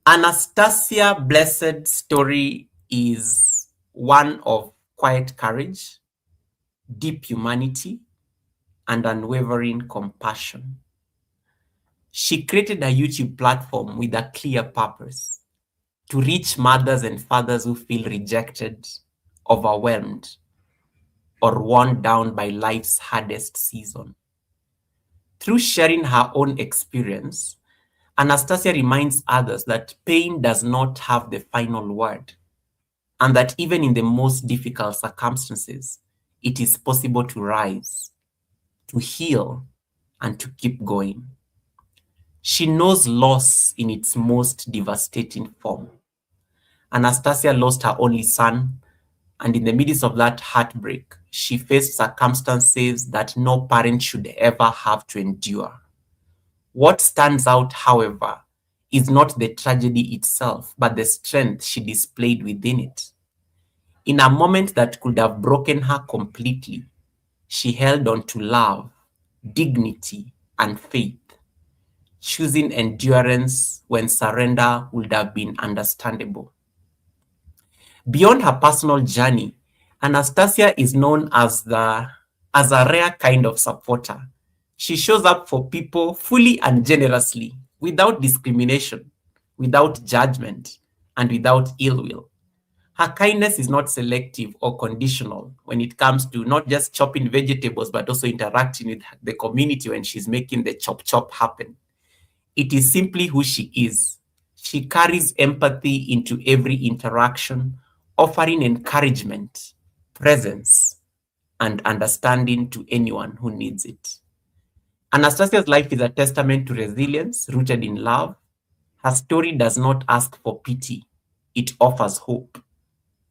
Anastasia blessed story is one of quiet courage, deep humanity, and unwavering compassion. She created a YouTube platform with a clear purpose: to reach mothers and fathers who feel rejected, overwhelmed, or worn down by life's hardest season. Through sharing her own experience, Anastasia reminds others that pain does not have the final word, and that even in the most difficult circumstances, it is possible to rise, to heal, and to keep going. She knows loss in its most devastating form. Anastasia lost her only son, and in the midst of that heartbreak, she faced circumstances that no parent should ever have to endure. What stands out, however, is not the tragedy itself, but the strength she displayed within it. In a moment that could have broken her completely, she held on to love, dignity, and faith, choosing endurance when surrender would have been understandable. Beyond her personal journey, Anastasia is known as a rare kind of supporter. She shows up for people fully and generously, without discrimination, without judgment, and without ill will. Her kindness is not selective or conditional when it comes to not just chopping vegetables, but also interacting with the community when she's making the chop chop happen. It is simply who she is. She carries empathy into every interaction, offering encouragement, presence, and understanding to anyone who needs it. Anastasia's life is a testament to resilience rooted in love. Her story does not ask for pity, it offers hope.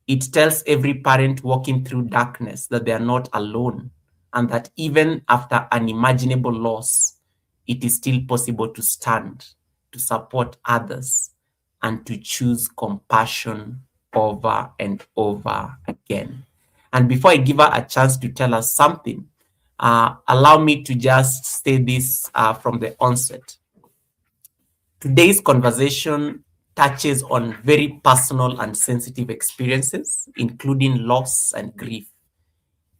It tells every parent walking through darkness that they are not alone, and that even after unimaginable loss, it is still possible to stand, to support others, and to choose compassion over and over again. And before I give her a chance to tell us something, allow me to just say this from the onset. Today's conversation touches on very personal and sensitive experiences, including loss and grief.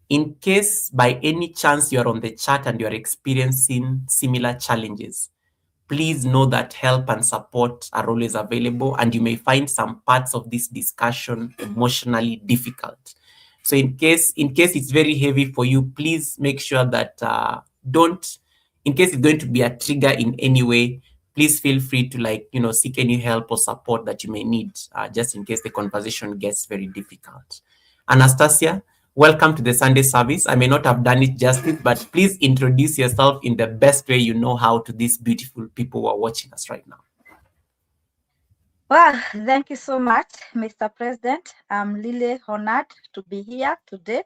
In case by any chance you're on the chat and you're experiencing similar challenges, please know that help and support are always available, and you may find some parts of this discussion emotionally difficult. So in case it's very heavy for you, please make sure that don't, in case it's going to be a trigger in any way, please feel free to seek any help or support that you may need, just in case the conversation gets very difficult. Anastasia, welcome to the Sunday service. I may not have done it justice, but please introduce yourself in the best way you know how to these beautiful people who are watching us right now. Well, thank you so much, Mr. President. I'm really honored to be here today.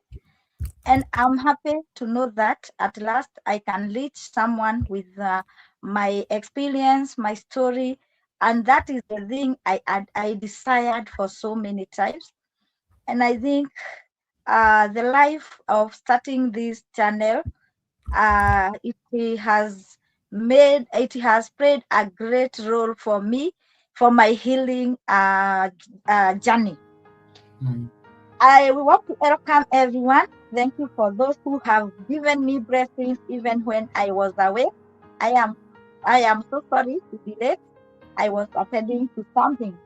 And I'm happy to know that at last I can reach someone with my experience, my story. And that is the thing I desired for so many times. And I think the life of starting this channel, it has played a great role for me for my healing journey. I want to welcome everyone. Thank you for those who have given me blessings even when I was away. I am so sorry to be late. I was attending to something.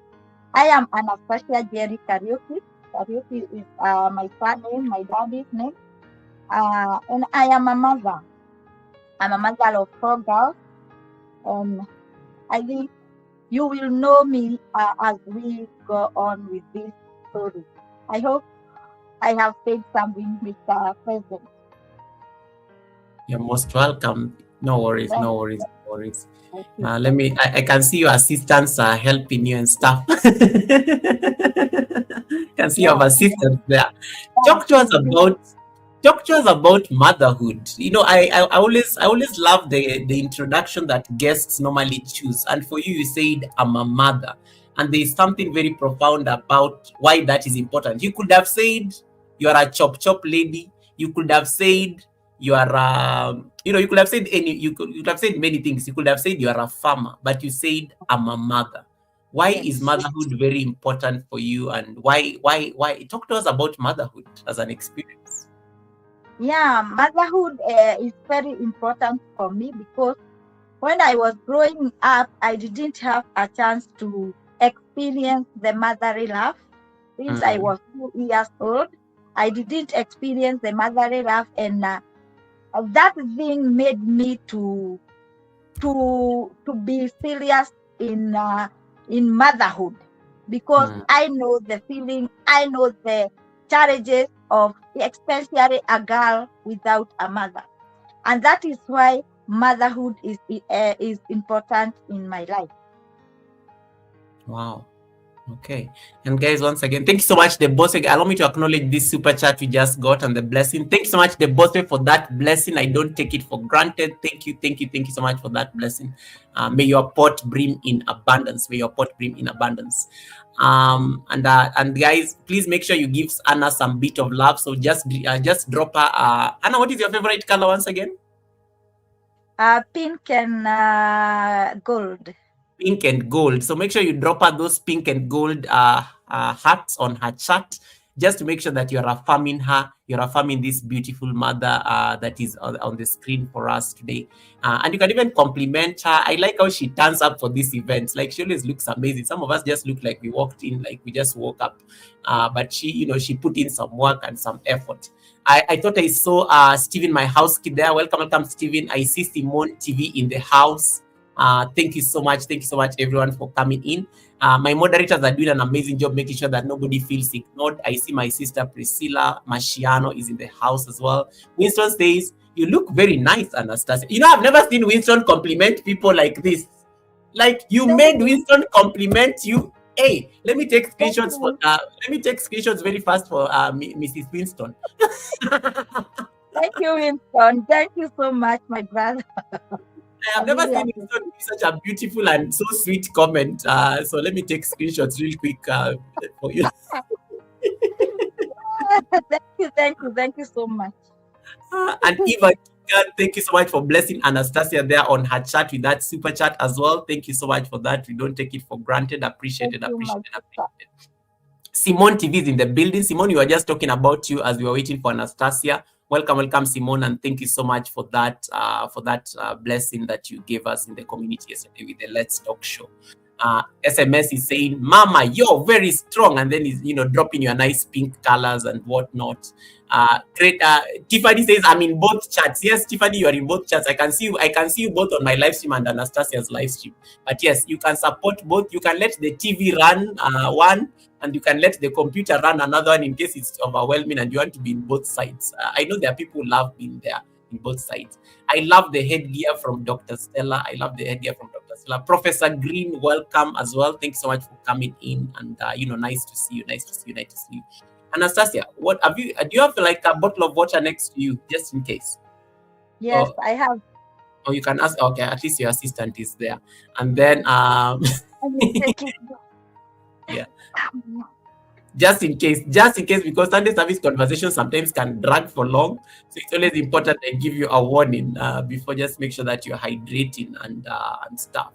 I am Anastasia Jerry Karaoke. Karaoke is my surname, my daddy's name. And I am a mother. I'm a mother of 4 girls. And I think you will know me as we go on with this story. I hope I have said something, Mr. President. You're most welcome. No worries, Thank no worries, no worries. you. I can see your assistants are helping you and stuff. Can see your Yeah, assistants there. yeah, Talk to us about motherhood. I always love the introduction that guests normally choose. And for you, you said I'm a mother, and there is something very profound about why that is important. You could have said you are a chop chop lady. You could have said you are you could have said you could have said many things. You could have said you are a farmer, but you said I'm a mother. Why is Yes. motherhood very important for you, and why? Talk to us about motherhood as an experience. Yeah, motherhood is very important for me because when I was growing up, I didn't have a chance to experience the motherly love. Since I Mm, was 2 years old, I didn't experience the motherly love, and that thing made me to be serious in motherhood, because mm. I know the feeling, I know the challenges of especially a girl without a mother, and that is why motherhood is important in my life. Wow. Okay. And guys, once again, thank you so much, the boss. Allow me to acknowledge this super chat we just got and the blessing. Thank you so much, the boss, for that blessing. I don't take it for granted. Thank you, thank you, thank you so much for that blessing. May your pot brim in abundance. May your pot brim in abundance. And guys, please make sure you give Anna some bit of love. So just drop her. Anna, what is your favorite color once again? Pink and gold. Pink and gold. So make sure you drop her those pink and gold hearts on her chat, just to make sure that you're affirming her, you're affirming this beautiful mother that is on the screen for us today. And you can even compliment her. I like how she turns up for these events. Like, she always looks amazing. Some of us just look like we walked in, like we just woke up. But she, she put in some work and some effort. I thought I saw Steven, my house kid there. Welcome, welcome, Steven. I see Simone TV in the house. Thank you so much. Thank you so much, everyone, for coming in. My moderators are doing an amazing job making sure that nobody feels ignored. I see my sister Priscilla Masciano is in the house as well. Winston says, "You look very nice, Anastasia." I've never seen Winston compliment people like this. Like, you Thank made you. Winston compliment you. Hey, let me take Thank screenshots for. you. Let me take screenshots very fast for Mrs. Winston. Thank you, Winston. Thank you so much, my brother. I I have never really seen appreciate Winston give such a beautiful and so sweet comment. So let me take screenshots real quick for you. it. Thank you, thank you, thank you so much. And Eva, thank you so much for blessing Anastasia there on her chat with that super chat as well. Thank you so much for that. We don't take it for granted. Thank Appreciated, you, my appreciated, sister. appreciated. Simone TV is in the building. Simone, we were just talking about you as we were waiting for Anastasia. Welcome, welcome, Simone, and thank you so much for that blessing that you gave us in the community yesterday with the Let's Talk show. SMS is saying, "Mama, you're very strong," and then is dropping your nice pink colors and whatnot. Great. Tiffany says, "I'm in both chats." Yes, Tiffany, you are in both chats. I can see you. I can see you both on my live stream and Anastasia's live stream. But yes, you can support both. You can let the TV run one, and you can let the computer run another one in case it's overwhelming and you want to be in both sides. I know there are people who love being there in both sides. I love the headgear from Dr. Stella. I love the headgear from Dr. Stella. Professor Green, welcome as well. Thanks so much for coming in, and nice to see you. Nice to see you. Nice to see you. Anastasia, what have you? Do you have like a bottle of water next to you, just in case? Yes, Or, I have. or you can ask. Okay, at least your assistant is there, and then I will take it. yeah. Just in case, because Sunday service conversations sometimes can drag for long, so it's always important I give you a warning before. Just make sure that you're hydrating and stuff,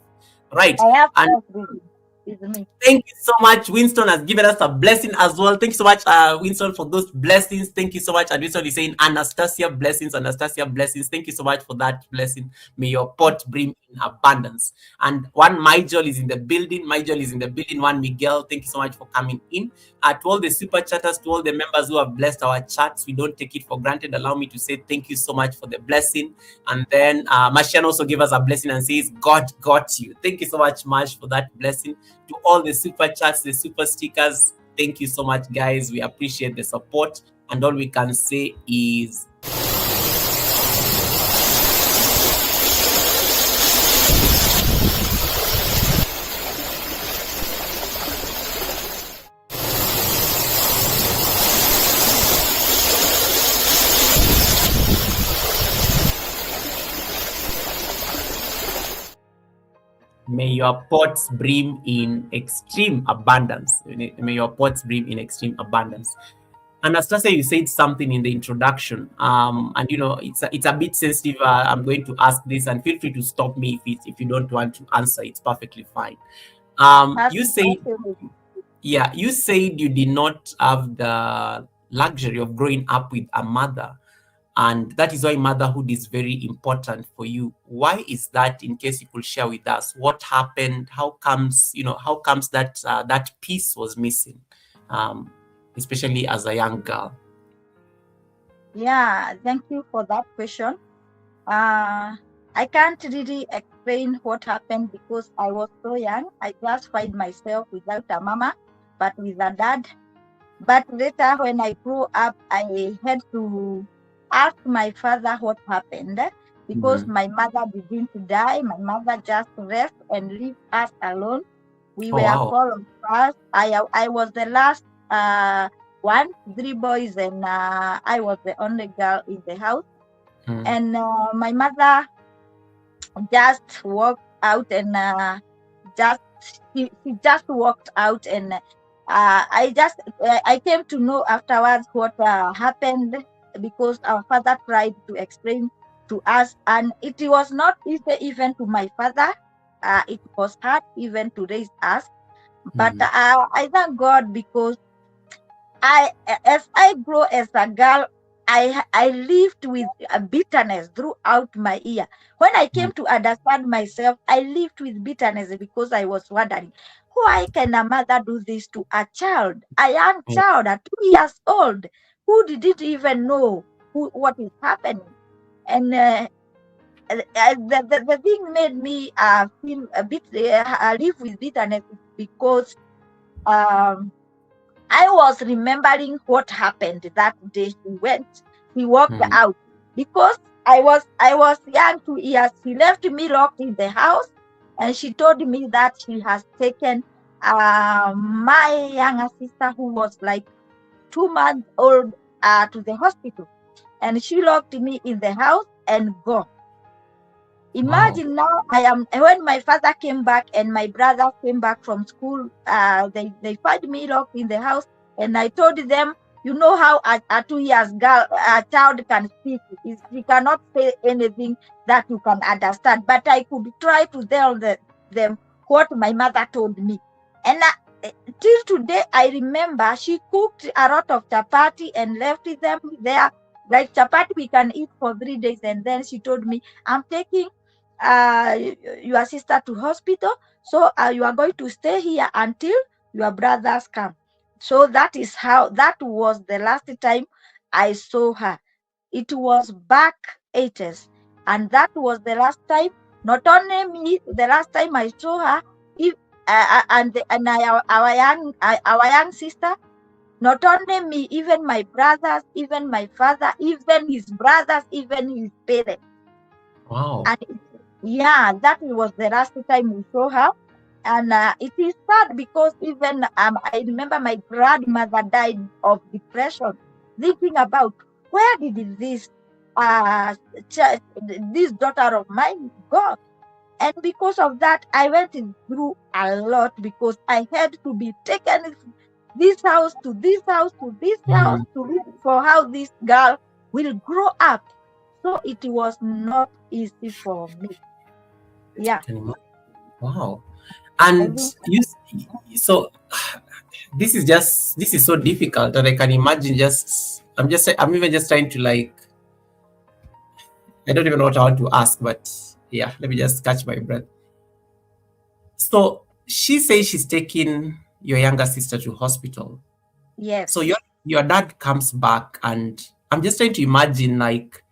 right? I have And just reading with me. thank you so much. Winston has given us a blessing as well. Thank you so much, Winston, for those blessings. Thank you so much. And Winston is saying, Anastasia blessings, Anastasia blessings. Thank you so much for that blessing. May your pot bring in abundance. And one Mijol is in the building. Mijol is in the building. One Miguel, thank you so much for coming in. To all the super chatters, to all the members who have blessed our chats, we don't take it for granted. Allow me to say thank you so much for the blessing. And then Mashian also gave us a blessing and says, God got you. Thank you so much, Mash, for that blessing. To all the super chats, the super stickers, thank you so much, guys. We appreciate the support. And all we can say is, may your pots brim in extreme abundance. May your pots brim in extreme abundance. Anastasia, you said something in the introduction, and it's a bit sensitive. I'm going to ask this, and feel free to stop me if you don't want to answer. It's perfectly fine. You said, yeah, you said you did not have the luxury of growing up with a mother, and that is why motherhood is very important for you. Why is that? In case you could share with us, what happened? How comes, how comes that that piece was missing, especially as a young girl? Yeah, thank you for that question. I can't really explain what happened because I was so young. I just find myself without a mama, but with a dad. But later, when I grew up, I had to ask my father what happened because Mhm. my mother began to die. My mother just left and left us alone. We Oh, were wow. 4 of us. I was the last one, 3 boys, and I was the only girl in the house. Mm. And my mother just walked out and just she just walked out and I came to know afterwards what happened because our father tried to explain to us, and it was not easy even to my father. It was hard even to raise us, but Mm. I thank God because as I grow as a girl, I lived with a bitterness throughout my year. When I came Mm. to understand myself, I lived with bitterness because I was wondering, why can a mother do this to a child, a young Mm. child at 2 years old, who didn't even know what is happening? And the thing made me feel a bit live with bitterness because um I was remembering what happened that day he walked Mm. out because I was young 2 years. He left me locked in the house and she told me that she has taken my younger sister who was like 2 months old to the hospital, and she locked me in the house and go. Wow. Imagine now I am when my father came back and my brother came back from school, they find me locked in the house, and I told them, you know how a 2 years girl a child can speak. She cannot say anything that you can understand. But I could try to tell them what my mother told me. And till today I remember she cooked a lot of chapati and left them there. Like chapati we can eat for 3 days, and then she told me, I'm taking your sister to hospital, so you are going to stay here until your brothers come. So that was the last time I saw her. It was back 80s, and that was the last time. Not only me, the last time I saw her, if our young sister. Not only me, even my brothers, even my father, even his brothers, even his parents. Wow. And yeah, that was the last time we saw her. And it is sad because even I remember my grandmother died of depression, thinking about where did uh, this daughter of mine go? And because of that, I went through a lot because I had to be taken this house to this house to this house Mm. to look for how this girl will grow up. So it was not easy for me. Yeah, Can you Wow. I And think so this is so difficult, and I can imagine I'm even just trying to, like, I don't even know what I want to ask, but yeah, let me just catch my breath. So she says she's taking your younger sister to hospital. So yes, your dad comes back, and I'm just trying to imagine, like,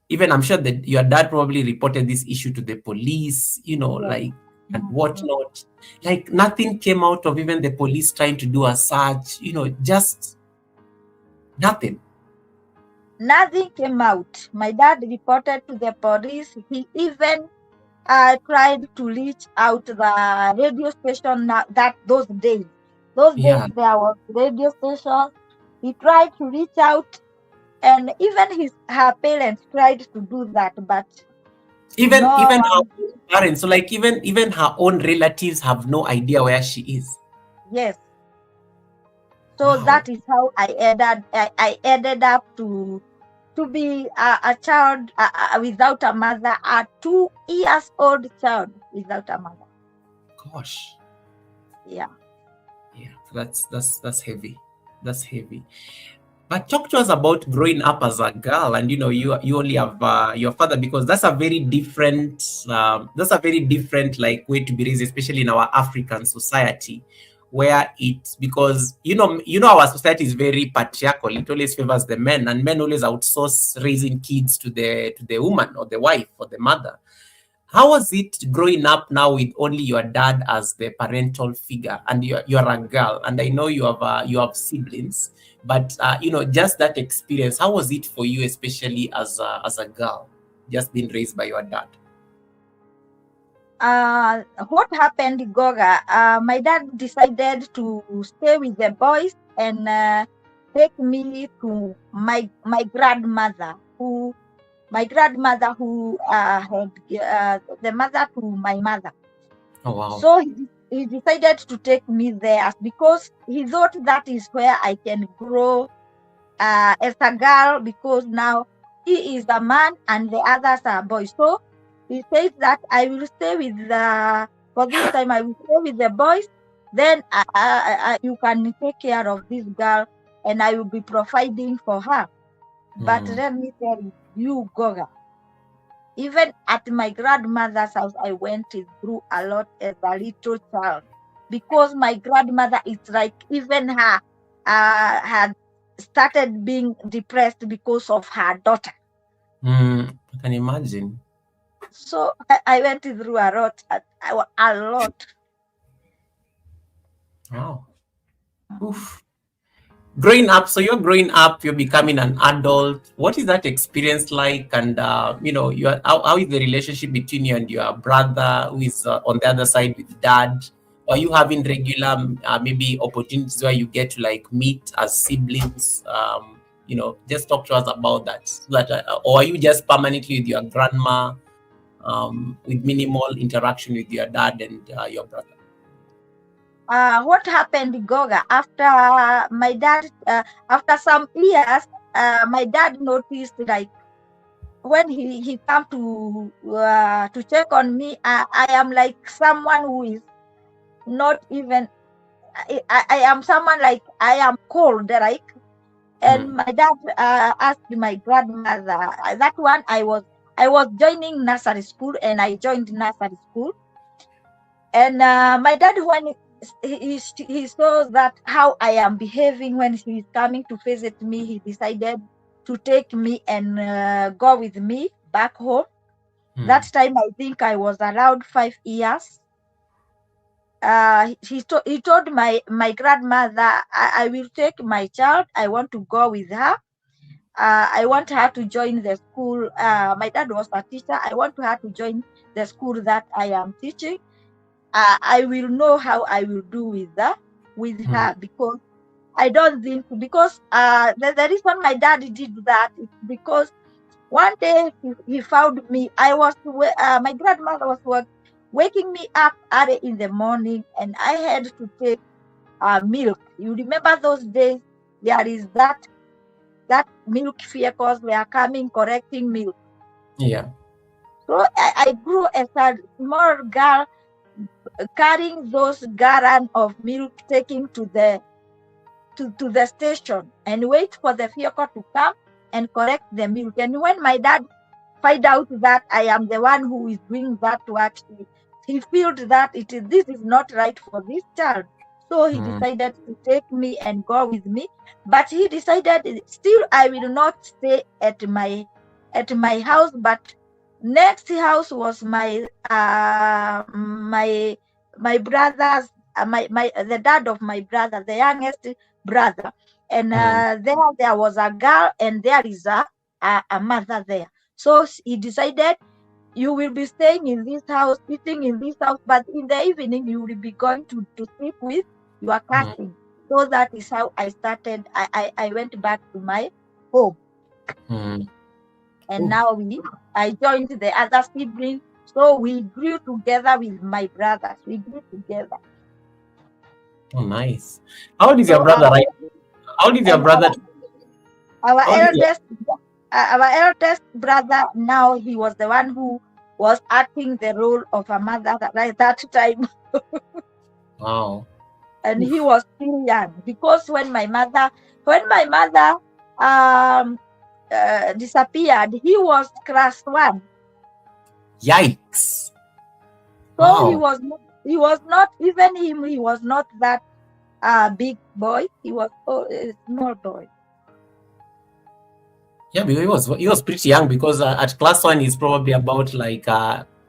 even I'm sure that your dad probably reported this issue to the police, yes. like, and Mhm. whatnot. Like, nothing came out of even the police trying to do a search, just nothing. Nothing came out. My dad reported to the police. He even tried to reach out the radio station that those days. Those days Yeah. there was radio station. He tried to reach out, and even her parents tried to do that, but Even no. her own parents, so, like, even her own relatives have no idea where she is. Yes. So Wow. that is how I ended up to be a child without a mother, a 2 years old child without a mother. Gosh. Yeah. Yeah, that's heavy. That's heavy. But talk to us about growing up as a girl, and you only have your father, because that's a very different like way to be raised, especially in our African society, where it because our society is very patriarchal. It always favors the men, and men always outsource raising kids to the woman or the wife or the mother. How was it growing up now with only your dad as the parental figure, and you're a girl, and I know you have siblings, but just that experience. How was it for you, especially as a girl, just being raised by your dad? What happened, Goga? My dad decided to stay with the boys and take me to my grandmother, who had the mother to my mother. Oh wow. So he decided to take me there because he thought that is where I can grow as a girl, because now he is a man and the others are boys. So he says that I will stay with for this time I will stay with the boys. Then you can take care of this girl and I will be providing for her. But Mm. let me tell you, Goga, even at my grandmother's house, I went through a lot as a little child, because my grandmother is like, even her had started being depressed because of her daughter. I can imagine. So I went through a lot, a lot. Wow. Oof. Growing up, so you're growing up, you're becoming an adult. What is that experience like? And how is the relationship between you and your brother, who is on the other side with dad? Are you having regular maybe opportunities where you get to like meet as siblings? Just talk to us about that. So that or are you just permanently with your grandma, with minimal interaction with your dad and your brother? What happened, Goga? After my dad, after some years, my dad noticed, like, when he come to check on me, I am like someone who is not even, I am someone like I am cold, right? And Mm, my dad asked my grandmother, that one I was joining nursery school, and I joined nursery school. And my dad, when he saw that how I am behaving when he is coming to visit me, he decided to take me and go with me back home. That mm, time I think I was around 5 years. He told my grandmother, I will take my child. I want to go with her. I want her to join the school. My dad was a teacher. I want her to join the school that I am teaching. I will know how I will do with mm, her, because I don't think, because the reason my dad did that is because one day he found me. My grandmother was waking me up early in the morning, and I had to take milk. You remember those days? There is that milk vehicles were coming collecting milk. yeah. So I grew as a small girl, carrying those gallon of milk, taking to the station and wait for the vehicle to come and collect the milk. And when my dad find out that I am the one who is doing that work, he felt that this is not right for this child. So he Mm, decided to take me and go with me. But he decided still I will not stay at my house, but next house was my brother's, the dad of my brother, the youngest brother. And mm, there was a girl, and there is a mother there. So he decided, you will be staying in this house, eating in this house, but in the evening you will be going to sleep with your mm, cousin. So that is how I started. I went back to my home, mm. and Oh, now I joined the other siblings. So we grew together with my brothers. We grew together. oh, nice. How old is your So brother, right? How old is your and brother? our How old is your, eldest brother, now he was the one who was acting the role of a mother right that time. wow. and he Oof. was still young, because when my mother um disappeared, he was class 1. Yikes. So he Wow. was not, even him, he was not that big boy. He was a small boy. Yeah, because he was pretty young, because at class 1 he's probably about like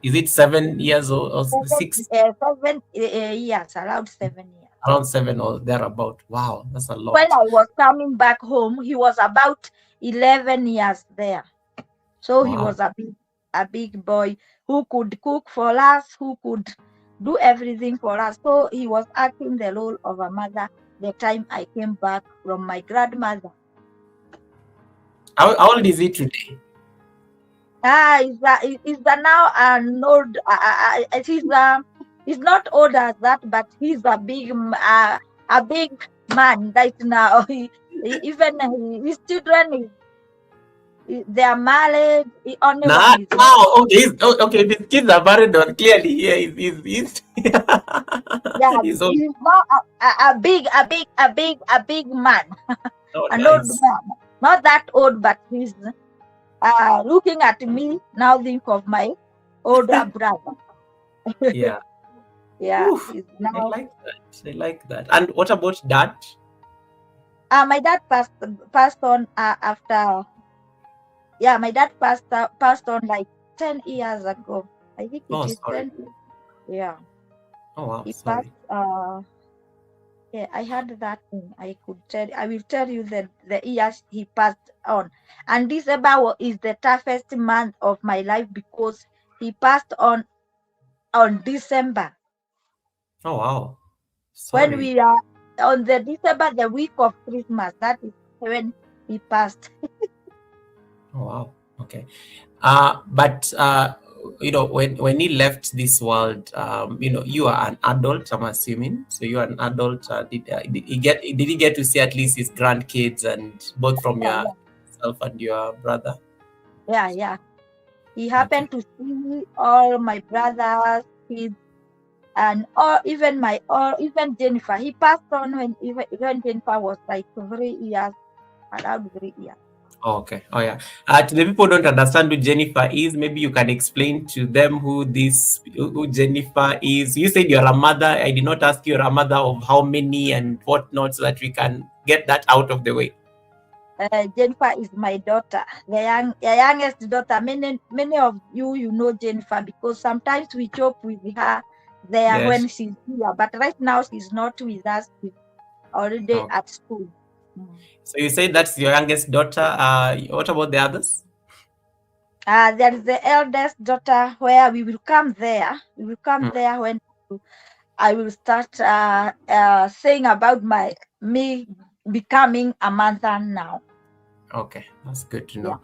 is it 7 years or Seven, 6, 7 years, around 7 years. around 7 or thereabout. Wow, that's a When lot. I was coming back home, he was about 11 years there. So he Wow. was a big boy who could cook for us, who could do everything for us. So he was acting the role of a mother the time I came back from my grandmother. How old is he today? Is that now an old? He's not old as that, but he's a big man right now. Even his children, they are married. Only Nah, one is left. wow. Okay, okay. These kids are married, but clearly, yeah, he's Yeah, he's old. he's not a big man, Oh, an old nice. man. Not that old, but he's looking at me now. Think of my older brother. Yeah. Yeah, Oof. he's I now. like that. I like that. And what about dad? My dad passed on after. Yeah, my dad passed on like 10 years ago. I think it Oh, is sorry. 10 years. Yeah, Oh, wow. he passed. Sorry. Yeah, I had that thing. I will tell you the years he passed on. And December is the toughest month of my life, because he passed on December. Oh, wow. When Sorry. we are on the December, the week of Christmas, that is when he passed. Oh, wow. Okay. But when he left this world, you are an adult, I'm assuming. So you are an adult. Did he get to see at least his grandkids, and both from Yeah, yeah, yourself and your brother? yeah, yeah. He Okay. happened to see all my brothers, kids, and or even Jennifer. He passed on when Jennifer was like 3 years, around 3 years. Oh, okay. Oh, yeah. To the people who don't understand who Jennifer is, maybe you can explain to them who Jennifer is. You said you're a mother. I did not ask you, you're a mother of how many and whatnot, so that we can get that out of the way. Jennifer is my daughter, the youngest daughter. Many of you know Jennifer, because sometimes we joke with her there Yes. when she's here. But right now she's not with us. She's already Oh. at school. Mm. So you say that's your youngest daughter. What about the others? There is the eldest daughter, where we will come there. We will come Hmm. there when I will start saying about me becoming a mother now. Okay, that's good to Yeah. know.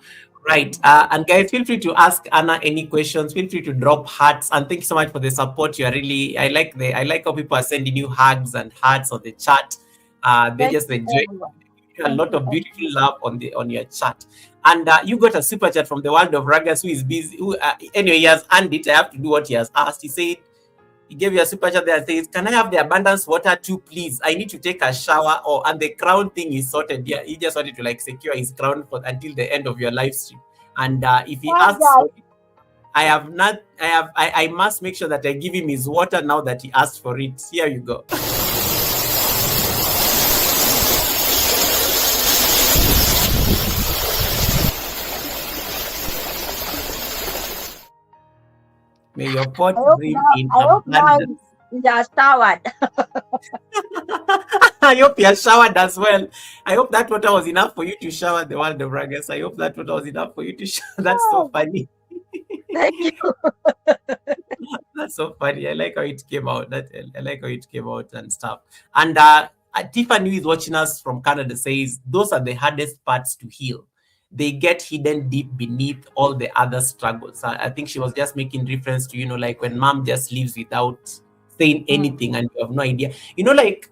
Right. And guys, feel free to ask Anna any questions. Feel free to drop hearts. And thank you so much for the support. You are really, I like how people are sending you hugs and hearts on the chat. They Thank just you, enjoy everyone. you a Thank lot you, of beautiful everyone. love on your chat. And you got a super chat from the world of Ragas, who is busy. Anyway, he has earned it. I have to do what he has asked. He said, he gave you a super chat there and says, "Can I have the abundance water too, please? I need to take a shower." Oh, and the crown thing is sorted. Yeah, he just wanted to like secure his crown for until the end of your live stream. And if he Bye, asks guys. for it, I have not. I must make sure that I give him his water now that he asked for it. Here you go. May your pot brim in I hope now abundance. you are showered. I hope you are showered as well. I hope that water was enough for you to shower the world of Ragas. I hope that water was enough for you to shower. That's so funny. Thank you. That's so funny. I like how it came out. I like how it came out and stuff. And Tiffany, who is watching us from Canada, says those are the hardest parts to heal. They get hidden deep beneath all the other struggles. I think she was just making reference to, like when mom just leaves without saying Mm. anything and you have no idea. Like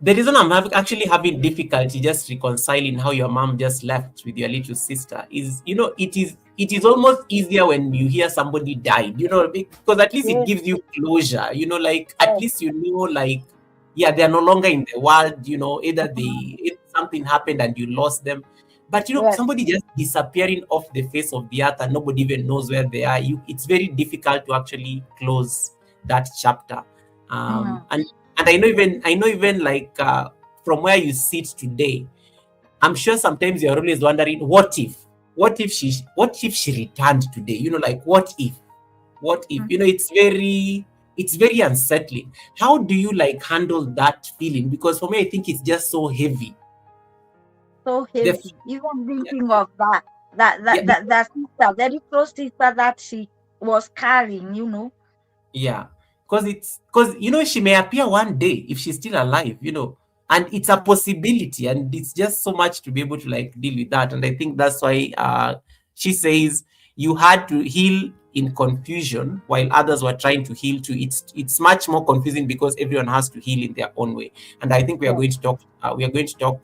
the reason I'm actually having difficulty just reconciling how your mom just left with your little sister is, it is almost easier when you hear somebody died, because at least it Yes, gives you closure, like at yes, least like, yeah, they are no longer in the world, either mhm, something happened and you lost them. But yes, somebody just disappearing off the face of the earth and nobody even knows where they are. It's very difficult to actually close that chapter. mm, And I know even like from where you sit today, I'm sure sometimes you're always wondering, what if she returned today? Like what if? mhm. It's very unsettling. How do you like handle that feeling? Because for me, I think it's just so heavy. So The heavy. Even thinking of that, yeah, that sister, very close sister that she was carrying. Yeah, because she may appear one day if she's still alive, and it's a Mm, possibility, and it's just so much to be able to like deal with that. And I think that's why she says you had to heal in confusion while others were trying to heal too. It's much more confusing because everyone has to heal in their own way. And I think we are yes. going to talk. We are going to talk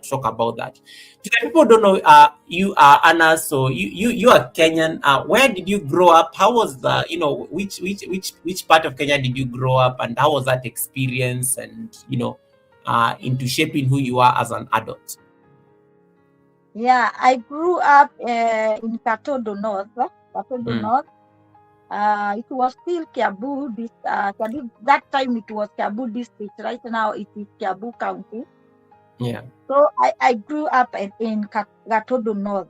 talk about that. To the people who don't know, you are Anna, so you are Kenyan. Where did you grow up? How was the which part of Kenya did you grow up, and how was that experience? And into shaping who you are as an adult. Yeah, I grew up in Katodo North. Katodo Mm, North. It was still Kiabu. That time it was Kiabu district. Right now it is Kiabu County. yeah, So I grew up in Katodo North.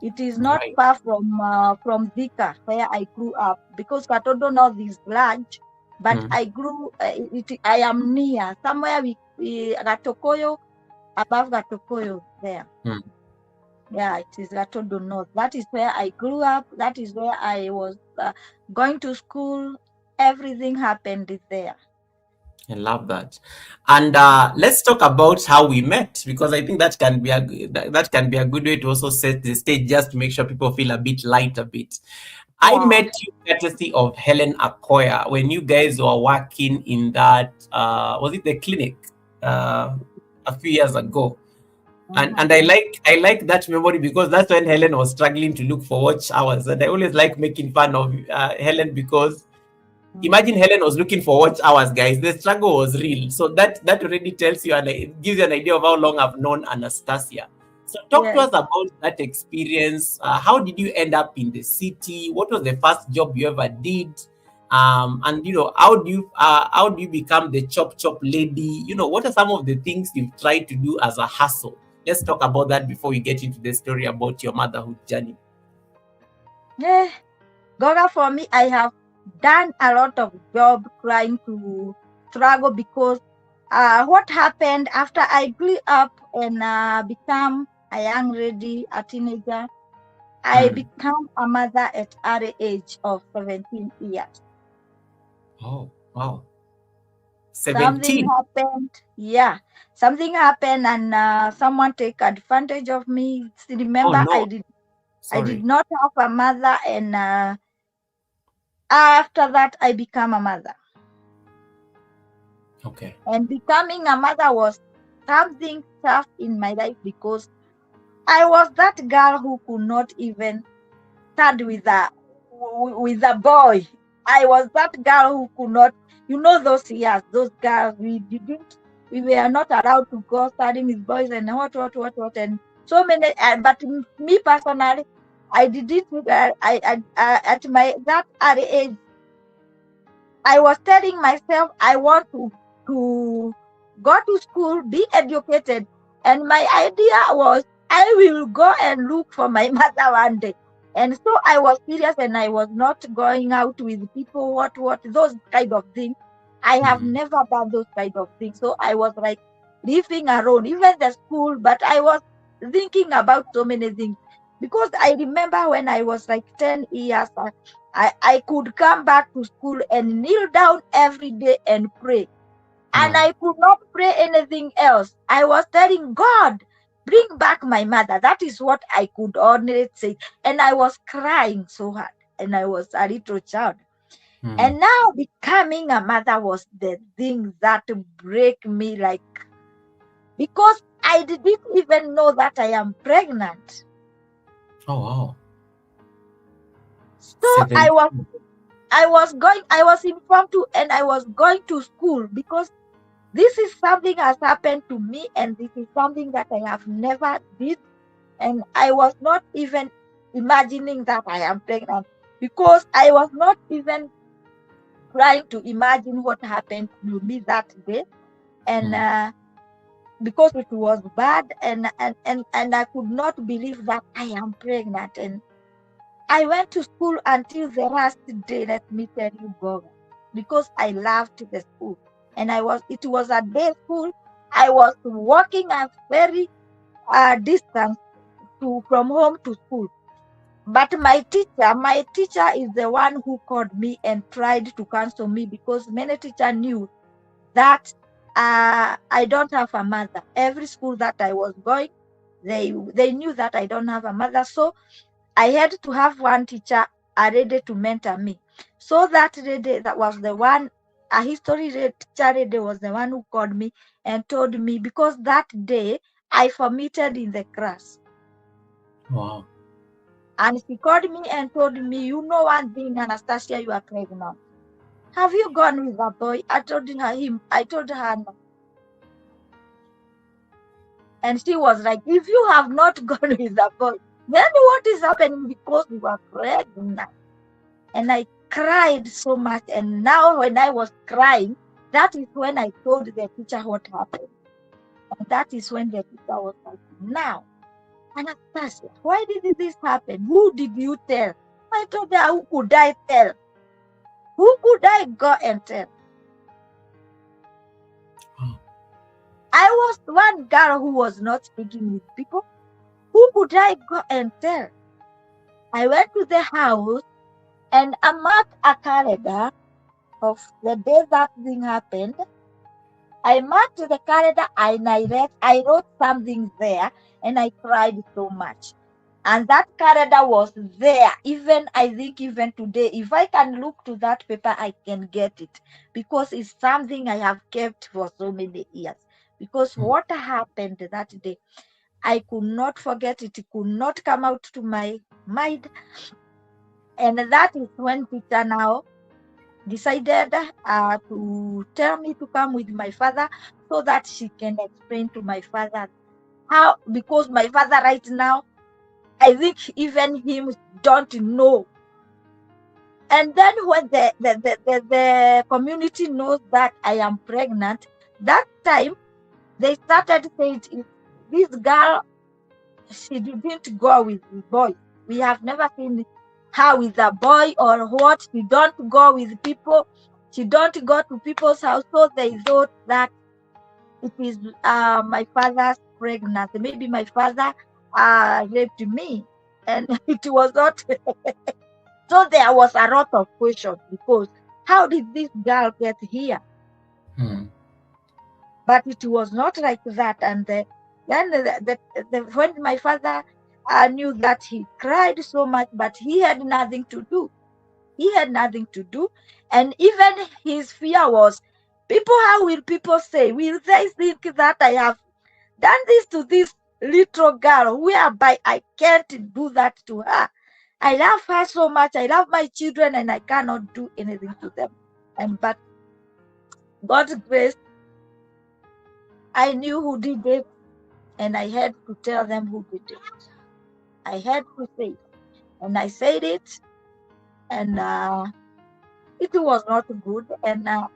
It is not right. far from Thika, where I grew up, because Katodo North is large, but Mm, I am near somewhere Gatokoyo, above Gatokoyo there. mm. Yeah, it is Gatodo North. That is where I grew up. That is where I was going to school. Everything happened there. I love that. And let's talk about how we met, because I think that can be a good way to also set the stage, just to make sure people feel a bit light a bit. I Yeah. met you courtesy of Helen Akoya when you guys were working in that was it the clinic a few years ago. And Mhm. I like that memory because that's when Helen was struggling to look for watch hours. And I always like making fun of Helen, because Mm. imagine Helen was looking for watch hours, guys. The struggle was real. So that already tells you, and it gives you an idea of how long I've known Anastasia. So talk to Yes. us about that experience. How did you end up in the city? What was the first job you ever did? And how do you become the chop lady? What are some of the things you've tried to do as a hustle? Let's talk about that before we get into the story about your motherhood journey. Yeah. Goga, for me, I have done a lot of job trying to struggle, because what happened after I grew up and become a young lady, a teenager, I Mm. became a mother at early age of 17 years. Oh, wow. Something 17. happened. Yeah, something happened, and someone take advantage of me. Oh Remember, no. I did Sorry. not have a mother, and after that, I became a mother. Okay. And becoming a mother was something tough in my life, because I was that girl who could not even stand with a boy. I was that girl who could not, those years, those girls, we were not allowed to go studying with boys, and what, and so many. But me personally, I did it. At my that early age, I was telling myself I want to go to school, be educated, and my idea was I will go and look for my mother one day. And so I was serious, and I was not going out with people, what, those kind of things. I have Mm, never done those kind of things. So I was like living alone, even the school, but I was thinking about so many things. Because I remember when I was like 10 years, I could come back to school and kneel down every day and pray. And wow. I could not pray anything else. I was telling God, bring back my mother. That is what I could only say. And I was crying so hard. And I was a little child. Mm, And now becoming a mother was the thing that break me, like, because I didn't even know that I am pregnant. Oh wow. So 17. I was informed to, and I was going to school because this is something has happened to me, and this is something that I have never did, and I was not even imagining that I am pregnant, because I was not even trying to imagine what happened to me that day, and because it was bad, and I could not believe that I am pregnant. And I went to school until the last day, let me tell you, God, because I loved the school. And it was a day school. I was walking a very distance from home to school. But my teacher is the one who called me and tried to cancel me, because many teachers knew that I don't have a mother. Every school that I was going, they knew that I don't have a mother. So I had to have one teacher ready to mentor me. So that lady, that was the one, a history teacher lady, was the one who called me and told me, because that day I vomited in the class. Wow. And she called me and told me, you know one thing, Anastasia, you are pregnant. Have you gone with a boy? I told her no. And she was like, if you have not gone with a boy, then what is happening? Because you are pregnant. And I cried so much. And now when I was crying, that is when I told the teacher what happened. And that is when the teacher was like, now, Anastasia, why did this happen? Who did you tell? I told her, who could I tell? Who could I go and tell? I was one girl who was not speaking with people. Who could I go and tell? I went to the house and I marked a calendar of the day that thing happened. I marked the calendar and I wrote something there, and I cried so much. And that calendar was there. I think even today, if I can look to that paper, I can get it, because it's something I have kept for so many years. Because what happened that day, I could not forget it. It could not come out to my mind. And that is when teacher now decided to tell me to come with my father, so that she can explain to my father how, because my father right now, I think even him don't know. And then when the community knows that I am pregnant, that time they started saying, this girl, she didn't go with the boy. We have never seen her with a boy or what. She don't go with people. She don't go to people's house. So they thought that it is my father's pregnancy. Maybe my father raped me. And it was not. So there was a lot of questions, because how did this girl get here? But it was not like that. And then when my father knew that, he cried so much, but he had nothing to do. He had nothing to do. And even his fear was, how will people say? Will they think that I have done this to this little girl, whereby I can't do that to her? I love her so much. I love my children, and I cannot do anything to them. But God's grace, I knew who did it, and I had to tell them who did it. I had to say it. And I said it, and it was not good. And that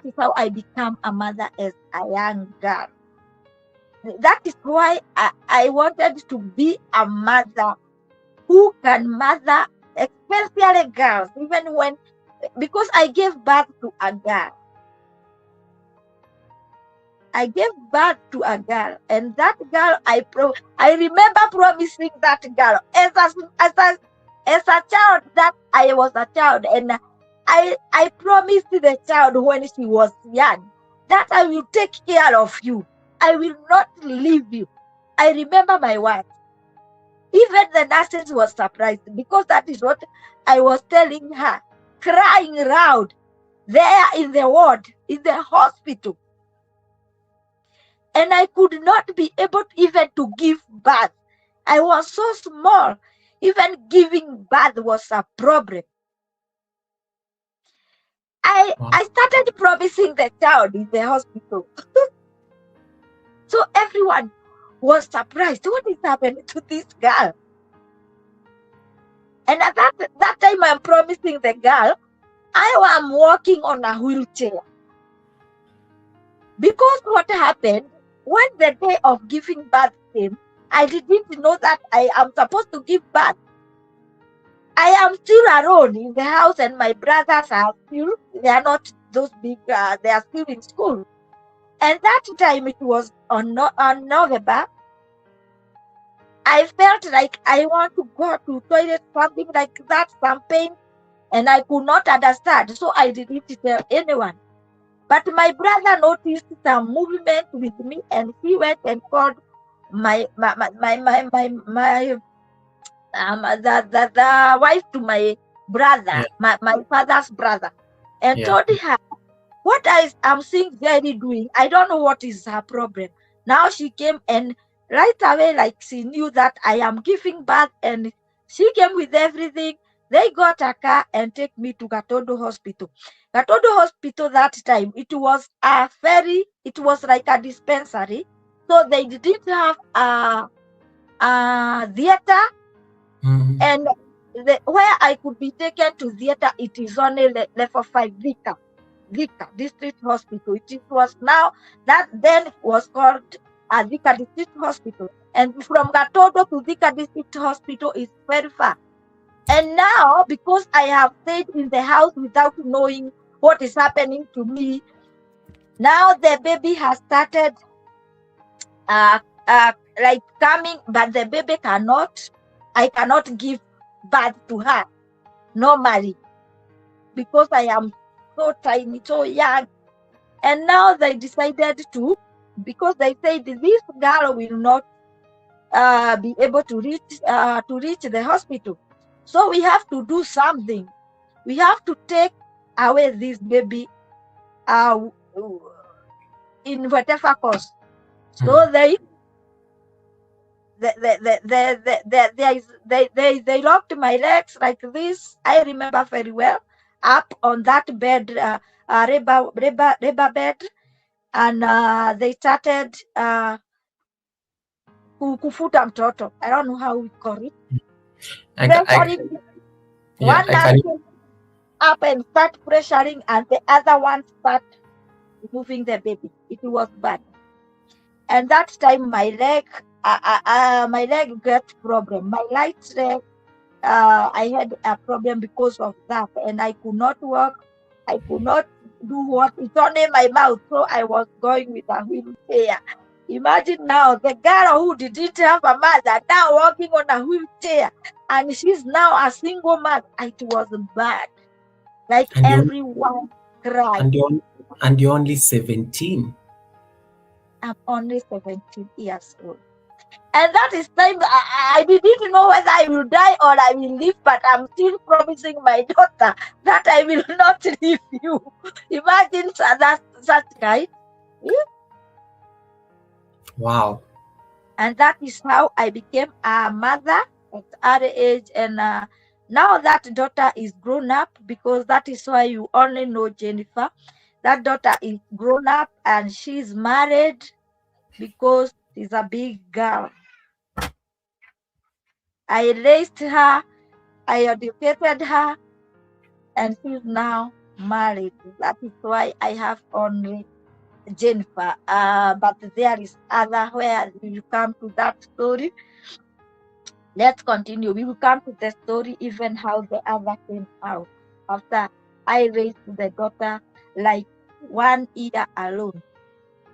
is how I became a mother as a young girl. That is why I wanted to be a mother who can mother, especially girls, because I gave birth to a girl. I gave birth to a girl, and that girl, I remember promising that girl as a child, that I was a child, and I promised the child when she was young that I will take care of you. I will not leave you. I remember my words. Even the nurses were surprised, because that is what I was telling her, crying loud there in the ward, in the hospital. And I could not be able even to give birth. I was so small. Even giving birth was a problem. I started promising the child in the hospital. So everyone was surprised. What is happening to this girl? And at that time I'm promising the girl, I am walking on a wheelchair. Because what happened, when the day of giving birth came, I didn't know that I am supposed to give birth. I am still alone in the house, and my brothers are still, they are not those big, they are still in school. And that time it was on November. I felt like I want to go to toilet, something like that, some pain, and I could not understand. So I didn't tell anyone. But my brother noticed some movement with me, and he went and called the wife to my brother, my father's brother, and told her what I am seeing Jerry doing. I don't know what is her problem. Now she came, and right away, like she knew that I am giving birth, and she came with everything. They got a car and take me to Gatondo Hospital. Gatondo Hospital that time, it was like a dispensary. So they didn't have a theater, and where I could be taken to theater, it is only level 5 Vika District Hospital. It was now, that then was called Vika District Hospital. And from Gatondo to Vika District Hospital is very far. And now, because I have stayed in the house without knowing what is happening to me, now the baby has started like coming, but the baby I cannot give birth to her normally because I am so tiny, so young. And now they decided to, because they said this girl will not be able to reach the hospital. So we have to do something. We have to take away this baby in whatever cost. So they locked my legs like this. I remember very well, up on that bed, rubber bed, and they started kufuta mtoto. I don't know how we call it. One nurse came up and start pressuring, and the other one start moving the baby. It was bad. And that time my leg got problem. My right leg, I had a problem because of that, and I could not walk. I could not do what, it's only my mouth. So I was going with a wheelchair. Imagine now the girl who didn't have a mother now walking on a wheelchair, and she's now a single mother. It was bad. Like everyone cried. And you're only 17. I'm only 17 years old. And that is time I didn't know whether I will die or I will live, but I'm still promising my daughter that I will not leave you. Imagine such kind. Yeah. Wow. And that is how I became a mother at early age. And now that daughter is grown up, because that is why you only know Jennifer. That daughter is grown up and she's married because she's a big girl. I raised her, I educated her, and she's now married. That is why I have only Jennifer. But there is other where we will come to that story. Let's continue. We will come to the story, even how the other came out after I raised the daughter like 1 year alone.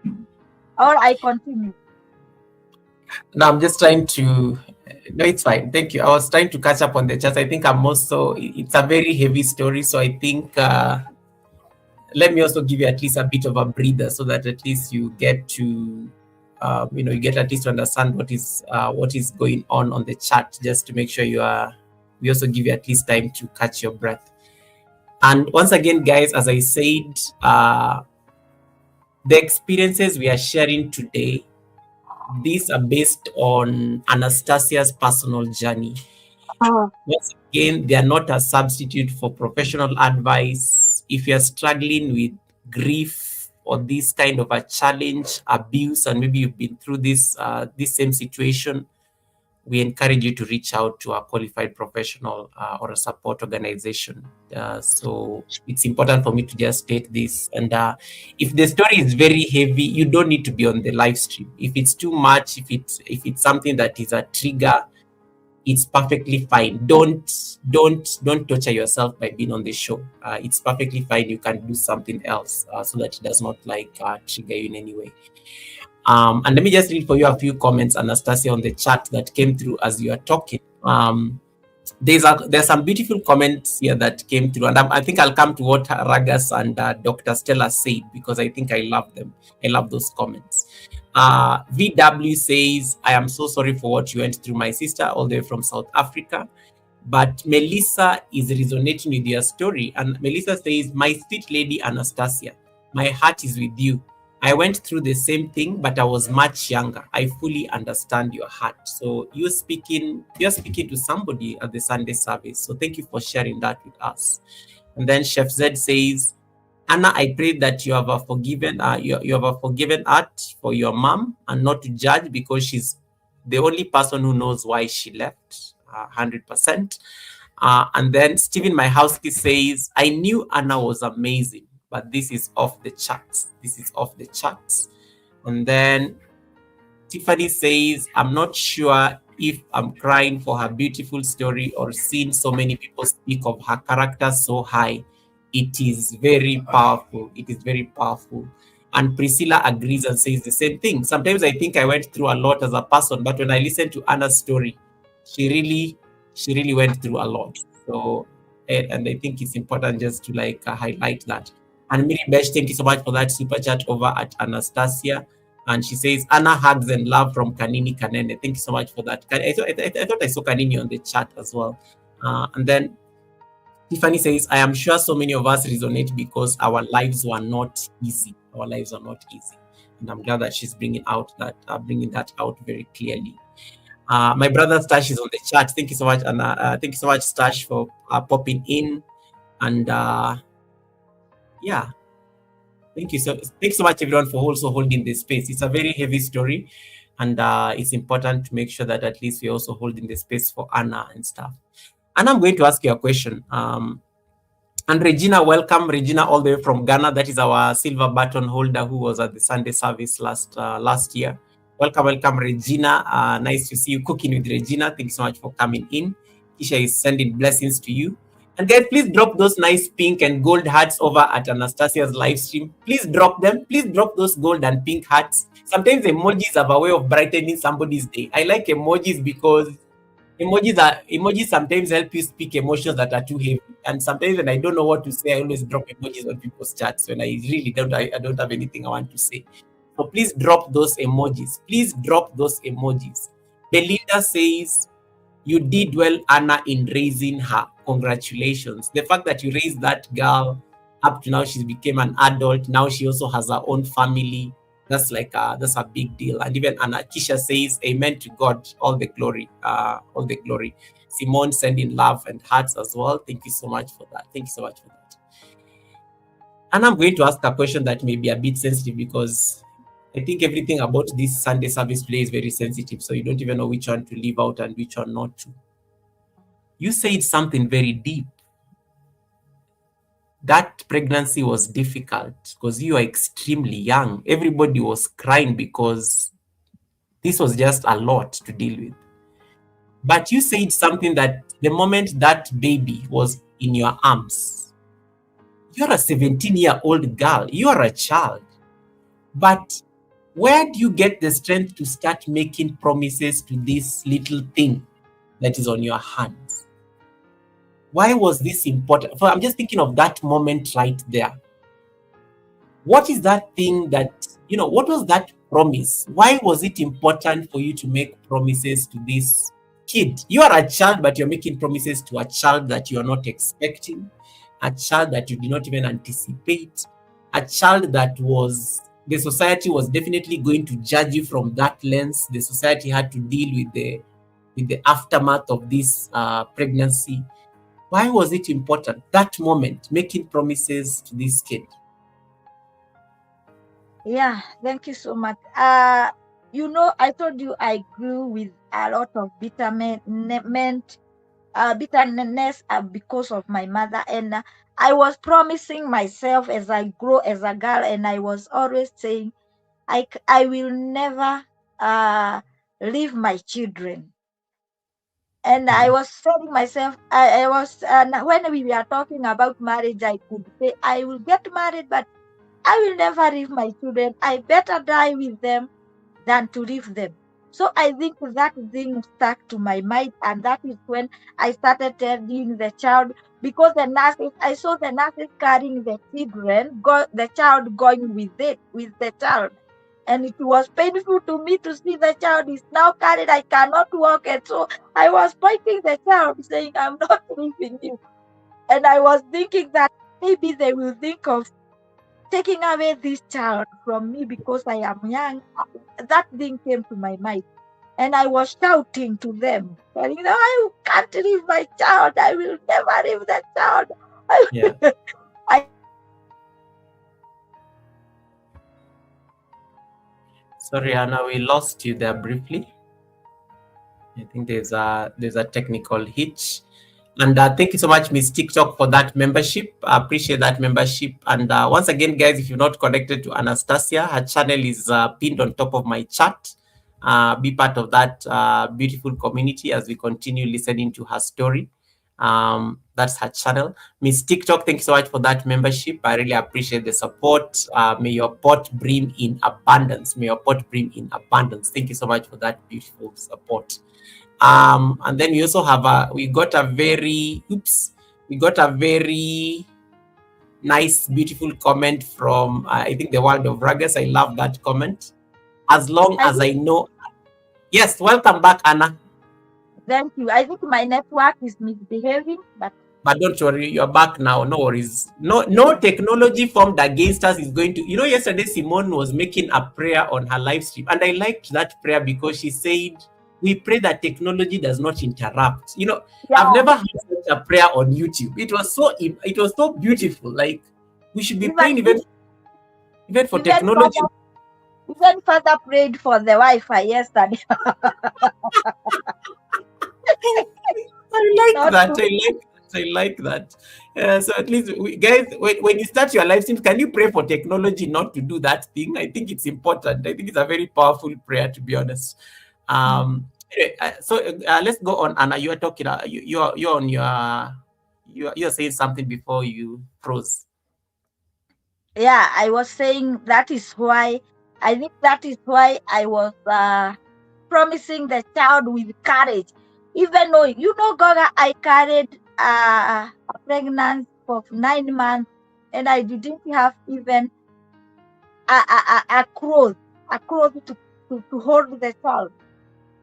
Or I continue. No, I'm just trying to. No, it's fine. Thank you. I was trying to catch up on the chat. I think I'm also. It's a very heavy story, so I think let me also give you at least a bit of a breather, so that at least you get to, you get at least to understand what is going on the chat, just to make sure we also give you at least time to catch your breath. And once again, guys, as I said, the experiences we are sharing today these are based on Anastasia's personal journey. Oh, Once again, they are not a substitute for professional advice. If you're struggling with grief or this kind of a challenge, abuse, and maybe you've been through this same situation, we encourage you to reach out to a qualified professional or a support organization. So it's important for me to just state this. And if the story is very heavy, you don't need to be on the live stream. If it's too much, if it's something that is a trigger, it's perfectly fine. Don't torture yourself by being on the show. It's perfectly fine. You can do something else so that it does not trigger you in any way. And let me just read for you a few comments, Anastasia, on the chat that came through as you are talking. There's some beautiful comments here that came through, and I think I'll come to what Ragas and Dr. Stella said, because I think I love them. I love those comments. VW says, I am so sorry for what you went through, my sister, all the way from South Africa. But Melissa is resonating with your story. And Melissa says, my sweet lady Anastasia, my heart is with you. I went through the same thing, but I was much younger. I fully understand your heart. So you're speaking to somebody at the Sunday service. So thank you for sharing that with us. And then Chef Z says, Anna, I pray that you have a forgiven heart for your mom, and not to judge, because she's the only person who knows why she left. 100%. And then Stephen Myhowski says, I knew Anna was amazing, but this is off the charts. This is off the charts. And then Tiffany says, I'm not sure if I'm crying for her beautiful story or seeing so many people speak of her character so high. It is very powerful. It is very powerful. And Priscilla agrees and says the same thing. Sometimes I think I went through a lot as a person, but when I listen to Anna's story, she really went through a lot. So, and I think it's important just to highlight that. And Miri Besh, thank you so much for that super chat over at Anastasia. And she says, Anna, hugs and love from Kanini Kanene. Thank you so much for that. I thought I saw Kanini on the chat as well. And then Tiffany says, I am sure so many of us resonate because our lives were not easy. Our lives are not easy. And I'm glad that she's bringing that out very clearly. My brother Stash is on the chat. Thank you so much, Anna. Thank you so much, Stash, for popping in. And yeah, thank you so much, everyone, for also holding this space. It's a very heavy story, and it's important to make sure that at least we're also holding the space for Anna and stuff. And I'm going to ask you a question. And Regina, welcome, Regina, all the way from Ghana. That is our silver button holder who was at the Sunday service last year. Welcome, Regina. Nice to see you. Cooking with Regina. Thank you so much for coming in. Kisha is sending blessings to you. And guys, please drop those nice pink and gold hearts over at Anastasia's live stream. Please drop them. Please drop those gold and pink hearts. Sometimes emojis have a way of brightening somebody's day. I like emojis because emojis sometimes help you speak emotions that are too heavy. And sometimes when I don't know what to say, I always drop emojis on people's chats when I really don't have anything I want to say. So please drop those emojis. Please drop those emojis. Belinda says, you did well, Anna, in raising her. Congratulations. The fact that you raised that girl up to now, she's became an adult. Now she also has her own family. That's a big deal. And even Anna Kisha says, amen to God, all the glory, all the glory. Simone sending love and hearts as well. Thank you so much for that. Thank you so much for that. And I'm going to ask a question that may be a bit sensitive, because I think everything about this Sunday service today is very sensitive. So you don't even know which one to leave out and which one not to. You said something very deep. That pregnancy was difficult because you are extremely young. Everybody was crying because this was just a lot to deal with. But you said something that the moment that baby was in your arms, you're a 17-year-old girl, you are a child. But where do you get the strength to start making promises to this little thing that is on your hands? Why was this important? I'm just thinking of that moment right there. What is that thing that, what was that promise? Why was it important for you to make promises to this kid? You are a child, but you're making promises to a child that you are not expecting, a child that you did not even anticipate, a child that was the society was definitely going to judge you from that lens. The society had to deal with the aftermath of this pregnancy. Why was it important, that moment, making promises to this kid? Yeah, thank you so much. I told you I grew with a lot of bitterness because of my mother, and I was promising myself as I grow as a girl, and I was always saying I will never uh, leave my children. And I Mm. was telling myself, I was when we were talking about marriage, I could say I will get married, but I will never leave my children. I better die with them than to leave them. So I think that thing stuck to my mind, and that is when I started telling the child, because I saw the nurses carrying the children, the child going with the child. And it was painful to me to see the child is now carried. I cannot walk. And so I was pointing the child, saying, I'm not leaving you. And I was thinking that maybe they will think of taking away this child from me because I am young. That thing came to my mind. And I was shouting to them, telling them, I can't leave my child. I will never leave that child. Yeah. I Sorry, Anna, we lost you there briefly. I think there's a technical hitch. And thank you so much, Miss TikTok, for that membership. I appreciate that membership. And once again, guys, if you're not connected to Anastasia, her channel is pinned on top of my chat. Be part of that beautiful community as we continue listening to her story. That's her channel. Miss TikTok, thank you so much for that membership. I really appreciate the support. May your pot brim in abundance. May your pot brim in abundance. Thank you so much for that beautiful support. And then we also have we got a very nice, beautiful comment from I think the world of Ragas. I love that comment. As long I as think, I know, yes, welcome back, Anna. thank you. I think my network is misbehaving, but But don't worry, you're back now. No worries. No technology formed against us is going to. Yesterday Simone was making a prayer on her live stream, and I liked that prayer because she said, "We pray that technology does not interrupt." I've yeah, never heard such a prayer on YouTube. It was so beautiful. Like we should be even praying even for even technology. father even father prayed for the Wi-Fi yesterday. I like Not that. to, I like that. So at least, guys, when you start your live streams, can you pray for technology not to do that thing? I think it's important. I think it's a very powerful prayer, to be honest. Anyway, so let's go on. Anna, you are talking. You're on your. You're saying something before you froze. yeah, I was saying that is why I think that is why I was promising the child with courage. Even though, Goga, I carried a pregnancy for 9 months, and I didn't have even a cloth, to hold the child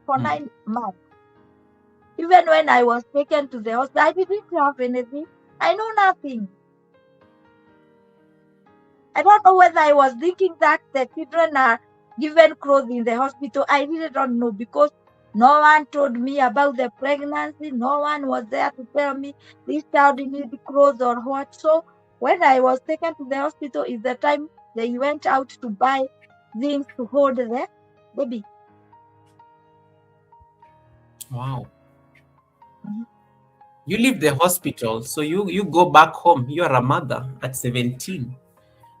for Mm. 9 months. Even when I was taken to the hospital, I didn't have anything. I know nothing. I don't know whether I was thinking that the children are given clothes in the hospital. I really don't know, because no one told me about the pregnancy. No one was there to tell me this child needs clothes or what. So when I was taken to the hospital is the time they went out to buy things to hold the baby. Wow. Mhm. You leave the hospital, so you go back home. You are a mother at 17.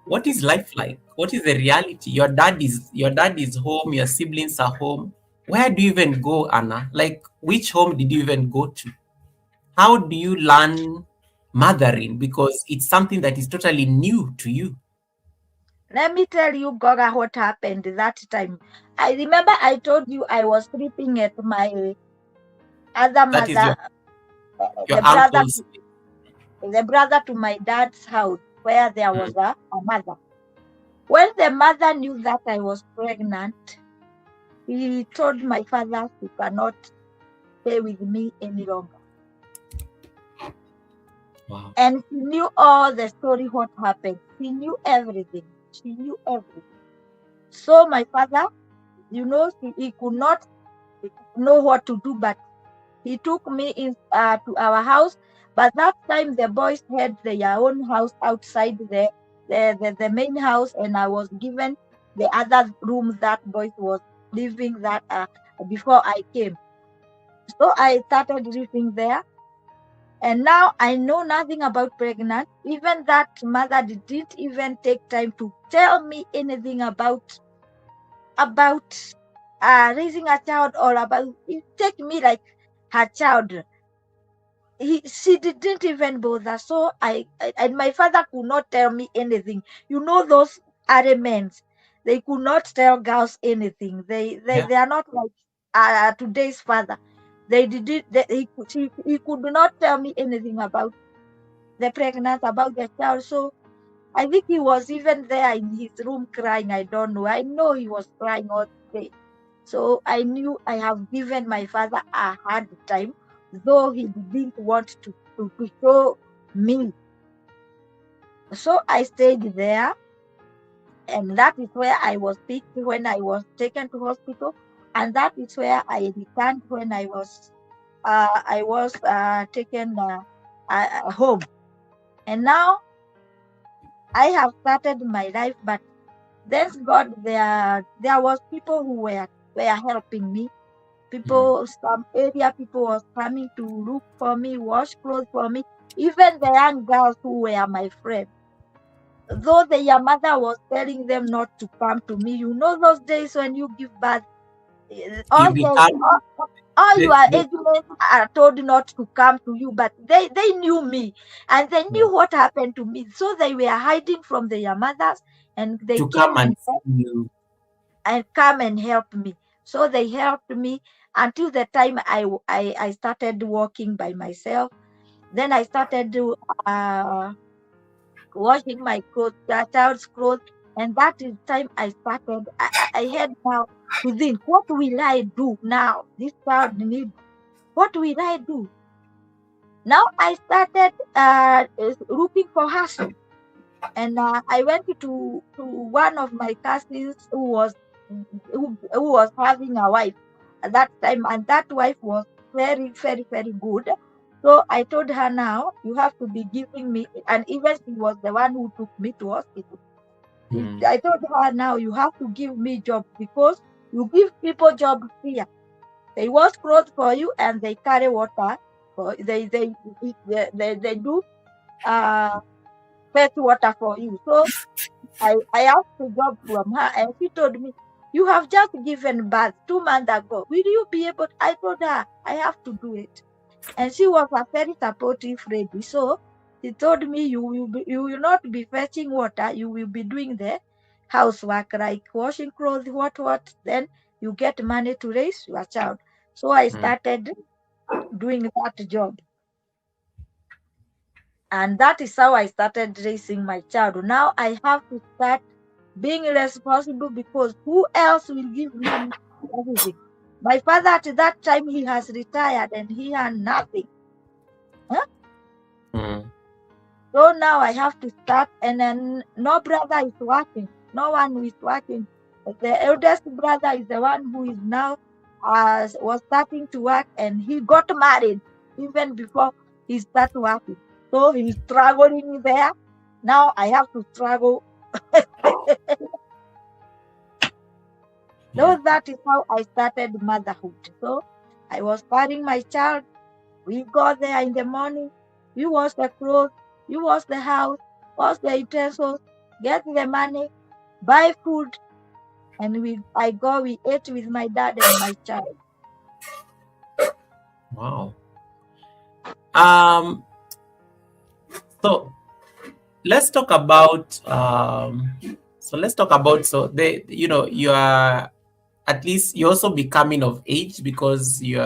What is life like? What is the reality? Your dad is home, your siblings are home. Where do you even go, Anna? Like, which home did you even go to? How do you learn mothering? Because it's something that is totally new to you. Let me tell you, Goga, what happened that time. I remember I told you I was sleeping at my other That is your mother, your uncle's. the brother to my dad's house, where there was Mm. a mother. When the mother knew that I was pregnant, he told my father he cannot stay with me any longer. Wow. And she knew all the story, what happened. She knew everything. She knew everything. So my father, he could not know what to do, but he took me to our house. But that time the boys had their own house outside the main house, and I was given the other room that boys was living that before I came. So I started living there. And now I know nothing about pregnant. Even that mother didn't even take time to tell me anything about raising a child, or about take me like her child. She didn't even bother. So and my father could not tell me anything. Those elements, they could not tell girls anything. They are not like today's father. They didn't. He could not tell me anything about the pregnancy, about the child. So I think he was even there in his room crying. I don't know. I know he was crying all day. So I knew I have given my father a hard time, though he didn't want to show me. So I stayed there, and that is where I was sick when I was taken to hospital, and that is where I returned when I was taken home. And now I have started my life, but thanks God, there was people who were helping me. Some area people was coming to look for me, wash clothes for me. Even the young girls who were my friends, though their mother was telling them not to come to me. Those days when you give birth, You all become your the age mates are told not to come to you, but they knew me, and they knew what happened to me. So they were hiding from their mothers, and they to came come and see you. and come and help me. So they helped me until the time I started walking by myself. Then I started washing my clothes, child's clothes, and that is time I started. I had now to think, what will I do now? This child needs. What will I do? Now I started looking for hustle, and I went to one of my cousins who was having a wife at that time, and that wife was very, very, very good. So I told her, now you have to be giving me, and even she was the one who took me to hospital. I told her, now you have to give me job, because you give people job here. They wash clothes for you, and they carry water for they do uh fetch water for you. So I asked a job from her, and she told me, you have just given birth 2 months ago. Will you be able? I told her, I have to do it. And she was a very supportive lady. So she told me, you will not be fetching water. You will be doing the housework, like washing clothes, what. Then you get money to raise your child. So I started doing that job. And that is how I started raising my child. Now I have to start being responsible, because who else will give me everything? My father at that time, he has retired and he had nothing. Huh? So now I have to start, and then no brother is working. No one is working. The eldest brother is the one who is now was starting to work, and he got married even before he started working. So he's struggling there. Now I have to struggle. So that is how I started motherhood. So I was carrying my child. We go there in the morning. We wash the clothes. We wash the house. Wash the utensils. Get the money. Buy food. And we ate with my dad and my child. Wow. Um. So let's talk about. So they. You are, at least you also becoming of age, because you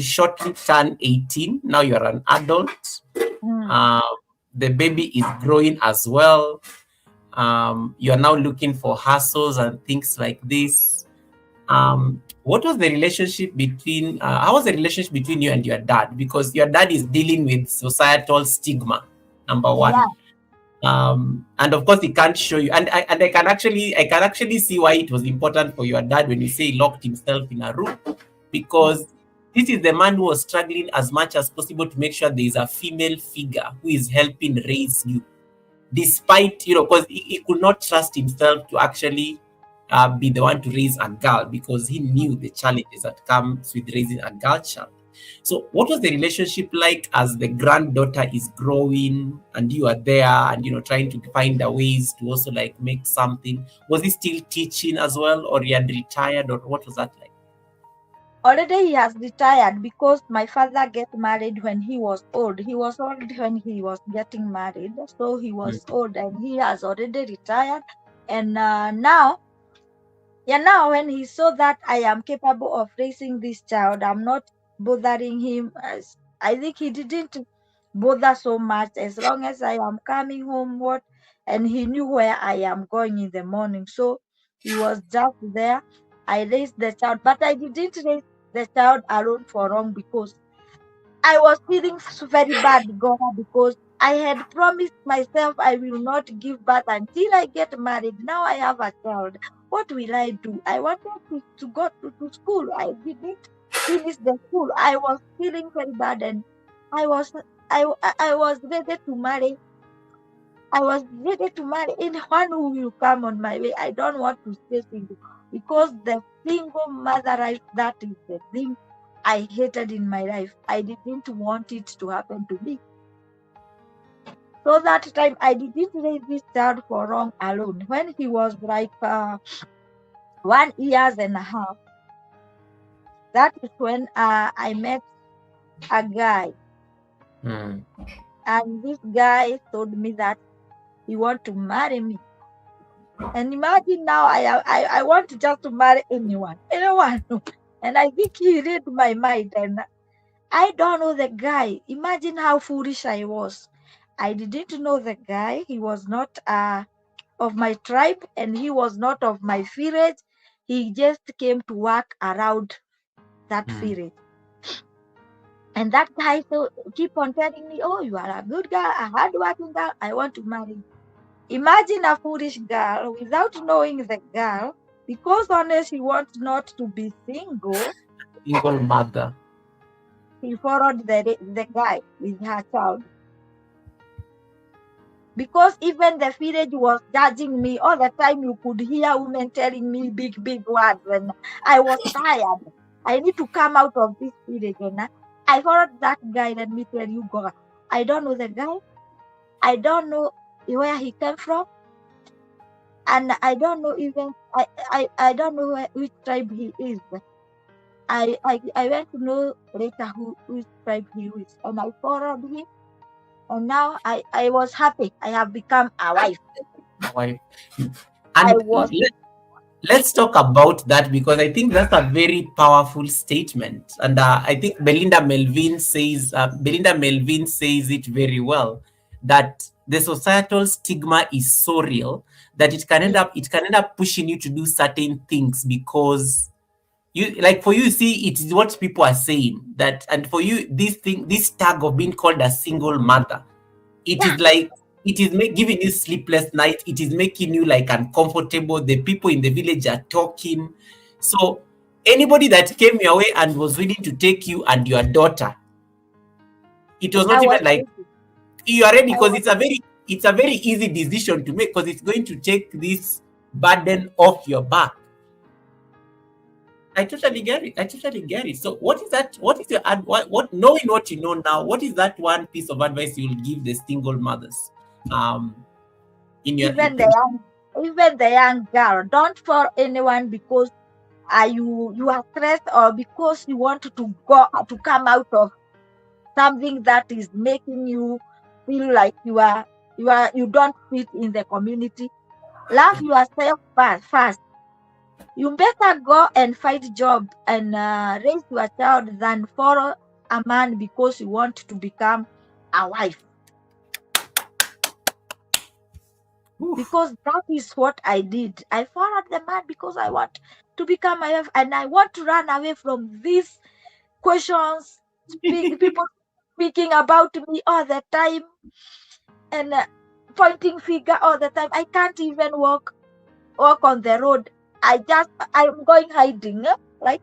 shortly turn 18. Now you're an adult. Mm. The baby is growing as well. You are now looking for hustles and things like this. What was the relationship between? How was the relationship between you and your dad? Because your dad is dealing with societal stigma. Number Yeah. one. And of course he can't show you, and I can actually see why it was important for your dad when you say he locked himself in a room, because this is the man who was struggling as much as possible to make sure there is a female figure who is helping raise you, despite, because he could not trust himself to actually be the one to raise a girl, because he knew the challenges that comes with raising a girl child. So what was the relationship like as the granddaughter is growing and you are there and trying to find the ways to also like make something? Was he still teaching as well, or he had retired, or what was that like? Already he has retired because my father get married when he was old. He was old when he was getting married, so he Mm, was old and he has already retired. And now when he saw that I am capable of raising this child, I'm not bothering him. As I think he didn't bother so much as long as I am coming home, and he knew where I am going in the morning. So he was just there. I raised the child, but I didn't raise the child alone for long because I was feeling very bad, Gora, because I had promised myself I will not give birth until I get married. Now I have a child. What will I do? I wanted to go to school. I didn't finish the school. I was feeling very bad, and I was I was ready to marry. I was ready to marry anyone who will come on my way. I don't want to stay single because the single mother life, that is the thing I hated in my life. I didn't want it to happen to me. So that time I didn't raise this child for long alone. When he was like 1 years and a half, that is when I met a guy, mm, and this guy told me that he want to marry me. And imagine now I want just to marry anyone. And I think he read my mind, and I don't know the guy. Imagine how foolish I was. I didn't know the guy. He was not of my tribe, and he was not of my village. He just came to work around that mm. village. And that guy so keep on telling me, "Oh, you are a good girl, a hardworking girl. I want to marry you." Imagine a foolish girl without knowing the girl, because honest he wants not to be single. Single mother. He followed the guy with her child. Because even the village was judging me all the time. You could hear women telling me big words, and I was tired. I need to come out of this village. And I followed that guy. Let me tell you, God, I don't know the guy. I don't know where he came from, and I don't know even I don't know which tribe he is. I went to know later which tribe he is, and I followed him. And now I was happy. I have become a wife. Wife. I And was let's talk about that, because I think that's a very powerful statement. And I think Belinda Melvin says it very well, that the societal stigma is so real that it can end up pushing you to do certain things, because for you, see, it is what people are saying, that, and for you, this tag of being called a single mother, it yeah. is like it is giving you sleepless night. It is making you like uncomfortable. The people in the village are talking. So anybody that came your way and was willing to take you and your daughter, it was I not was even like ready. you are ready, I because was it's a very easy decision to make, because it's going to take this burden off your back. I totally get it. I totally get it. So what is that? What is your what knowing what you know now? What is that one piece of advice you will give the single mothers? Um, in your even the young girl. Don't for anyone because you are stressed, or because you want to come out of something that is making you feel like you don't fit in the community. Love yourself first. You better go and find job and raise your child than follow a man because you want to become a wife. Oof. Because that is what I did. I followed the man because I want to become my wife, and I want to run away from these questions, people speaking about me all the time, and pointing finger all the time. I can't even walk on the road. I'm going hiding. Like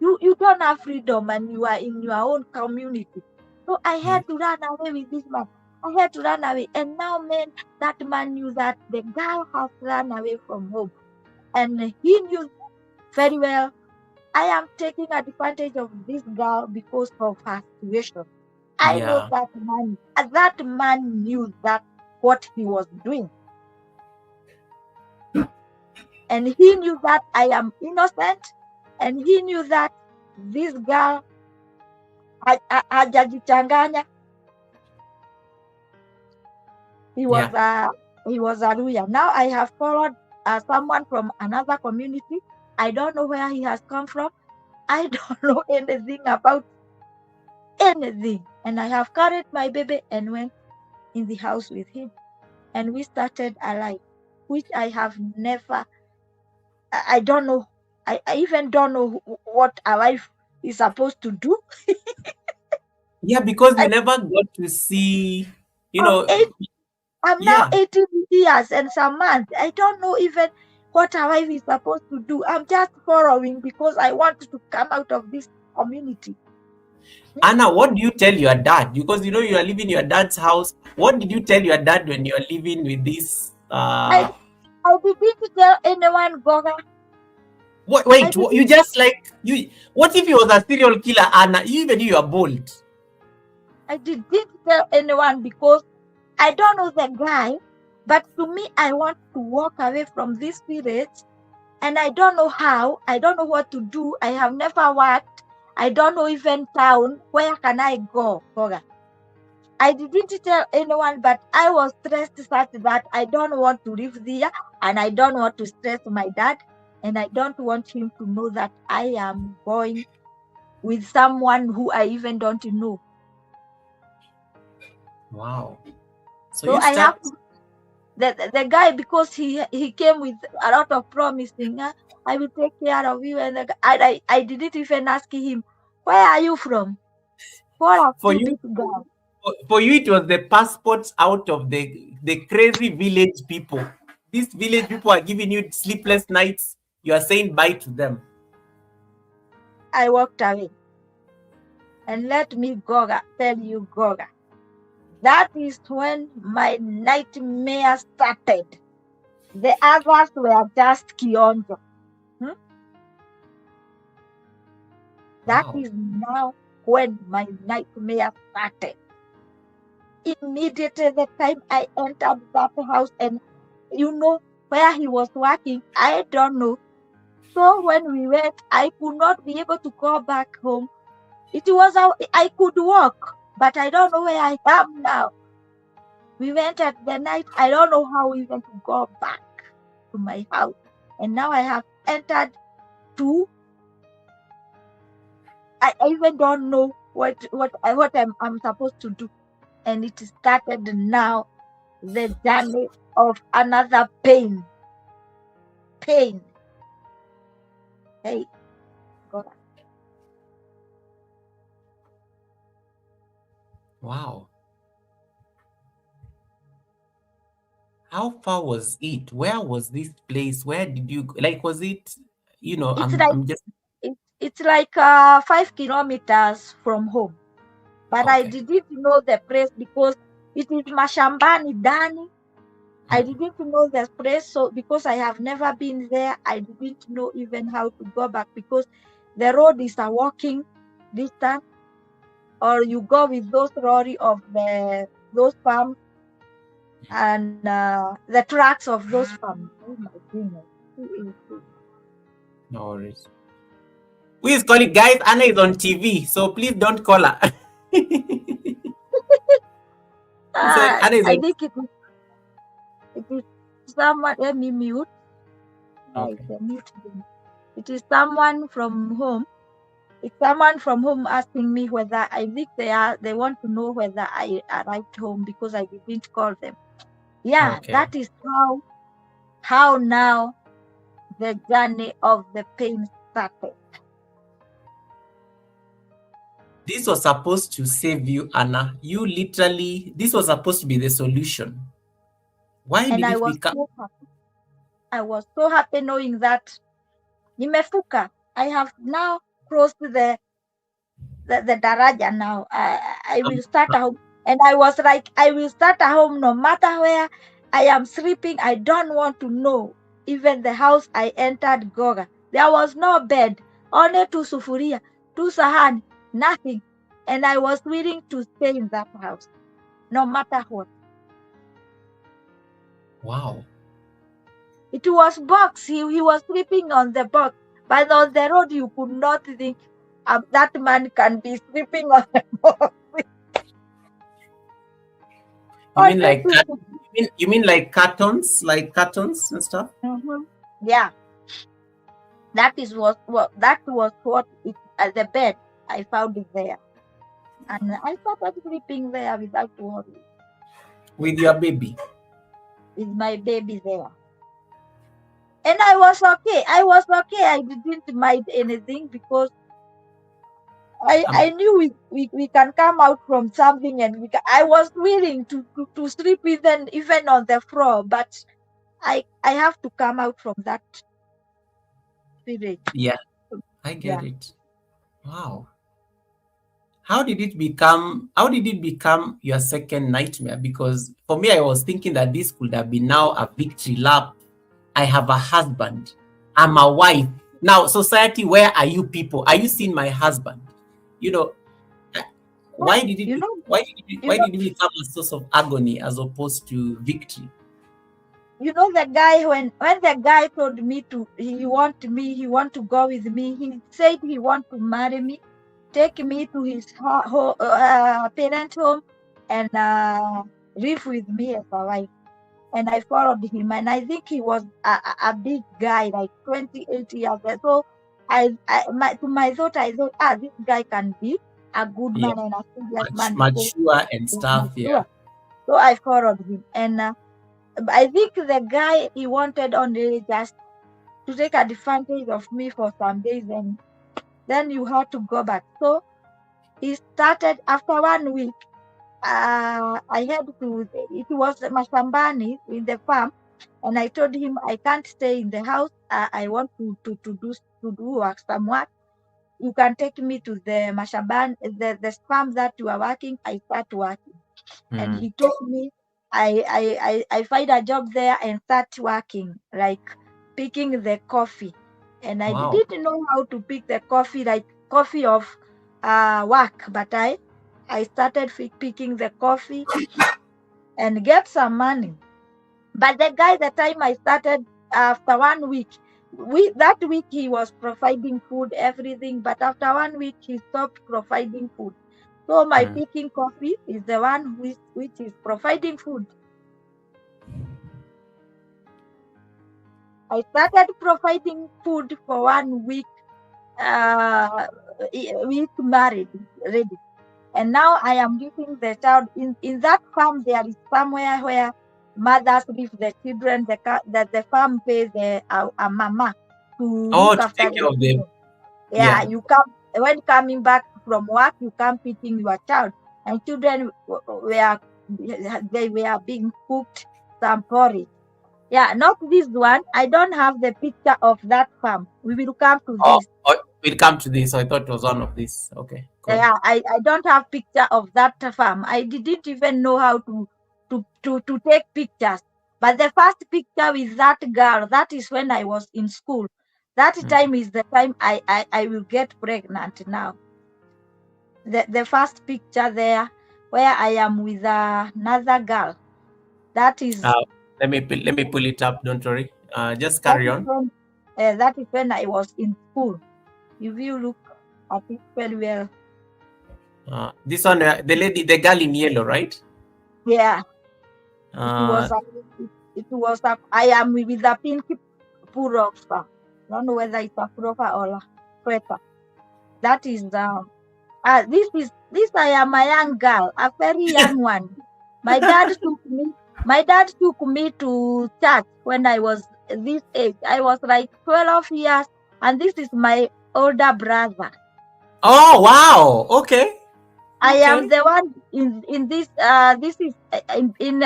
you don't have freedom and you are in your own community. So I Yeah. had to run away with this man. I had to run away. And now, man, that man knew that the girl has run away from home. And he knew very well I am taking advantage of this girl because of her situation. I know Yeah. that man knew that what he was doing. And he knew that I am innocent. And he knew that this girl hajajichanganya. He was Yeah. a Luya. Now I have followed someone from another community. I don't know where he has come from. I don't know anything about anything. And I have carried my baby and went in the house with him. And we started a life, which I have never, I don't know. I even don't know what a wife is supposed to do. Yeah, because I you never got to see, you am know, eight, I'm now yeah. 18 years and some months. I don't know even what a wife is supposed to do. I'm just following because I want to come out of this community. Anna, what do you tell your dad? Because you are living in your dad's house. What did you tell your dad when you are living with this? I I didn't tell anyone, Goga. I Wait, didn't you just like you. What if he was a serial killer, Anna? Even you are bold. I didn't tell anyone because I don't know the guy, but to me, I want to walk away from this village and I don't know how. I don't know what to do. I have never worked. I don't know even town. Where can I go, Goga? I didn't tell anyone, but I was stressed such that I don't want to live there and I don't want to stress my dad and I don't want him to know that I am going with someone who I even don't know. Wow. So So you I have start. the guy because he came with a lot of promising. I will take care of you, and I didn't even ask him, where are you from? What a For you, stupid guy. for you, it was the passports out of the crazy village people. These village people are giving you sleepless nights. You are saying bye to them. I walked away, and let me Goga tell you, Goga, that is when my nightmare started. The others were just kionjo. Hmm? That Wow. is now when my nightmare started. Immediately the time I entered that house and where he was working, I don't know. So when we went, I could not be able to go back home. It was how I could walk, but I don't know where I am now. We went at the night. I don't know how even to go back to my house. And now I have entered to. I even don't know what I'm supposed to do. And it started now the journey of another pain. Pain. Hey, God. Wow. How far was it? Where was this place? Where did you like? Was it? It's I'm like I'm just it's like 5 kilometers from home. But I okay. didn't know the place because it is Mashambani Dani. I Mm. didn't know the place, so because I have never been there, I didn't know even how to go back because the road is a walking distance, or you go with those lorry of those farms and the tracks of those farms. Oh my goodness. Who is this? No worries. Who is calling, guys? Anna is on TV, so please don't call her. He said Anna is I on. think it is someone. Let me mute. I Okay. can mute them. It is someone from home. It's someone from home asking me whether I think they want to know whether I arrived home because I didn't call them. Yeah, Okay. that is how now the journey of the pain started. This was supposed to save you, Anna. You literally. This was supposed to be the solution. Why And did I it was become? so happy. I was so happy knowing that nimefuka. I have now crossed the daraja now. I Um, will start a home. And I was like, I will start a home no matter where I am sleeping. I don't want to know. Even the house I entered, Goga, there was no bed, only two sufuria, two sahani, nothing. And I was willing to stay in that house, no matter what. wow. It was box. He was sleeping on the box. But on the road, you could not think that man can be sleeping on the box. You mean Only like two. you mean like cartons and stuff? Mhm. Yeah, that was what it, the bed I found it there, and I started sleeping there without worry With your baby? with my baby there, and I was okay. I was okay. I didn't mind anything because I Um, knew we can come out from something, and I was willing to sleep even on the floor, but I have to come out from that village. yeah, I get Yeah. it. Wow. How did it become your second nightmare? Because for me, I was thinking that this could have been now a victory lap. I have a husband. I'm a wife. Now, society, where are you people? Are you seeing my husband? You know, Yeah, why did it you be, know, you why know, did it become a source of agony as opposed to victory? the guy when the guy told me he want to go with me. He said he want to marry me, take me to his parent home, and live with me as a wife. And I followed him, and I think he was a big guy, like 28 years old. So to my thought, I thought, this guy can be a good Yeah, man and a serious man because mature and he's stuff. Yeah. mature. So I followed him, and I think the guy he wanted only just to take advantage of me for some days, and then you had to go back. So he started after 1 week. I had to. It was mashambani in the farm, and I told him I can't stay in the house. I want to do work some work. You can take me to the mashamban, the farm that you are working. I start working, and Mm. he told me I find a job there and start working, like picking the coffee. And I Wow. didn't know how to pick the coffee, like coffee of work, but I started picking the coffee and get some money. But the guy, the time I started, after 1 week, that week he was providing food, everything, but after 1 week he stopped providing food. So my Mm. picking coffee is the one which is providing food. I started providing food for 1 week, week married, ready. And now I am giving the child in that farm. There is somewhere where mothers leave the children. The farm pays a mama to Oh, look to after take the care of them. children. Yeah, Yeah. you come when coming back from work, you come picking your child, and children were they were being cooked some porridge. Yeah, not this one. I don't have the picture of that farm. We will come to Oh, this. oh, we'll come to this. So I thought it was one of these. Okay, cool. Yeah, I don't have picture of that farm. I didn't even know how to take pictures. But the first picture with that girl, that is when I was in school. That Mm. time is the time I will get pregnant now. The first picture there where I am with another girl. That is Uh, let me pull it up. Don't worry. Just that carry is on. when I was in school. If you look at it very well, This one, the girl in yellow, right? yeah, it was Uh, a, I am with a pink pullover. Don't know whether it's a pullover or a sweater. That is this I am a young girl, a very young one. My dad took me. My dad took me to church when I was this age. I was like 12 years, and this is my older brother. oh, wow. Okay. I am Okay. the one in this. This is in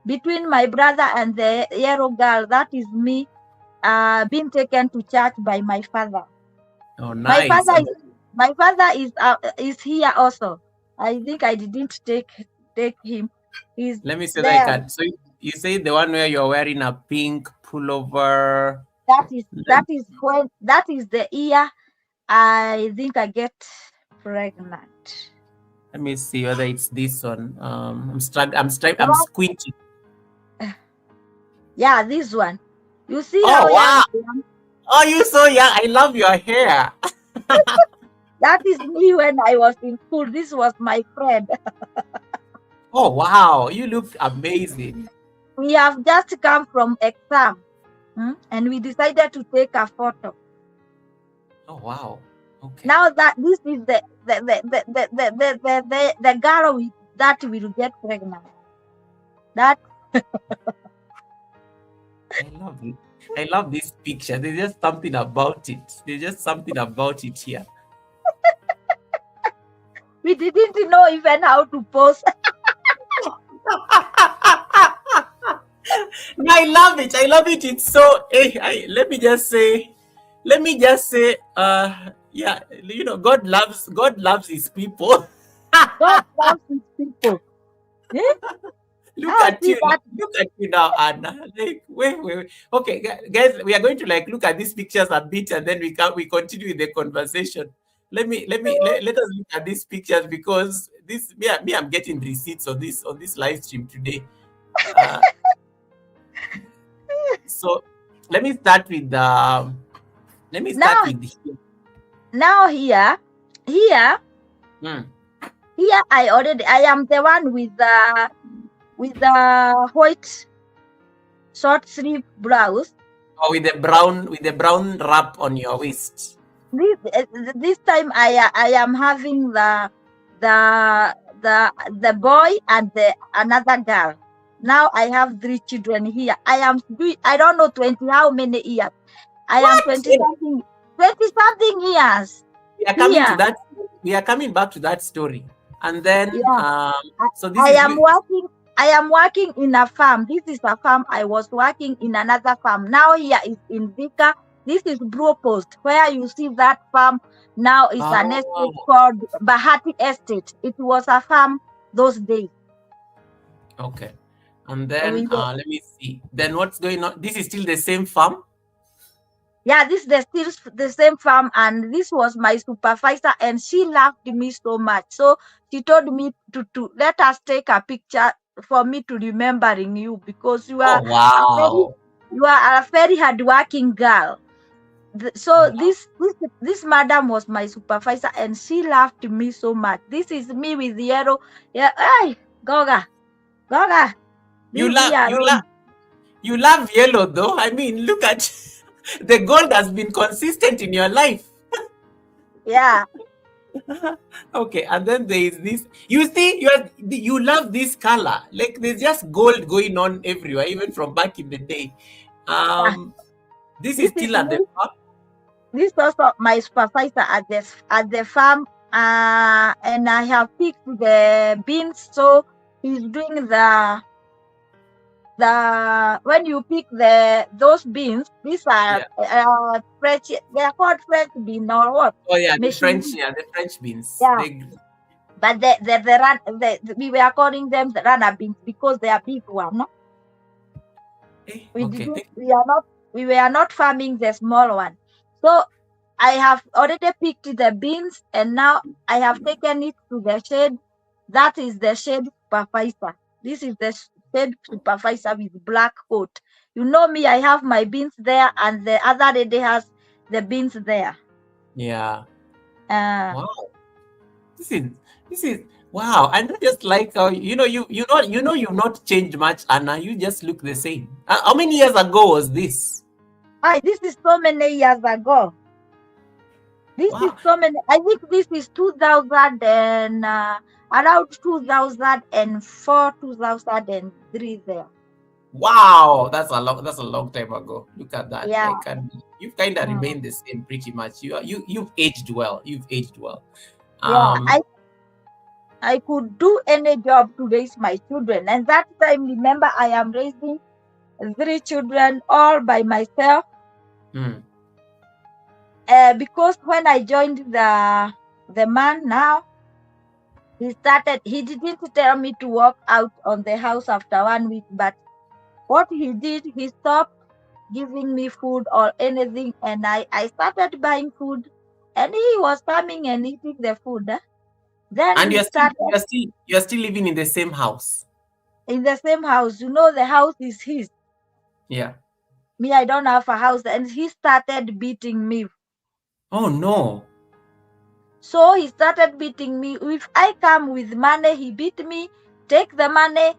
between my brother and the yellow girl. That is me being taken to church by my father. Oh, My nice. father is here also. I think I didn't take him. He's Let me see that I there. can. So you say the one where you're wearing a pink pullover. That is the year I think I get pregnant. Let me see whether it's this one. The I'm one, squinting. yeah, this one. You see Oh how young wow! I am? Oh, you so young. I love your hair. That is me when I was in school. This was my friend. Oh wow! You look amazing. We have just come from exam, and we decided to take a photo. Oh wow! Okay. Now that this is the girl that will get pregnant. That I love it. I love this picture. There's just something about it. There's just something about it here. we didn't know even how to pose. No, I love it. I love it. It's so. Let me just say. Yeah. You know, God loves His people. God loves his people. Eh? Look Now at see you. that. Look at you now, Anna. Like, wait. Okay, guys, we are going to like look at these pictures a bit, and then we continue with the conversation. Let us look at these pictures because I'm getting receipts on this live stream today. Uh, so let me start with the let me start Now, with the now here, hmm. here I am the one with the white short sleeve blouse. Oh, with the brown wrap on your waist. This time I am having the the boy and the another girl. Now I have 3 children here. I don't know 20 how many years. I am What? 20 something years We are coming to here. that. We are coming back to that story, and then Yeah. so this I is am working. I am working in a farm. This is a farm. I was working in another farm. Now here is in Vika. This is Blue Post, where you see that farm. Now is an estate oh called Bahati Estate. It was a farm those days. okay, and then We were, let me see. Then what's going on? This is still the same farm. yeah, this is still the same farm, and this was my supervisor, and she loved me so much. So she told me to let us take a picture for me to remembering you because Oh wow! you are a very hardworking girl. So Wow. this madam was my supervisor, and she loved me so much. This is me with the yellow. Yeah, hey, Goga, You leave me love alone. you love yellow though. I mean, look at the gold has been consistent in your life. Yeah, Okay, and then there is this. You see, you love this color. Like there's just gold going on everywhere, even from back in the day. yeah. This is This is still at the me. farm. This also my supervisor at the farm. And I have picked the beans. So he's doing the when you pick those beans. These are Yeah. French. They are called French bean or what? Oh yeah, Machine. the French beans. Yeah. But we were calling them the runner beans because they are big one. No? We Okay. didn't. We were not farming the small one. So I have already picked the beans, and now I have taken it to the shade. That is the shade supervisor. This is the shade supervisor with black coat. You know me. I have my beans there, and the other lady has the beans there. Yeah. Uh, Wow. This is this is wow. And I just like how you've not changed much, Anna. You just look the same. How many years ago was this? this is so many years ago. This is Wow. so many. I think this is 2000 and around 2004, 2003 there. Wow, that's a long time ago. Look at that. Yeah. Like, and you've kind of Mm. remained the same pretty much. You've aged well. You've aged well. Yeah. Um I could do any job to raise my children. And that time, remember, I am raising 3 children all by myself. Mm. Because when I joined the man now, he didn't tell me to walk out on the house after 1 week, but what he did, he stopped giving me food or anything, and I started buying food, and he was coming and eating the food. Then And he started you're still living in the same house. in the same house. You know, the house is his. Yeah. Me, I don't have a house, and he started beating me. Oh no. So he started beating me. If I come with money, he beat me, take the money,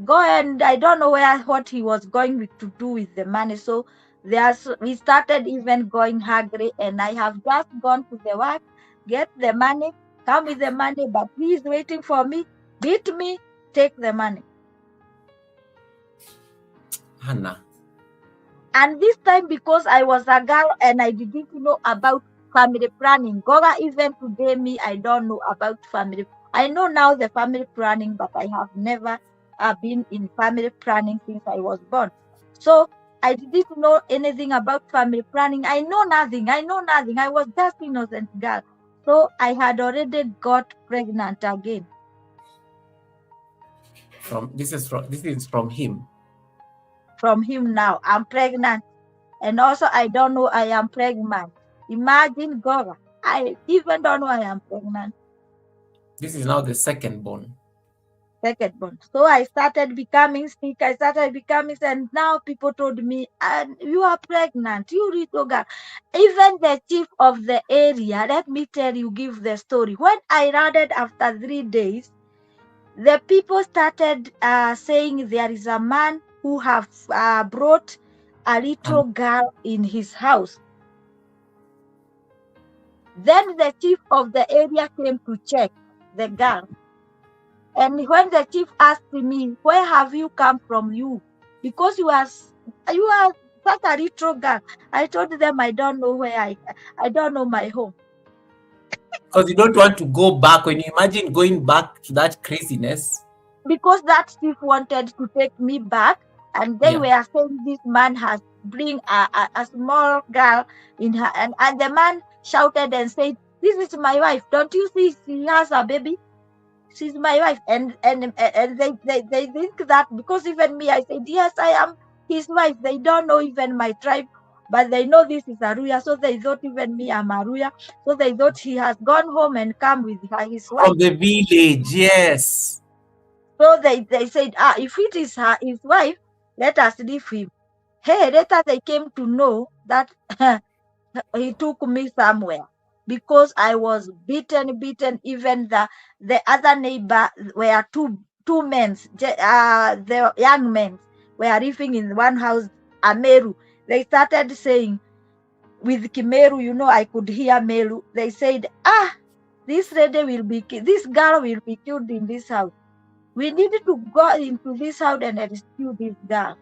go, and I don't know what he was going to do with the money. So we started even going hungry, and I have just gone to the work, get the money, come with the money, but he is waiting for me, beat me, take the money. Hannah. And this time, because I was a girl and I didn't know about family planning, Goga, even today, me, I don't know about family. I know now the family planning, but I have never been in family planning since I was born. So I didn't know anything about family planning. I know nothing. I know nothing. I was just innocent girl. So I had already got pregnant again. This is from him. From him now. I'm pregnant. And also, I don't know I am pregnant. Imagine, Gora. I even don't know I am pregnant. This is now the second born. Second born. So I started becoming sick. I started becoming sick. And now people told me, and you are pregnant. You little girl. Even the chief of the area, let me tell you, give the story. When I landed after 3 days, the people started saying there is a man who have brought a little girl in his house. Then the chief of the area came to check the girl. And when the chief asked me, where have you come from, you? Because you are such a little girl. I told them I don't know I don't know my home. Because you don't want to go back. When you imagine going back to that craziness. Because that chief wanted to take me back, and they Yeah. were saying this man has bring a small girl in her, and the man shouted and said, this is my wife. Don't you see she has a baby? She's my wife. And they think that, because even me, I said, yes, I am his wife. They don't know even my tribe, but they know this is Aruya. So they thought even me, I'm Aruya. So they thought he has gone home and come with his wife. From the village, yes. So they said, if it is his wife, let us leave him. Hey, later they came to know that he took me somewhere, because I was beaten. Even the other neighbor were two men, the young men were living in one house, Ameru. They started saying with Kimeru, I could hear Meru. They said, this girl will be killed in this house. We need to go into this house and rescue this girl.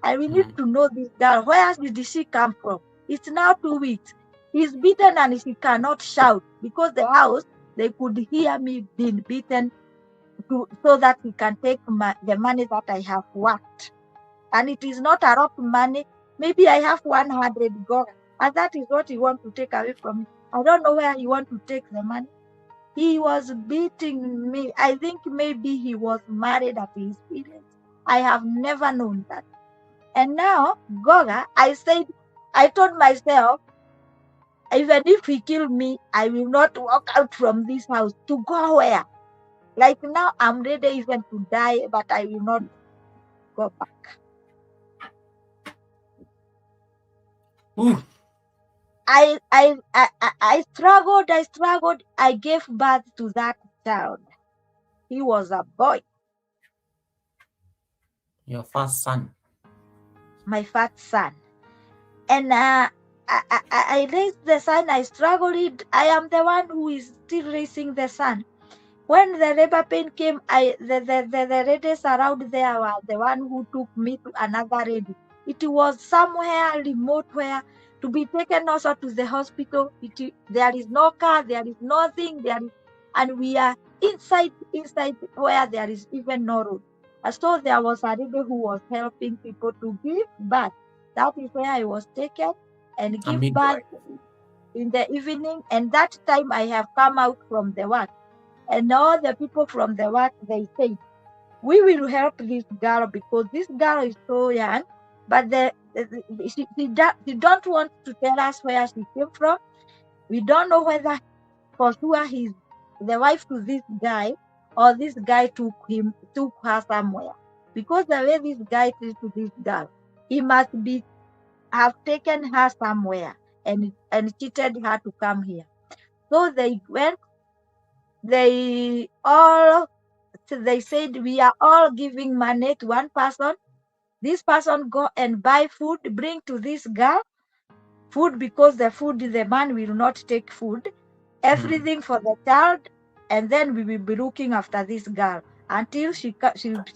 And we need to know this girl. Where did she come from? It's now 2 weeks. He's beaten and she cannot shout, because the house, they could hear me being beaten so that he can take the money that I have worked. And it is not a lot of money. Maybe I have 100 gold. And that is what he wants to take away from me. I don't know where he wants to take the money. He was beating me. I think maybe he was married at his village. I have never known that. And now, Goga, I told myself, even if he killed me, I will not walk out from this house to go where. Like now, I'm ready even to die, but I will not go back. Ooh. I struggled. I gave birth to that child. He was a boy, Your first son. my first son. And I raised the son. I struggled. I am the one who is still raising the son. When the labor pain came, the ladies around there were the one who took me to another lady. It was somewhere remote, where to be taken also to the hospital. There is no car, there is nothing, and we are inside where there is even no road. So there was a lady who was helping people to give birth. That is where I was taken and A give birth midwife. in the evening. And that time I have come out from the work. And all the people from the work, they said, we will help this girl because this girl is so young, but she don't want to tell us where she came from. We don't know whether for sure he's the wife to this guy or this guy took her somewhere. Because the way this guy treats to this girl, he must be have taken her somewhere and cheated her to come here. So they went, they all they said we are all giving money to one person. This person go and buy food, bring to this girl food because the man will not take food, everything for the child, and then we will be looking after this girl until she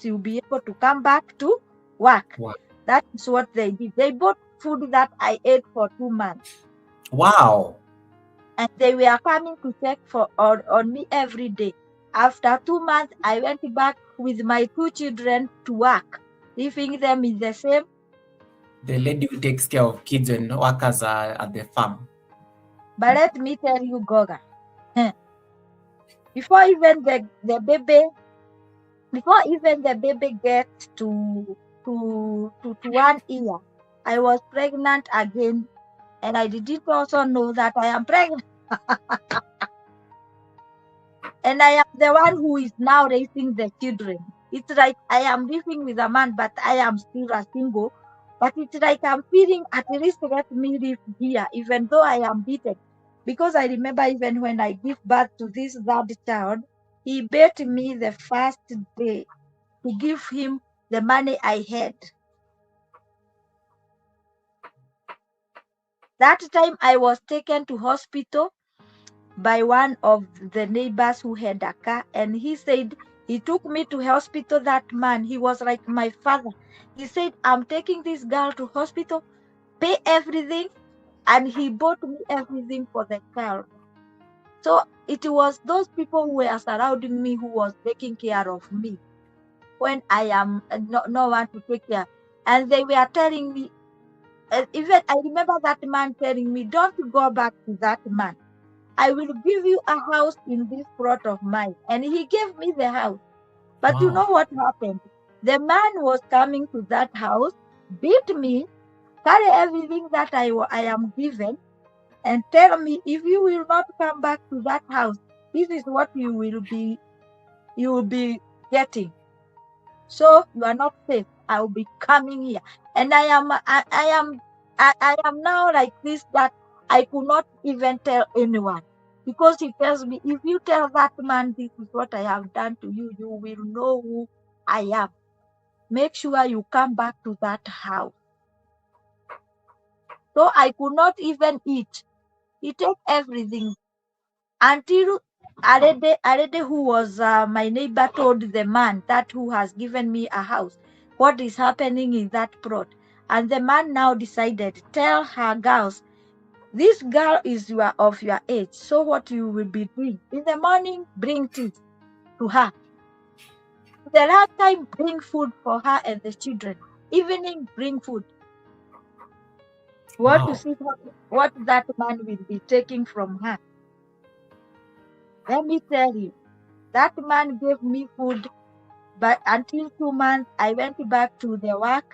will be able to come back to work. Wow. That is what they did. They bought food that I ate for 2 months, Wow. and they were coming to check on me every day. After 2 months, I went back with my 2 children to work, leaving them in the same. The lady who takes care of kids and workers are at the farm. But let me tell you, Goga, before even the baby, before even the baby gets to 1 year, I was pregnant again, and I didn't also know that I am pregnant. And I am the one who is now raising the children. It's like I am living with a man, but I am still a single. But it's like I'm feeling, at least let me live here, even though I am beaten. Because I remember even when I give birth to this third child, he bet me the first day to give him the money I had. That time I was taken to hospital by one of the neighbors who had a car, and he said he took me to hospital. That man, he was like my father. He said, I'm taking this girl to hospital, pay everything, and he bought me everything for the child. So it was those people who were surrounding me who was taking care of me when I am no one to take care. And they were telling me, even I remember that man telling me, don't go back to that man. I will give you a house in this plot of mine. And he gave me the house. But you Wow. know what happened? The man was coming to that house, beat me, carry everything that I am given, and tell me, if you will not come back to that house, this is what you will be getting. So you are not safe. I will be coming here. And I am now like this, that I could not even tell anyone. Because he tells me, if you tell that man this is what I have done to you, you will know who I am. Make sure you come back to that house. So I could not even eat. He took everything until Arede, who was my neighbor, told the man that who has given me a house what is happening in that plot. And the man now decided, tell her girls, this girl is of your age. So what you will be doing? In the morning, bring tea to her. The last time, bring food for her and the children. Evening, bring food. Want to Wow. see what that man will be taking from her. Let me tell you, that man gave me food. But until 2 months, I went back to the work.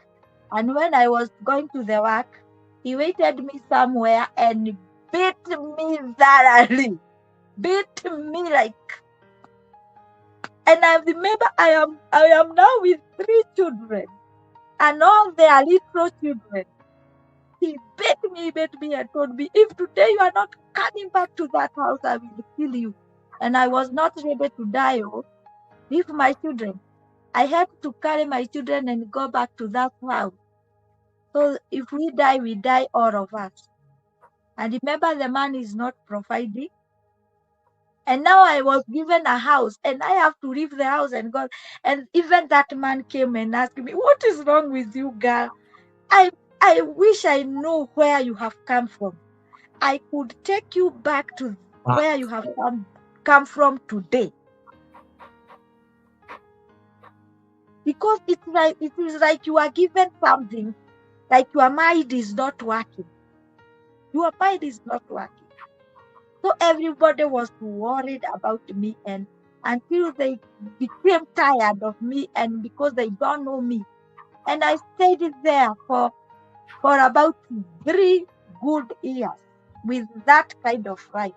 And when I was going to the work, he waited me somewhere and beat me thoroughly. Beat me like. And I remember I am now with 3 children. And all their little children. He beat me and told me, if today you are not coming back to that house, I will kill you. And I was not ready to die. Oh, leave my children. I had to carry my children and go back to that house. So if we die, all of us. And remember, the man is not providing. And now I was given a house, and I have to leave the house and go. And even that man came and asked me, what is wrong with you, girl? I I wish I knew where you have come from. I could take you back to Wow. where you have come from today. because it is like you are given something, like your mind is not working. Your mind is not working. So everybody was worried about me, and until they became tired of me, and because they don't know me. And I stayed there for about 3 good years with that kind of life.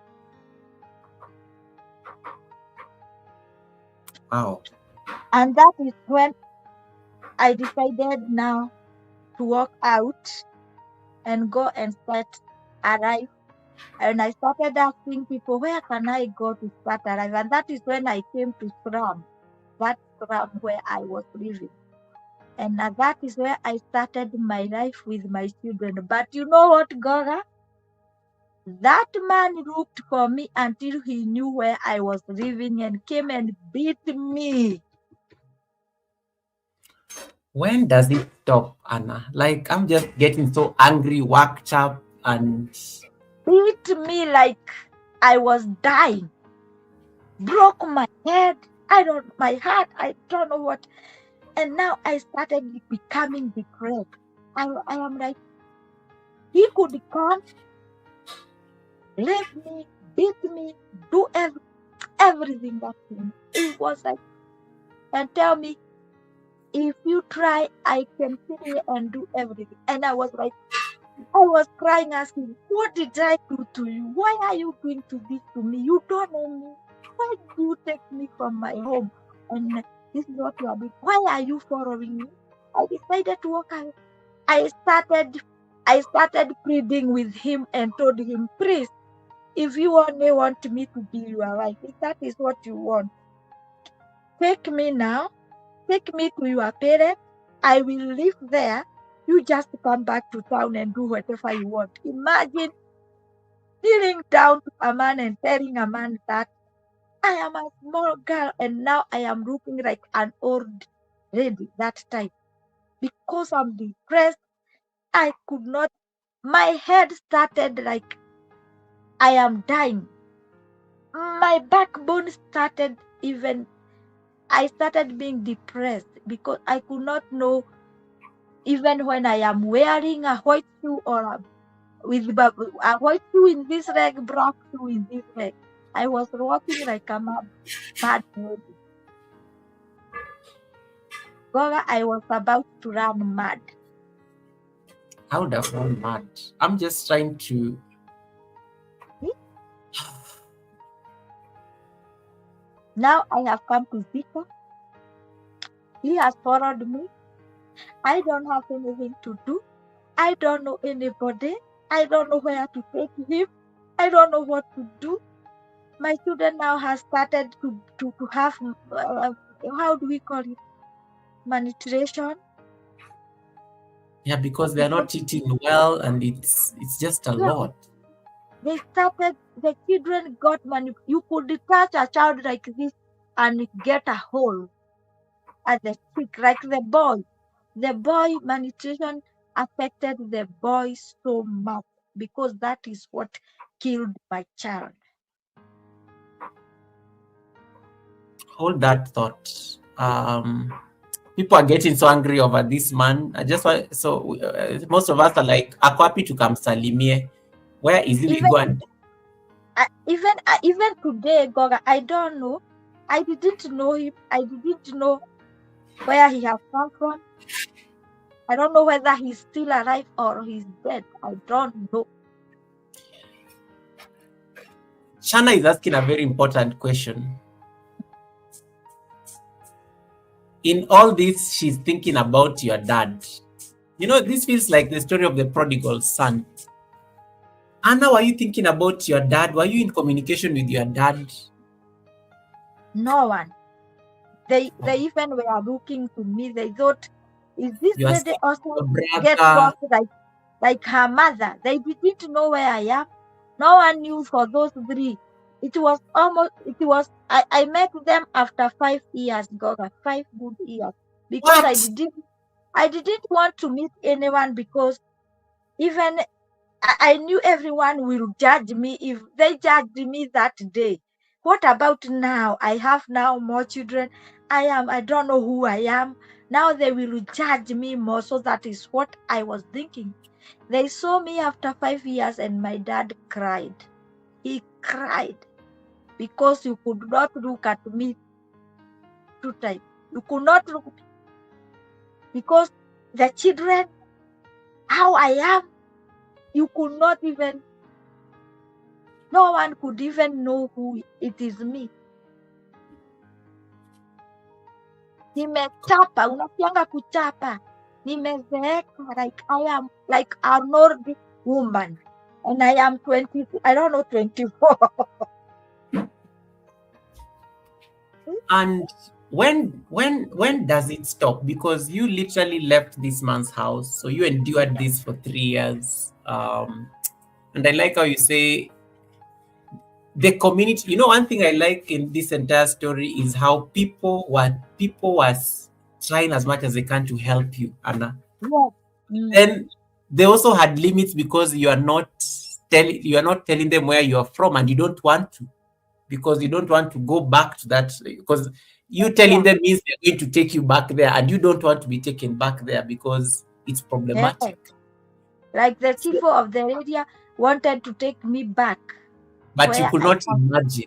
Wow. And that is when I decided now to walk out and go and start a life. And I started asking people, where can I go to start a life? And that is when I came to slum, that slum where I was living. And that is where I started my life with my children. But you know what, Gora? That man looked for me until he knew where I was living and came and beat me. When does it stop, Anna? Like, I'm just getting so angry, worked up, and Beat me like I was dying. Broke my head. My heart, I don't know what. And now I started becoming depressed. I am like, he could come, leave me, beat me, do everything that thing. It was like, and tell me, if you try, I can sit here and do everything. And I was like, I was crying, asking, what did I do to you? Why are you doing this to me? You don't know me. Why do you take me from my home? And this is what you are doing. Why are you following me? I decided to walk out. I started pleading with him and told him, please, if you only want me to be your wife, if that is what you want, take me now, take me to your parents. I will live there. You just come back to town and do whatever you want. Imagine kneeling down to a man and telling a man that I am a small girl and now I am looking like an old lady that time. Because I'm depressed, I could not, my head started like I am dying. My backbone started even, I started being depressed because I could not know even when I am wearing a white shoe or a white shoe in this leg, black shoe in this leg. I was walking like a mad lady. Goga, I was about to run mad. I would have gone mad. I'm just trying to. Now I have come to Zika. He has followed me. I don't have anything to do. I don't know anybody. I don't know where to take him. I don't know what to do. My children now has started to have, how do we call it? Manipulation. Yeah, because they're not eating well, and it's just a Yeah, lot. they started, the children got you could touch a child like this and get a hole at the cheek, like the boy. The boy malnutrition affected the boy so much because that is what killed my child. Hold that thought. People are getting so angry over this man. I just want, so most of us are like, ako happy to come salimie. Where is it we Even go and even today, Goga, I don't know. I didn't know him. I didn't know where he has come from. I don't know whether he's still alive or he's dead. I don't know. Shana is asking a very important question. In all this, she's thinking about your dad. You know, this feels like the story of the prodigal son. Anna, were you thinking about your dad? Were you in communication with your dad? No one. They even were looking to me. They thought, is this Your lady sister, also your get brother? lost like her mother? They didn't know where I am. No one knew for those 3. I met them after 5 years, Goga, 5 good years. Because I What? didn't want to meet anyone because even I knew everyone will judge me if they judged me that day. What about now? I have now more children. I don't know who I am. Now they will judge me more. So that is what I was thinking. They saw me after 5 years and my dad cried. He cried because you could not look at me 2 times. You could not look because the children, how I am, you could not even, no one could even know who it is me. Nimechapa, unafianga kuchapa. Nimezeeka like I am like an old woman. And I am 20, I don't know, 24. And when does it stop? Because you literally left this man's house, so you endured this for 3 years. And I like how you say the community. You know, one thing I like in this entire story is how people was trying as much as they can to help you, Anna. Yes. Mm. Then they also had limits because you are not telling them where you are from, and you don't want to, because you don't want to go back to that, because you telling Yeah. them means they're going to take you back there, and you don't want to be taken back there because it's Yes. problematic. Like the So, chief of the area wanted to take me back but you where could I not come. imagine.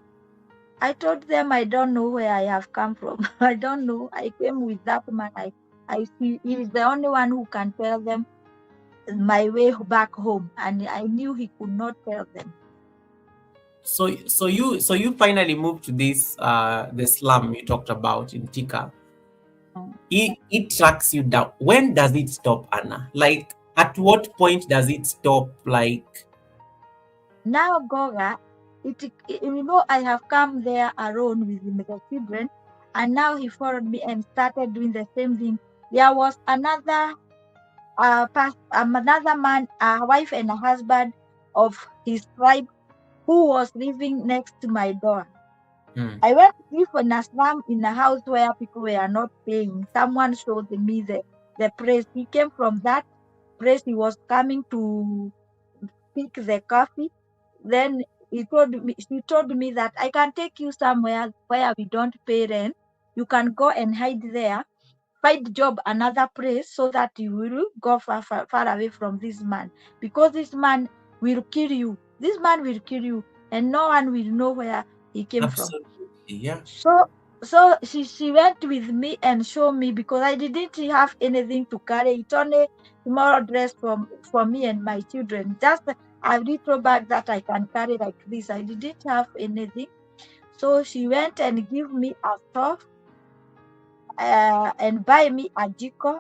I told them I don't know where I have come from. I don't know. I came with that man. I see he is the only one who can tell them my way back home. And I knew he could not tell them. So you finally moved to this the slum you talked about in Tika. Mm. It tracks you down. When does it stop, Anna? Like, at what point does it stop? Like, Now, Goga, I have come there alone with the children, and now he followed me and started doing the same thing. There was another man, a wife and a husband of his tribe who was living next to my door. hmm, I went to live in a slum in a house where people were not paying. Someone showed me the place. He came from that place. He was coming to pick the coffee. Then she told me that I can take you somewhere where we don't pay rent. You can go and hide there, find job another place so that you will go far away from this man. Because this man will kill you. This man will kill you, and no one will know where he came from. absolutely, yeah. So she went with me and showed me because I didn't have anything to carry. It's only small dress for me and my children. Just a little bag that I can carry like this. I didn't have anything. So she went and give me a stove and buy me a jiko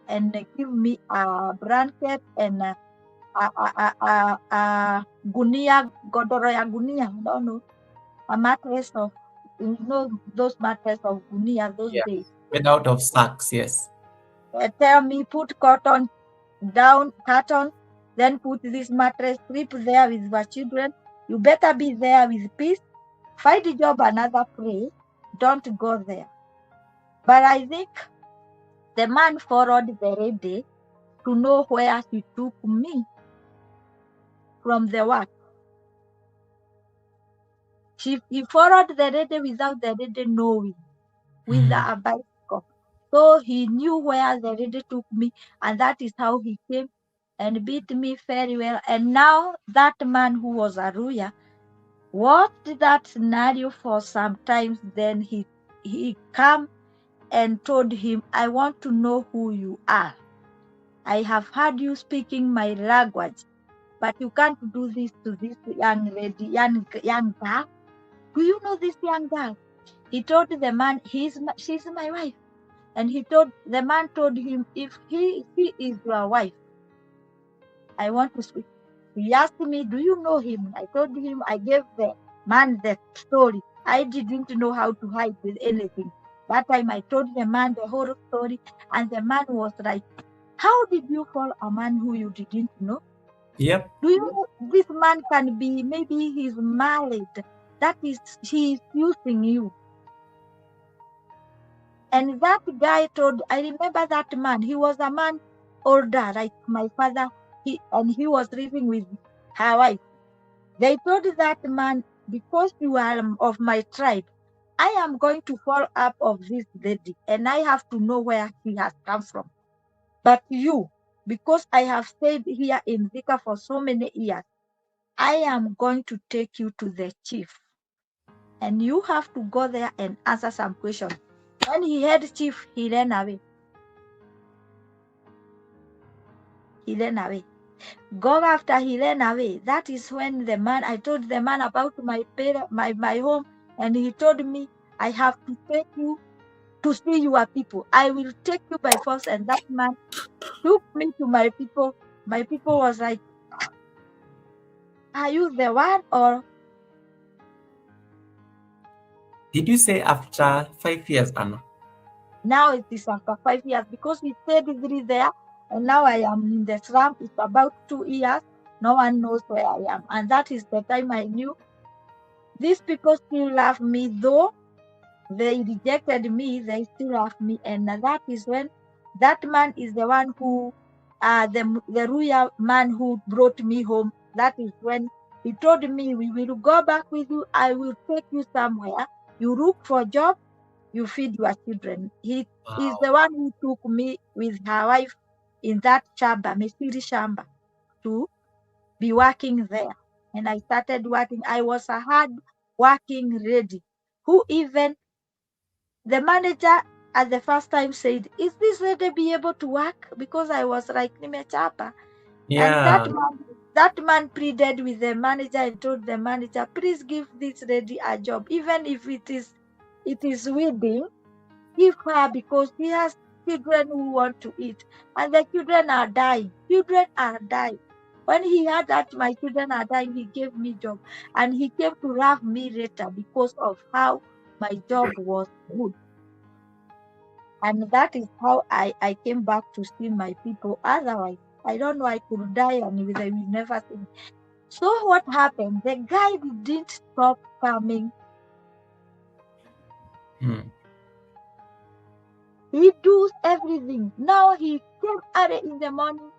and give me a blanket and a gunia, godoro ya gunia. I don't know, a mattress of, those mattress of gunia those Yeah, days. made out of sacks, yes. Tell me put cotton down, carton, then put this mattress, sleep there with your children. You better be there with peace. Find a job another place. Don't go there. But I think the man followed the lady to know where he took me from the work. He followed the lady without the lady knowing, with Hmm. a bicycle. So he knew where the lady took me, and that is how he came and beat me very well. And now that man who was a ruler watched that scenario for some time. Then he come and told him, I want to know who you are. I have heard you speaking my language, but you can't do this to this young lady, young girl. Do you know this young girl? He told the man, she's my wife. And the man told him, if he is your wife, I want to speak. He asked me, do you know him? I told him, I gave the man the story. I didn't know how to hide with anything. That time I told the man the whole story, and the man was like, how did you fall a man who you didn't know? Yep. Do you know this man can be, maybe he's married? That is, he is using you. And that guy I remember that man, he was a man older, like my father, and he was living with her wife. They told that man, because you are of my tribe, I am going to follow up of this lady, and I have to know where he has come from. But you, because I have stayed here in Vika for so many years, I am going to take you to the chief. And you have to go there and answer some questions. When he heard chief, he ran away. He ran away. Go after he ran away. That is when the man, I told the man about my home, and he told me, I have to take you to see your people. I will take you by force. And that man took me to my people. My people was like, are you the one? Or Did you say after 5 years, Anna? now it is after 5 years, because we stayed there, and now I am in the slum. It's about 2 years. No one knows where I am. And that is the time I knew these people still love me, though they rejected me, they still love me. And that is when that man is the one who, the royal man who brought me home. That is when he told me, we will go back with you. I will take you somewhere. You look for job, you feed your children. He is the Wow. one who took me with her wife in that shamba, Mesiri shamba, to be working there. And I started working. I was a hard working lady who even the manager at the first time said, is this lady be able to work? Because I was like, nimechapa. And Yeah. that man pleaded with the manager and told the manager, please give this lady a job. Even if it is wedding, give her, because he has children who want to eat. And the children are dying. Children are dying. When he heard that my children are dying, he gave me job. And he came to love me later because of how my job was good. And that is how I came back to see my people. Otherwise, I don't know, I could die and they will never see me. So what happened? The guy didn't stop coming. Hmm. He does everything. Now he came early in the morning,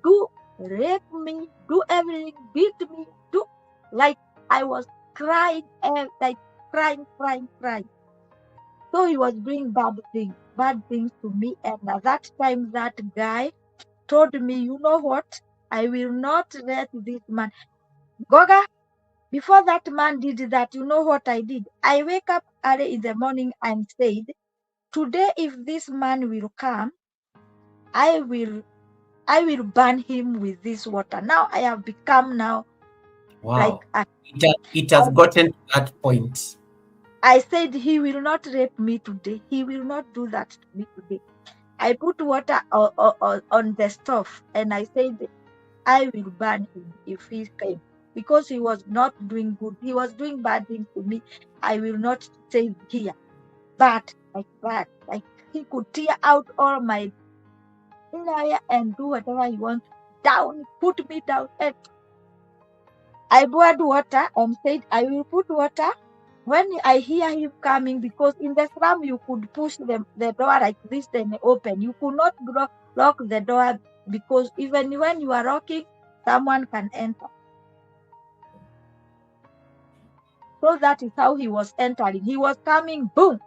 do rape me, do everything, beat me, do like I was crying, like crying, crying, crying. So he was doing bad things to me. And at that time, that guy told me, you know what? I will not let this man. Goga, before that man did that, you know what I did? I wake up early in the morning and said, today if this man will come, I will burn him with this water. Now I have become now like Wow. It has gotten to that point. I said, he will not rape me today. He will not do that to me today. I put water on the stove and I said, I will burn him if he came, because he was not doing good. He was doing bad things to me. I will not stay here. But like he could tear out all my inner and do whatever he wants. Down, put me down. And I poured water and said, I will put water when I hear him coming, because in the slum you could push the door like this and open. You could not lock the door, because even when you are locking, someone can enter. So that is how he was entering. He was coming, boom.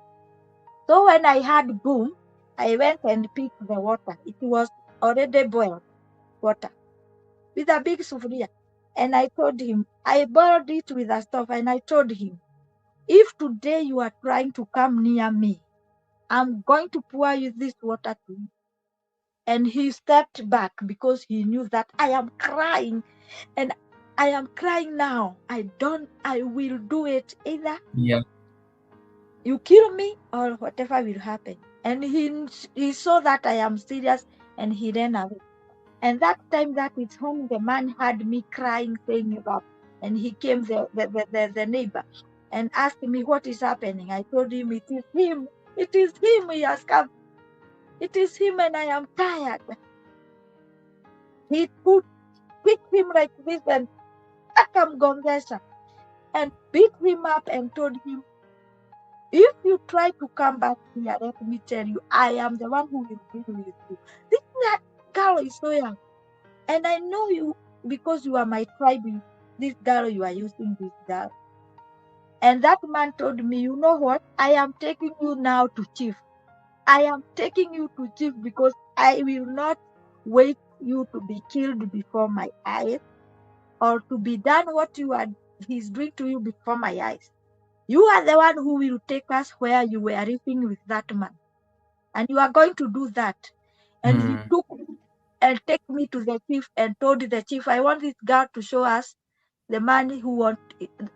So when I heard boom, I went and picked the water. It was already boiled water with a big sufuria. And I told him, I boiled it with a stove, and I told him, if today you are trying to come near me, I'm going to pour you this water to you. And he stepped back because he knew that I am crying, and I am crying now. I will do it. Either Yeah. you kill me or whatever will happen. And he saw that I am serious, and he ran away. And that time, that is when the man had me crying, saying that. And he came, the neighbor, and asked me what is happening. I told him, it is him. It is him. He has come. It is him, and I am tired. He put pick him like this and Akam Gongesa and beat him up and told him, if you try to come back here, let me tell you, I am the one who will deal with you. This girl is so young. And I know you because you are my tribe. This girl, you are using this girl. And that man told me, you know what? I am taking you now to chief. I am taking you to chief because I will not wait you to be killed before my eyes or to be done what he's doing to you before my eyes. You are the one who will take us where you were living with that man. And you are going to do that. And he took and take me to the chief and told the chief, I want this girl to show us the man who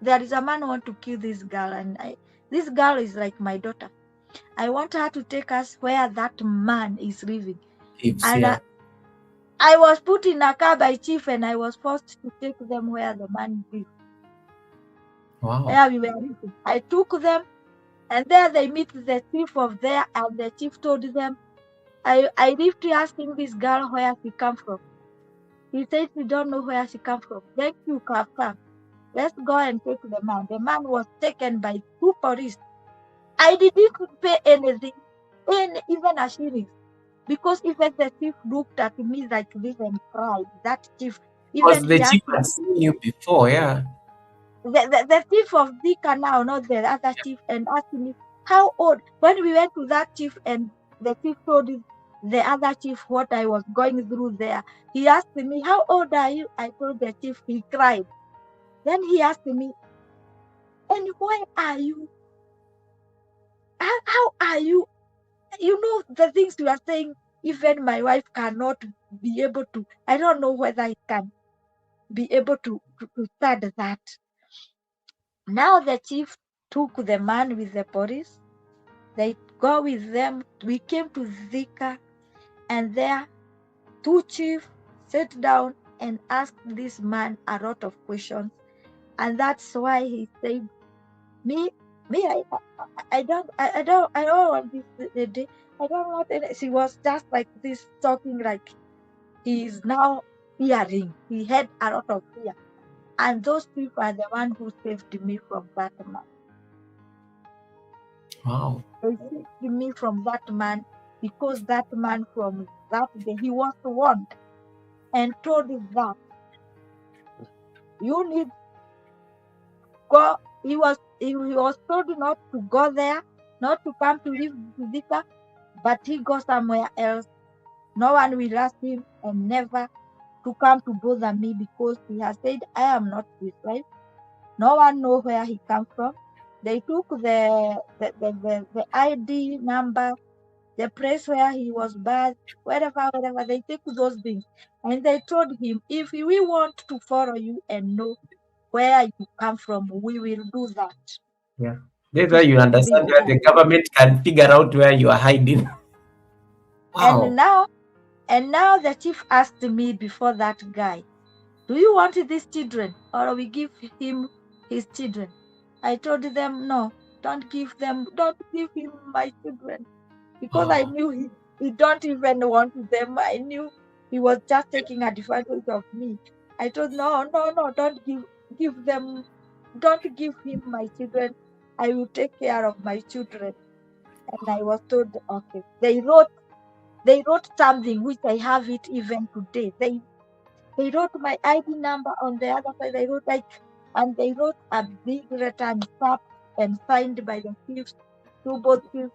there is a man who want to kill this girl. And this girl is like my daughter. I want her to take us where that man is living. And I was put in a car by chief and I was forced to take them where the man lives. Wow. Where we were living. I took them and there they meet the chief of there and the chief told them, I lived asking this girl where she come from. He said we don't know where she come from. Thank you, Kafka. Let's go and take the man. The man was taken by 2 police. I didn't pay anything, even a shilling. Because even the chief looked at me like this and cried. That chief, Because even the he chief asked had seen you before, yeah. the chief of Dika now, not the other chief, and asked me, how old? When we went to that chief and the chief told the other chief what I was going through there, he asked me, how old are you? I told the chief, he cried. Then he asked me, and why are you? How are you? You know the things you are saying, even my wife cannot be able to. I don't know whether I can be able to start that. Now the chief took the man with the police. They go with them. We came to Zika, and there 2 chiefs sat down and asked this man a lot of questions. And that's why he said, me, I don't want this day. I don't want it. She was just like this, talking like he is now fearing. He had a lot of fear. And those people are the one who saved me from that man. Wow. They saved me from that man because that man from that day, he was warned and told that you need go. He was told not to go there, not to come to live with Zika, but he go somewhere else. No one will ask him and never to come to bother me because he has said I am not his wife. No one know where he come from. They took the ID number, the place where he was born, wherever, they take those things. And they told him, if we want to follow you and know where you come from, we will do that. Yeah. That's To why you stay with understand where us. the government can figure out where you are hiding. Wow. And now the chief asked me before that guy, do you want these children or we give him his children? I told them, no, don't give him my children. Because I Wow. knew he don't even want them. I knew he was just taking advantage of me. I told, no, don't give them, don't give him my children. I will take care of my children. And I was told, okay. They wrote something which I have it even today. They wrote my ID number on the other side. They wrote and they wrote a big letter and stamped and signed by the chiefs, both chiefs,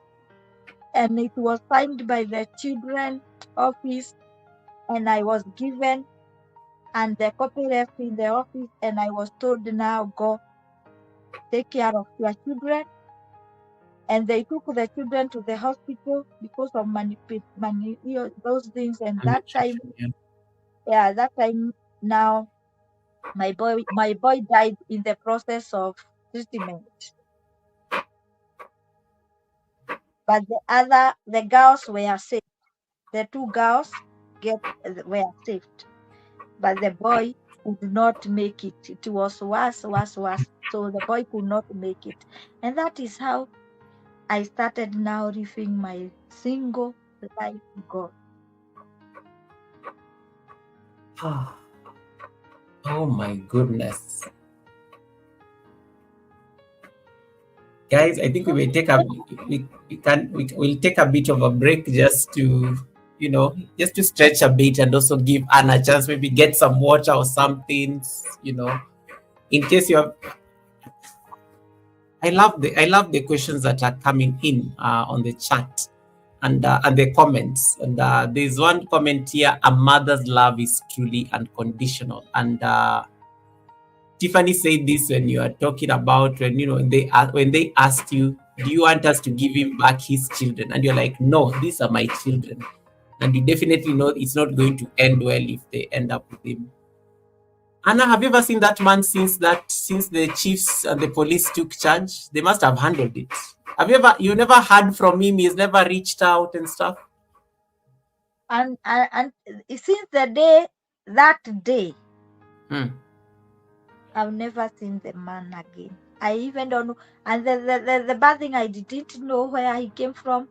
and it was signed by the children office, and I was given, and the copy left in the office, and I was told, now go take care of your children. And they took the children to the hospital because of those things. And that time, now my boy died in the process of treatment. But the girls were saved. The 2 girls were saved. But the boy could not make it. It was worse. So the boy could not make it. And that is how I started now living my single life to God. Oh my goodness. Guys, I think we will take we'll take a bit of a break just to just to stretch a bit and also give Anna a chance, maybe get some water or something, in case you have I love the questions that are coming in on the chat and the comments. And there's one comment here: "A mother's love is truly unconditional." And Tiffany said this when you are talking about when when they asked you, "Do you want us to give him back his children?" And you're like, "No, these are my children." And you definitely know it's not going to end well if they end up with him. Anna, have you ever seen that man since the chiefs and the police took charge? They must have handled it. You never heard from him? He's never reached out and stuff? And since that day, Hmm. I've never seen the man again. I even don't know. And the bad thing, I didn't know where he came from.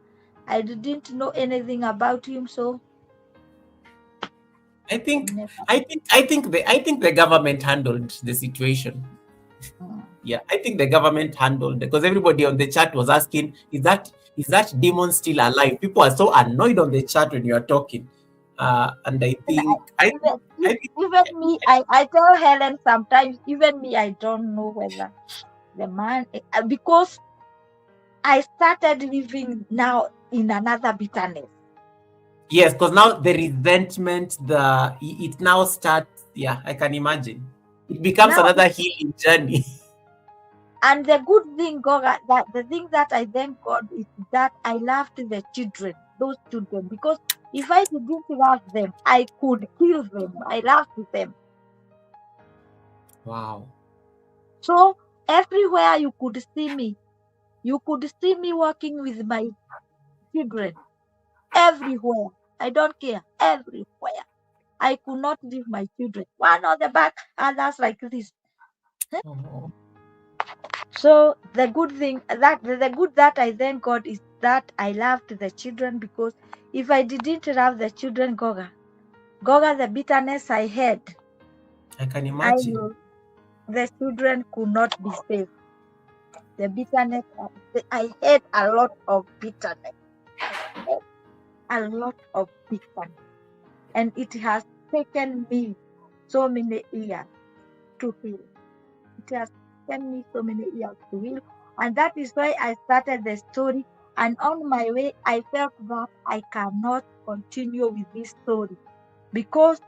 I didn't know anything about him. So I think never. I think the government handled the situation. Mm. Yeah, I think the government handled because everybody on the chat was asking, is that demon still alive? People are so annoyed on the chat when you are talking. And I And think I think I think even me, I tell Helen sometimes, even me, I don't know whether the man, because I started living now in another bitterness. yes, because now the resentment, it now starts. Yeah, I can imagine. It becomes Now, another healing journey. and the good thing, God, that the thing that I thank God is that I loved the children, those children, because if I didn't love them, I could kill them. I loved them. Wow. So everywhere you could see me, walking with my children. Everywhere. I don't care. Everywhere. I could not leave my children. One on the back, others like this. Oh, So the good thing that the good that I thank God is that I loved the children, because if I didn't love the children, Goga, the bitterness I had, I can I imagine. know the children could not be saved. The bitterness, I had a lot of bitterness. I had a lot of bitterness, and it has taken me so many years to heal. It has taken me so many years to heal. And that is why I started the story. And on my way, I felt that I cannot continue with this story. Because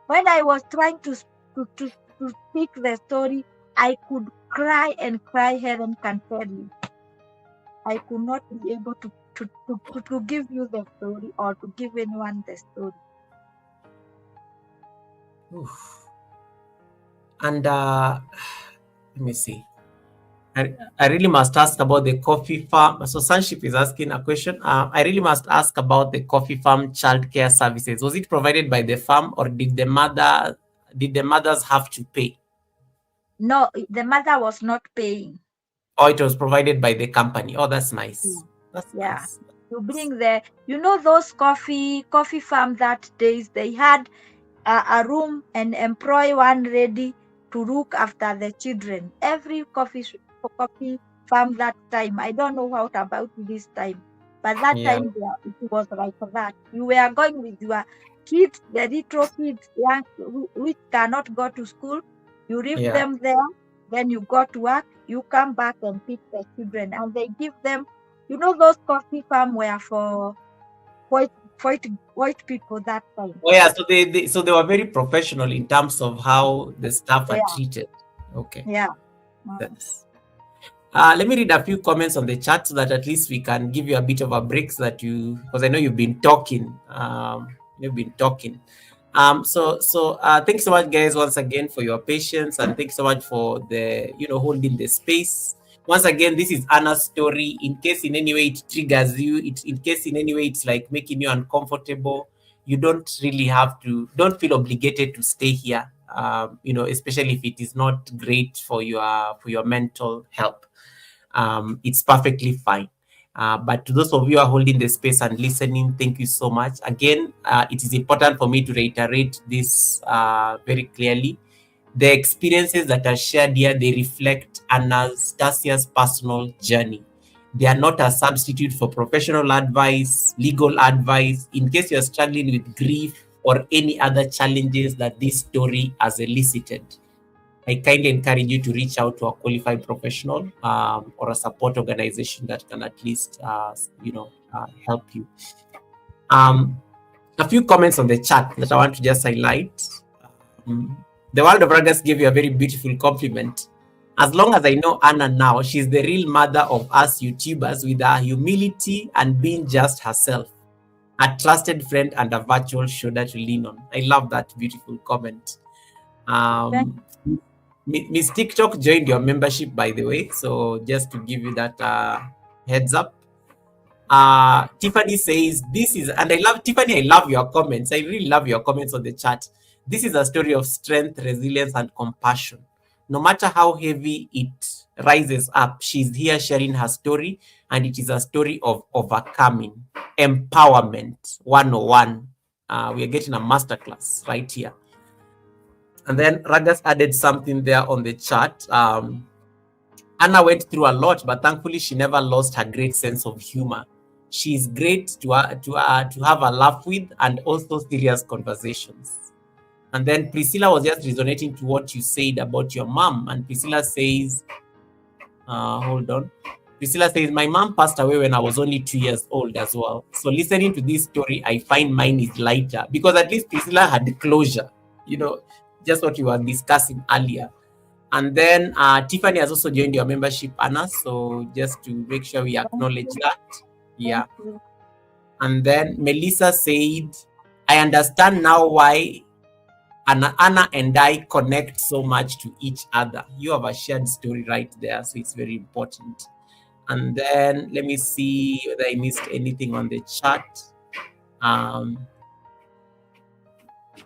when I was trying to speak the story, I could cry and cry. Helen can tell you. I could not be able to give you the story or to give anyone the story. Oof. And let me see. I really must ask about the coffee farm. So Sunship is asking a question. I really must ask about the coffee farm childcare services. Was it provided by the farm, or did the mothers have to pay? No, the mother was not paying. Or it was provided by the company? Oh, that's Yeah. nice. That's Yeah. nice. You bring those coffee farm that days, they had a room and employ one ready to look after the children. Every coffee farm that time. I don't know what about this time, but that Yeah. time it was like that. You were going with your kids, the little kids, young, which cannot go to school. You leave Yeah. them there. Then you go to work. You come back and pick the children, and they give them. Those coffee farm were for white white white people that time. Oh yeah. So they were very professional in terms of how the staff are Yeah, treated. Okay. yeah. Mm. That's let me read a few comments on the chat so that at least we can give you a bit of a break so that because I know you've been talking. You've been talking. Thank you so much, guys, once again for your patience, and thank you so much for holding the space. Once again, this is Anna's story. In case in any way it triggers you, in case in any way it's like making you uncomfortable, you don't feel obligated to stay here. Especially if it is not great for your mental health. It's perfectly fine. But to those of you who are holding the space and listening, thank you so much. Again, it is important for me to reiterate this very clearly. The experiences that are shared here, they reflect Anastasia's personal journey. They are not a substitute for professional advice, legal advice, in case you're struggling with grief or any other challenges that this story has elicited. I kindly encourage you to reach out to a qualified professional or a support organization that can at least, help you. A few comments on the chat that I want to just highlight. The World of Ragas gave you a very beautiful compliment. As long as I know Anna now, she's the real mother of us YouTubers with her humility and being just herself, a trusted friend and a virtual shoulder to lean on. I love that beautiful comment. Thank Miss TikTok joined your membership, by the way. So just to give you that heads up. Tiffany says, this is, and I love, Tiffany, I love your comments. I really love your comments on the chat. This is a story of strength, resilience, and compassion. No matter how heavy it rises up, she's here sharing her story, and it is a story of overcoming, empowerment 101. We are getting a masterclass right here. And then Ragas added something there on the chat. Anna went through a lot, but thankfully she never lost her great sense of humor. She's great to have a laugh with, and also serious conversations. And then Priscilla was just resonating to what you said about your mom. And Priscilla says, hold on. Priscilla says, my mom passed away when I was only 2 years old as well. So listening to this story, I find mine is lighter because at least Priscilla had closure, just what you were discussing earlier. And then Tiffany has also joined your membership, Anna. So just to make sure we acknowledge that. Yeah. you. And then Melissa said, I understand now why Anna and I connect so much to each other. You have a shared story right there. So it's very important. And then let me see whether I missed anything on the chat. And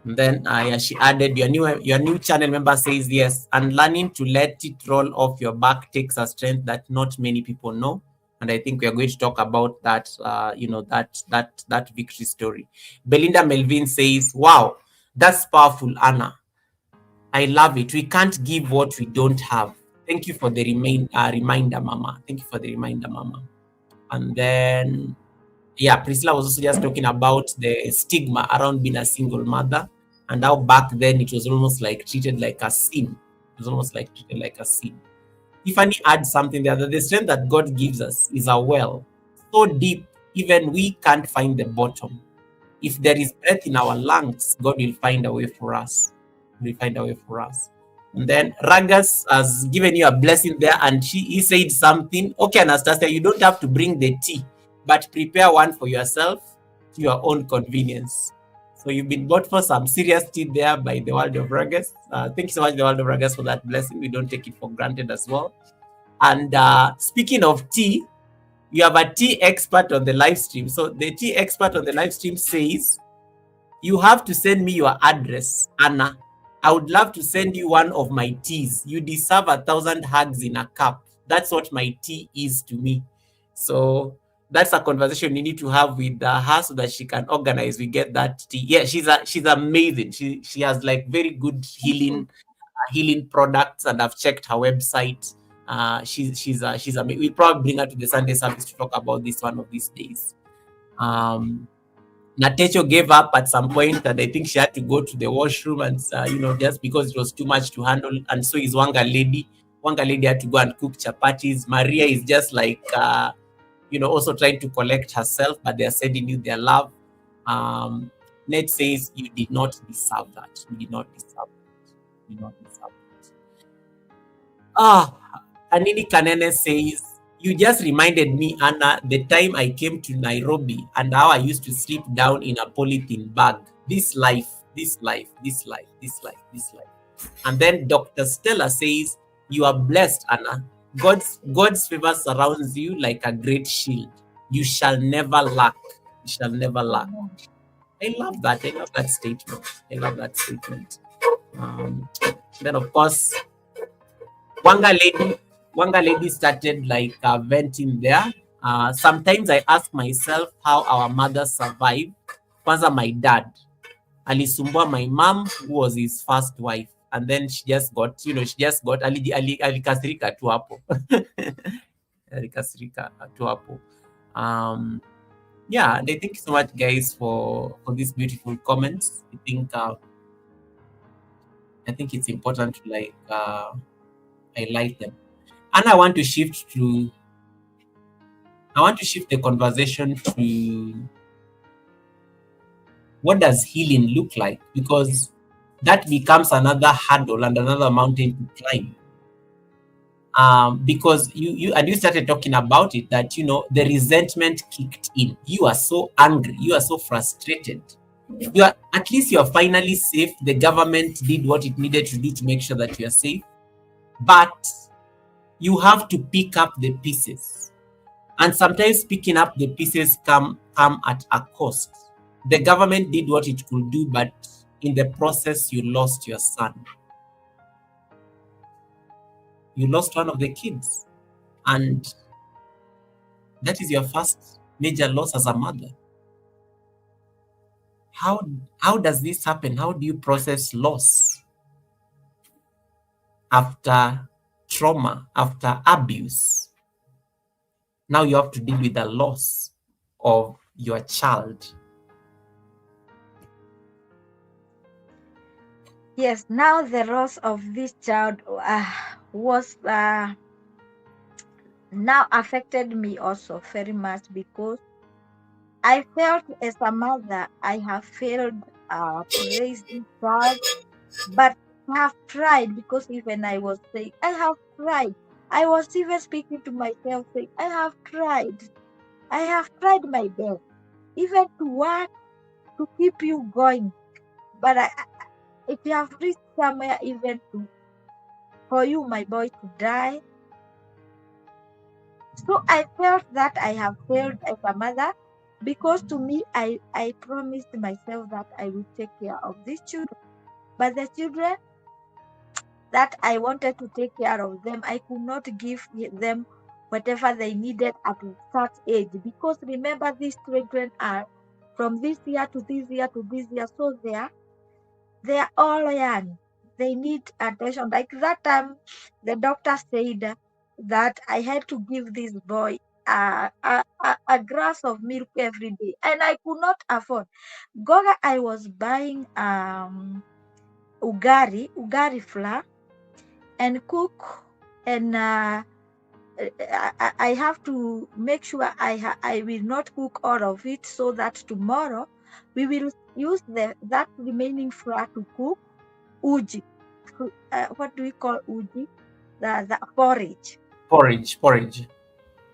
then yeah, she added, your new channel member says yes, and learning to let it roll off your back takes a strength that not many people know. And I think we are going to talk about that, that victory story. Belinda Melvin says, wow, that's powerful, Anna. I love it. We can't give what we don't have. Thank you for the reminder, Mama. Thank you for the reminder, Mama. And then, yeah, Priscilla was also just talking about the stigma around being a single mother, and how back then it was almost like treated like a sin. It was almost like treated like a sin. Tiffany adds something there that the strength that God gives us is a well so deep, even we can't find the bottom. If there is breath in our lungs, God will find a way for us. He will find a way for us. And then Ragas has given you a blessing there, and he said something. Okay, Anastasia, you don't have to bring the tea, but prepare one for yourself to your own convenience. So you've been bought for some serious tea there by the World of Ragas. Thank you so much, the World of Ragas, for that blessing. We don't take it for granted as well. And speaking of tea, you have a tea expert on the live stream. So the tea expert on the live stream says, you have to send me your address, Anna. I would love to send you one of my teas. You deserve 1,000 hugs in a cup. That's what my tea is to me. So that's a conversation you need to have with her so that she can organize. We get that tea. Yeah, she's amazing. She has like very good healing products, and I've checked her website. She's amazing. We'll probably bring her to the Sunday service to talk about this one of these days. Natecho gave up at some point, and I think she had to go to the washroom, and just because it was too much to handle. And so is Wanga lady. Wanga lady had to go and cook chapatis. Maria is just like also trying to collect herself, but they are sending you their love. Ned says you did not deserve that. You did not deserve that. You did not deserve that. Anini Kanene says, you just reminded me, Anna, the time I came to Nairobi and how I used to sleep down in a polythene bag. This life, this life, this life, this life, this life. And then Dr. Stella says, you are blessed, Anna. God's favor surrounds you like a great shield. You shall never lack. You shall never lack. I love that. I love that statement. I love that statement. Then, of course, Wanga lady started like venting there. Sometimes I ask myself how our mothers survived. Kwanza my dad alisumbua my mom, who was his first wife, and then she just got alikasirika tu hapo. Alikasirika tu hapo. Yeah, and I thank you so much, guys, for these beautiful comments. I think I think it's important to highlight them. And I want to shift the conversation to what does healing look like, because that becomes another hurdle and another mountain to climb. Because you started talking about it, that the resentment kicked in. You are so angry, you are so frustrated. You are, at least you are finally safe. The government did what it needed to do to make sure that you are safe, but you have to pick up the pieces, and sometimes picking up the pieces come at a cost. The government did what it could do, but in the process you lost your son, you lost one of the kids, and that is your first major loss as a mother. How does this happen? How do you process loss after trauma, after abuse? Now you have to deal with the loss of your child. Yes, now the loss of this child was now affected me also very much, because I felt as a mother I have failed to raise this child, but I have tried, because even I was saying I have tried. I was even speaking to myself saying I have tried. I have tried my best, even to work to keep you going, but if you have reached somewhere even to for you, my boy, to die. So I felt that I have failed as a mother, because to me, I promised myself that I will take care of these children. But the children that I wanted to take care of them, I could not give them whatever they needed at such age. Because remember, these children are from this year to this year to this year, so they are all young. They need attention. Like that time, the doctor said that I had to give this boy a glass of milk every day, and I could not afford. Goga, I was buying ugari flour, and cook, and I have to make sure I will not cook all of it, so that tomorrow we will use that remaining flour to cook uji. What do we call uji? The porridge. Porridge.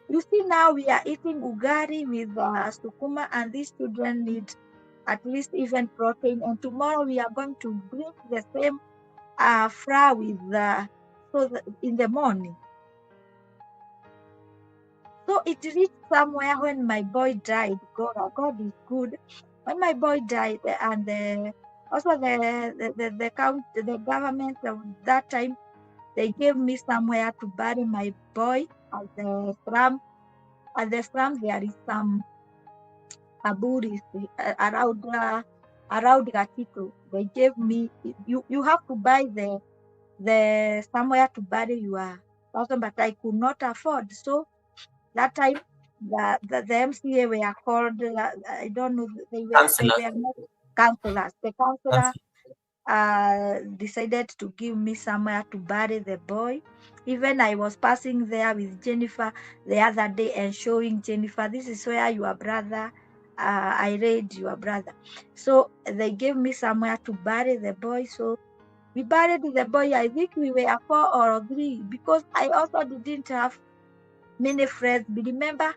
You see, now we are eating ugari with sukuma, and these children need at least even protein. And tomorrow we are going to drink the same flour with in the morning. So it reached somewhere when my boy died. God is good. When my boy died, and also the government of that time, they gave me somewhere to bury my boy at the slum. At the slum, there is some kaburis around Gatito. They gave me. You have to buy the somewhere to bury your person, but I could not afford. So that time, the MCA were called. I don't know. They Counselor. were not counselors. The counselor Counselor. decided to give me somewhere to bury the boy. Even I was passing there with Jennifer the other day and showing Jennifer, this is where your brother, I read your brother. So they gave me somewhere to bury the boy. So we buried the boy. I think we were 4 or 3, because I also didn't have many friends. But remember,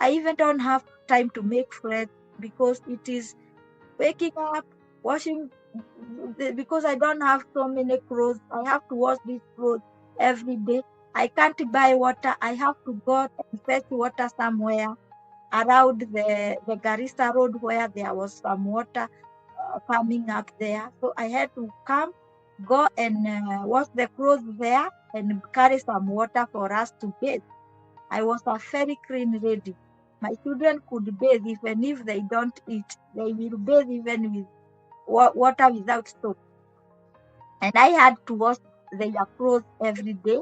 I even don't have time to make friends, because it is waking up, washing, because I don't have so many clothes. I have to wash these clothes every day. I can't buy water. I have to go and fetch water somewhere around the Garissa Road, where there was some water coming up there. So I had to go and wash the clothes there and carry some water for us to bathe. I was a very clean lady. My children could bathe even if they don't eat. They will bathe even with water without soap. And I had to wash their clothes every day,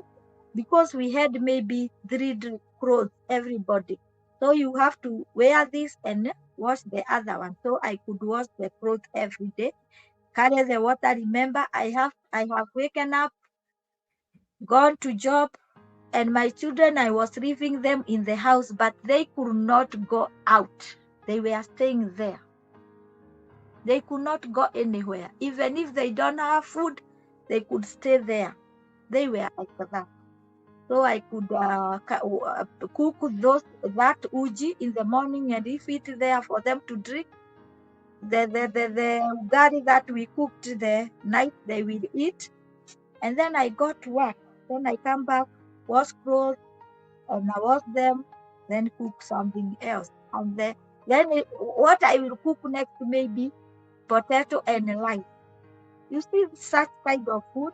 because we had maybe three clothes everybody. So you have to wear this and wash the other one. So I could wash the clothes every day. carry the water. Remember, I have waken up, gone to job, and my children, I was leaving them in the house, but they could not go out. They were staying there. They could not go anywhere. Even if they don't have food, they could stay there. They were like that. So I could cook that uji in the morning and leave it there for them to drink. The ugali that we cooked the night, they will eat. And then I got to work. Then I come back, wash clothes, and I wash them, then cook something else. And then what I will cook next may be potato and rice. You see such kind of food.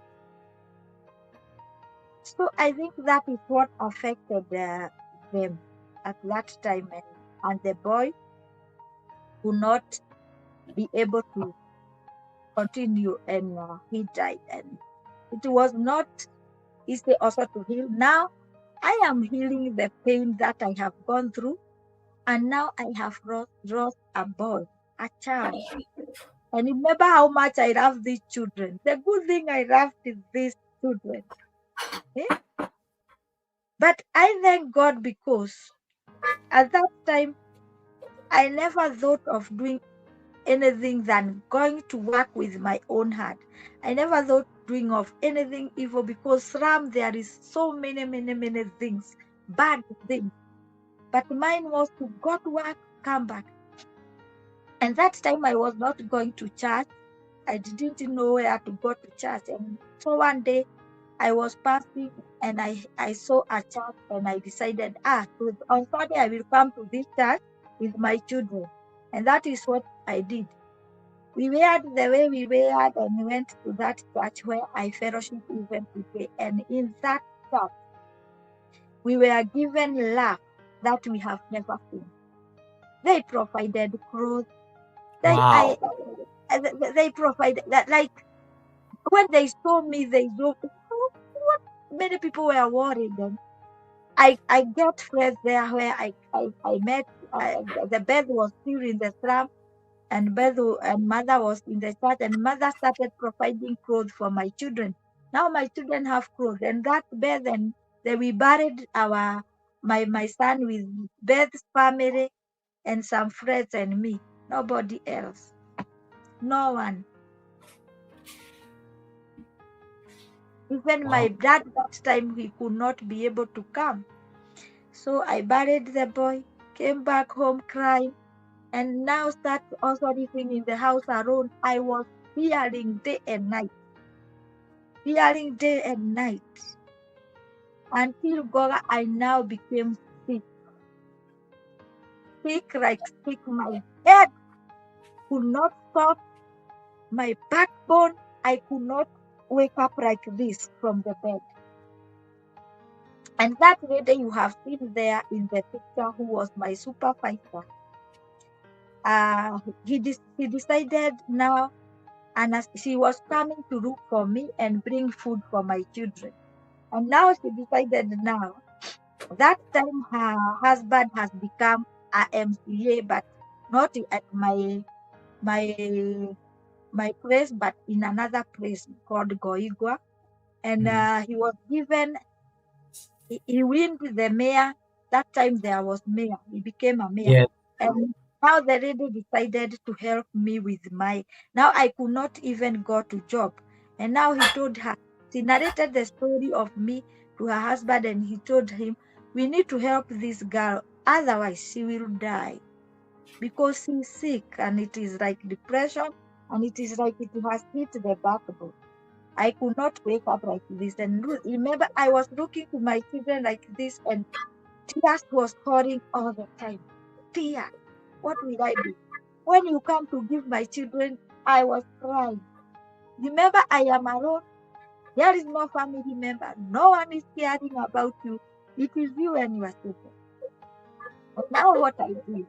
So I think that is what affected them at that time, and the boy could not be able to continue, and he died. And it was not easy also to heal. Now I am healing the pain that I have gone through, and now I have lost a boy, a child. And remember how much I love these children. The good thing I love is these children. Eh? But I thank God because at that time I never thought of doing anything than going to work with my own heart. I never thought doing of anything evil, because slum there is so many things, bad things. But mine was to go to work, come back. And that time I was not going to church. I didn't know where to go to church. And so one day I was passing and I saw a church, and I decided, on Sunday I will come to this church with my children. And that is what I did. We weared the way we weared and went to that church where I fellowship even today. And in that church, we were given love that we have never seen. They provided clothes. Wow. They provided that, like when they saw me, they saw what many people were worried. And I got friends there where I met. The bed was still in the slum, and Bedu and mother was in the church, and mother started providing clothes for my children. Now my children have clothes, and that bed, and then we buried my son with Beth's family and some friends and me. Nobody else. No one. Even my Wow. dad that time, he could not be able to come. So I buried the boy, came back home crying, and now start also living in the house alone. I was fearing day and night. Fearing day and night, until God, I now became sick. Sick like sick. My head could not stop, my backbone, I could not wake up like this from the bed. And that lady you have seen there in the picture, who was my supervisor, he decided now, and as she was coming to look for me and bring food for my children. And now she decided now, that time her husband has become a MCA, but not at my place, but in another place called Goigwa. And he was given, he win the mayor. That time there was mayor. He became a mayor. Yes. And now the lady decided to help me with now I could not even go to job. And now he told her, she narrated the story of me to her husband, and he told him, we need to help this girl, otherwise she will die, because she's sick, and it is like depression, and it is like it has hit the backbone. I could not wake up like this. And remember, I was looking to my children like this, and tears was pouring all the time. Tears. What will I do? When you come to give my children, I was crying. Remember, I am alone. There is no family member. No one is caring about you. It is you and your children. But now what I did,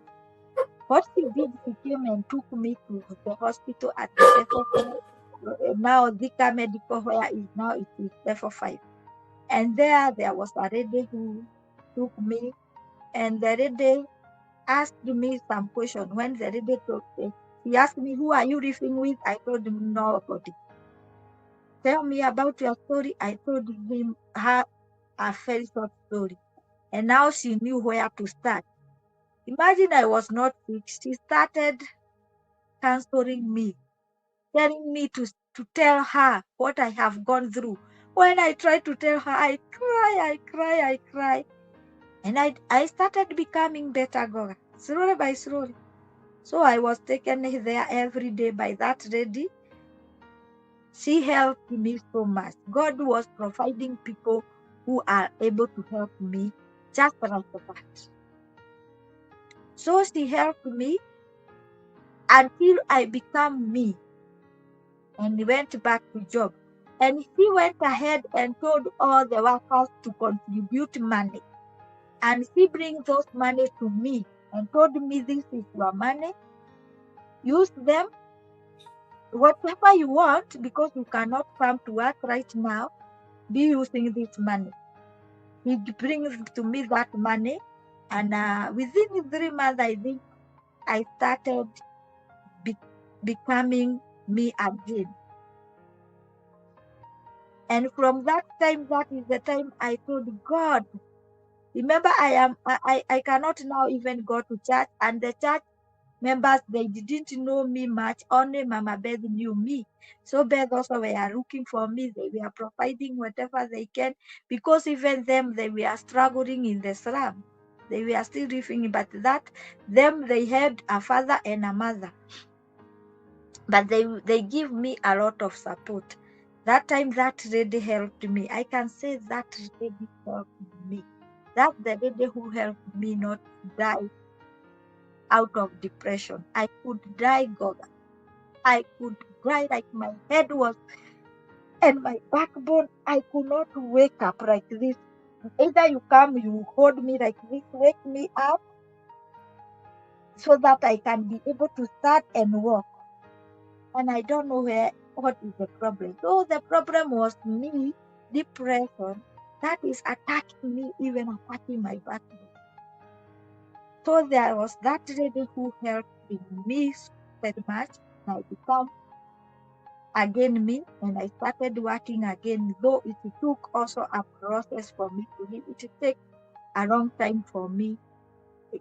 what she did, she came and took me to the hospital at the F5. Now Zika Medical, where is now it is F5. And there was a lady who took me, and the lady asked me some question. When the lady He asked me, who are you living with? I told him, nobody. Tell me about your story. I told him her a very short story. And now she knew where to start. Imagine I was not sick. She started counseling me, telling me to tell her what I have gone through. When I try to tell her, I cry. And I started becoming better, Goga, slowly by slowly. So I was taken there every day by that lady. She helped me so much. God was providing people who are able to help me just like that. So she helped me until I became me and went back to job. And she went ahead and told all the workers to contribute money. And she brings those money to me and told me, this is your money. Use them whatever you want, because you cannot come to work right now. Be using this money. He brings to me that money, and within 3 months, I think I started becoming me again. And from that time, that is the time I told God, remember, I cannot now even go to church, and the church members, they didn't know me much. Only Mama Beth knew me. So Beth also were looking for me. They were providing whatever they can, because even them, they were struggling in the slum. They were still living, but they had a father and a mother. But they give me a lot of support. That time, that lady helped me. I can say that lady helped me. That's the lady who helped me not die out of depression. I could die, God. I could cry like my head was and my backbone. I could not wake up like this. Either you come, you hold me like this, wake me up so that I can be able to start and walk. And I don't know what is the problem. So the problem was me, depression, that is attacking me, even attacking my backbone. So there was that lady who helped me very much. And I become again me, and I started working again, though it took also a process for me to live. It took a long time for me.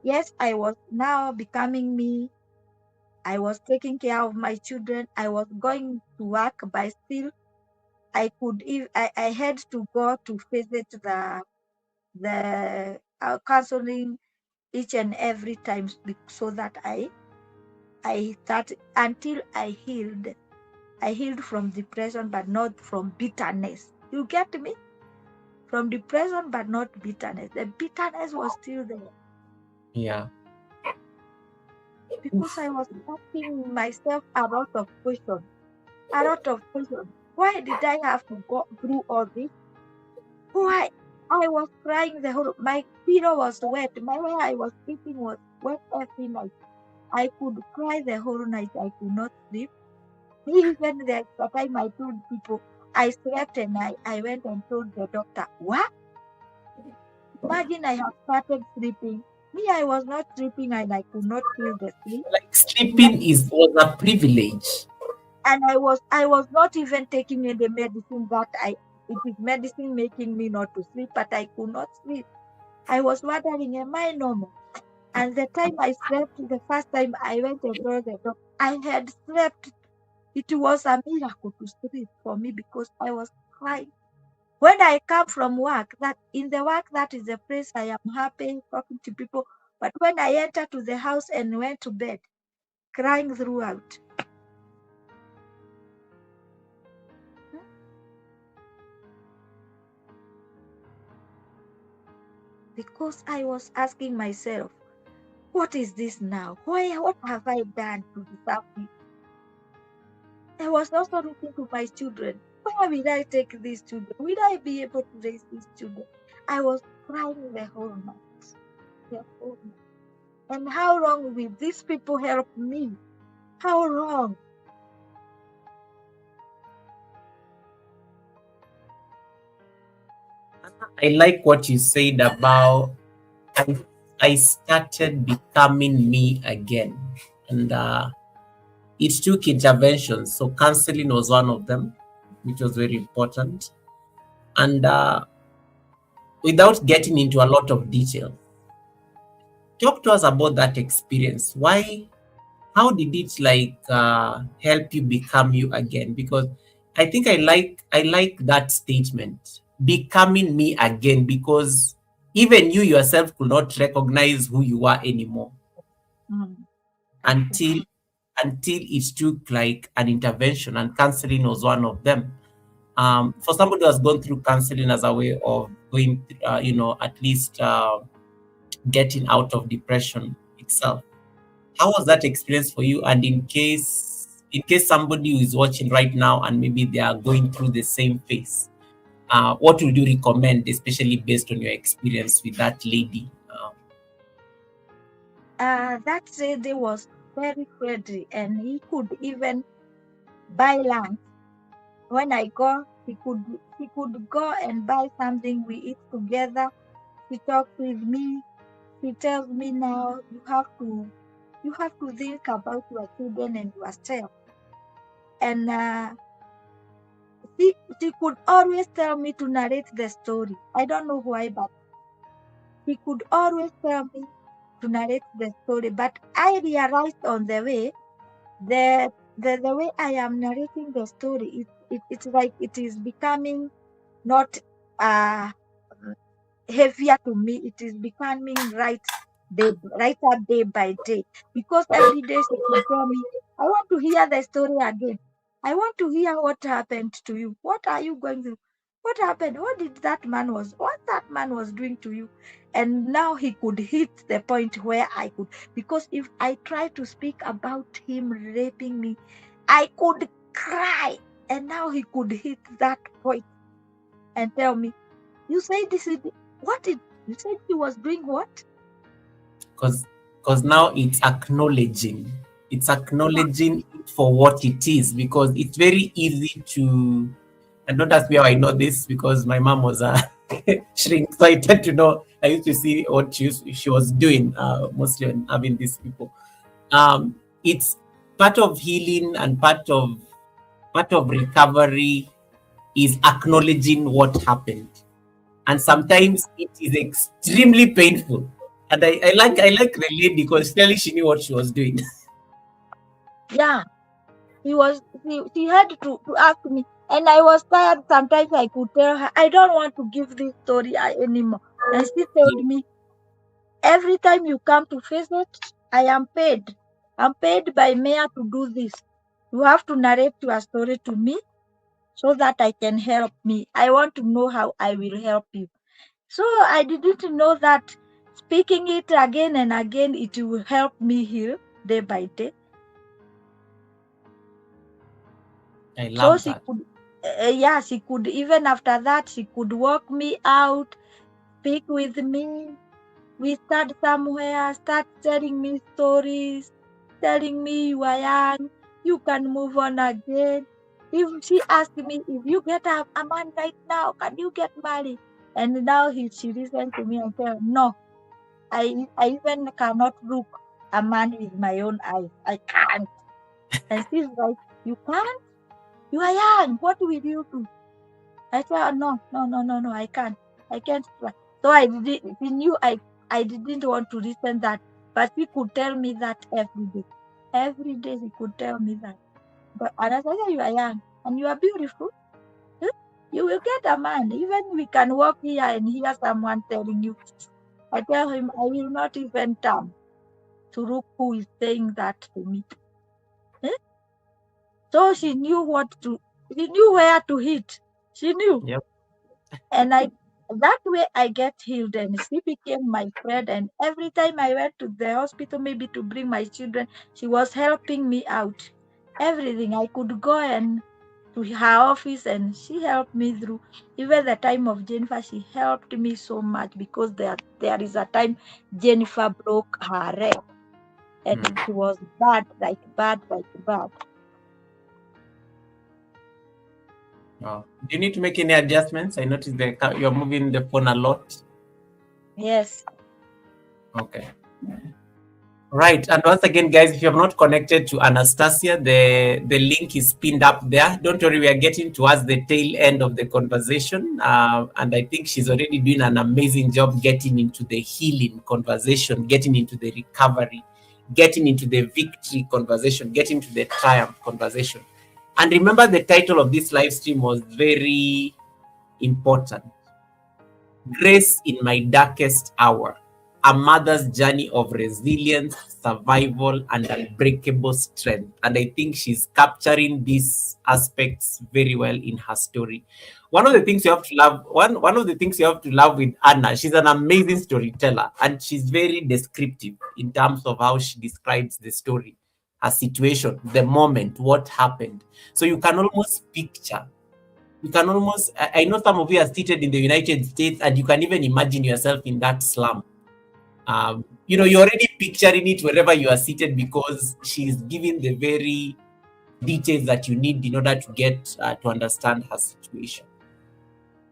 Yes, I was now becoming me. I was taking care of my children. I was going to work, but still I had to go to visit the counseling each and every time, so that I started until I healed. I healed from depression, but not from bitterness. You get me? From depression, but not bitterness. The bitterness was still there. Yeah. Because I was asking myself a lot of questions. A lot of questions. Why did I have to go through all this? Why? I was crying the whole. My pillow was wet. My where I was sleeping was wet every night. I could cry the whole night. I could not sleep. Even the extra time I told people I slept, and I went and told the doctor, what? Imagine I have started sleeping. Me, I was not sleeping, and I could not feel the sleep. Like And sleeping was a privilege. I was not even taking any medicine that it is medicine making me not to sleep, but I could not sleep. I was wondering, am I normal? And the time I slept, the first time I went and told the doctor, I had slept. It was a miracle to sleep for me, because I was crying. When I come from work, that in the work, that is the place I am happy talking to people. But when I enter to the house and went to bed, crying throughout. Hmm? Because I was asking myself, what is this now? What have I done to deserve this? I was also looking to my children. Where will I take these children? Will I be able to raise these children? I was crying the whole night. The whole night. And how long will these people help me? How long? I like what you said about I, I started becoming me again. And it took intervention. So counseling was one of them, which was very important. And without getting into a lot of detail, talk to us about that experience. How did it help you become you again? Because I think I like that statement, becoming me again, because even you yourself could not recognize who you are anymore Mm. Okay. until it took like an intervention, and counseling was one of them. For somebody who has gone through counseling as a way of going, at least getting out of depression itself. How was that experience for you? And in case somebody who is watching right now and maybe they are going through the same phase, what would you recommend, especially based on your experience with that lady? That lady was very friendly, and he could even buy lunch. When I go, he could go and buy something. We eat together. He talks with me. He tells me, now you have to think about your children and yourself. And she could always tell me to narrate the story. I don't know why, but he could always tell me to narrate the story. But I realized on the way that the way I am narrating the story, it's like it is becoming not uh heavier to me. It is becoming lighter day by day, because every day she could tell me, I want to hear the story again. I want to hear what happened to you. What are you going through? What happened? What that man was doing to you? And now he could hit the point where I could, because if I try to speak about him raping me, I could cry. And now he could hit that point and tell me, you say this is what did you said he was doing what? Because now it's acknowledging it for what it is, because it's very easy to, and don't ask me how I know this, because my mom was a shrink, so I tend to know. I used to see what she was doing, mostly when having these people. It's part of healing, and part of recovery is acknowledging what happened, and sometimes it is extremely painful. And I like the lady, because clearly she knew what she was doing. Yeah, she had to ask me, and I was tired. Sometimes I could tell her, I don't want to give this story anymore. And she told me, every time you come to visit, I am paid. I'm paid by mayor to do this. You have to narrate your story to me so that I can help me. I want to know how I will help you. So I didn't know that speaking it again and again, it will help me heal day by day. I So love she that. could, yeah, she could, even after that, she could walk me out, speak with me. We start somewhere, start telling me stories, telling me you are young, you can move on again. If she asked me, if you get a man right now, can you get married? And now she listened to me and said, no, I even cannot look a man with my own eyes. I can't. And she's like, you can't? You are young. What will you do? I said, no, no, no, no, no, I can't. I can't try. So he knew I didn't want to listen that, but he could tell me that every day. Every day he could tell me that. But Anastasia, you are young and you are beautiful. Eh? You will get a man. Even we can walk here and hear someone telling you. I tell him I will not even turn to look who is saying that to me. Eh? So she knew where to hit. She knew. Yep. And that way I get healed, and she became my friend. And every time I went to the hospital, maybe to bring my children, she was helping me out. Everything I could go and to her office, and she helped me through. Even the time of Jennifer, she helped me so much, because there is a time Jennifer broke her leg, and Mm. it was bad, like bad, like bad. Oh. Do you need to make any adjustments? I noticed you're moving the phone a lot. Yes. Okay. Right. And once again, guys, if you have not connected to Anastasia, the link is pinned up there. Don't worry, we are getting towards the tail end of the conversation. And I think she's already doing an amazing job getting into the healing conversation, getting into the recovery, getting into the victory conversation, getting to the triumph conversation. And remember, the title of this live stream was very important. Grace in My Darkest Hour, a mother's journey of resilience, survival, and unbreakable strength. And I think she's capturing these aspects very well in her story. One of the things you have to love, one of the things you have to love with Anna, she's an amazing storyteller and she's very descriptive in terms of how she describes the story, a situation, the moment, what happened. So you can almost picture, you can almost, I know some of you are seated in the United States and you can even imagine yourself in that slum. You're already picturing it wherever you are seated because she's giving the very details that you need in order to get to understand her situation.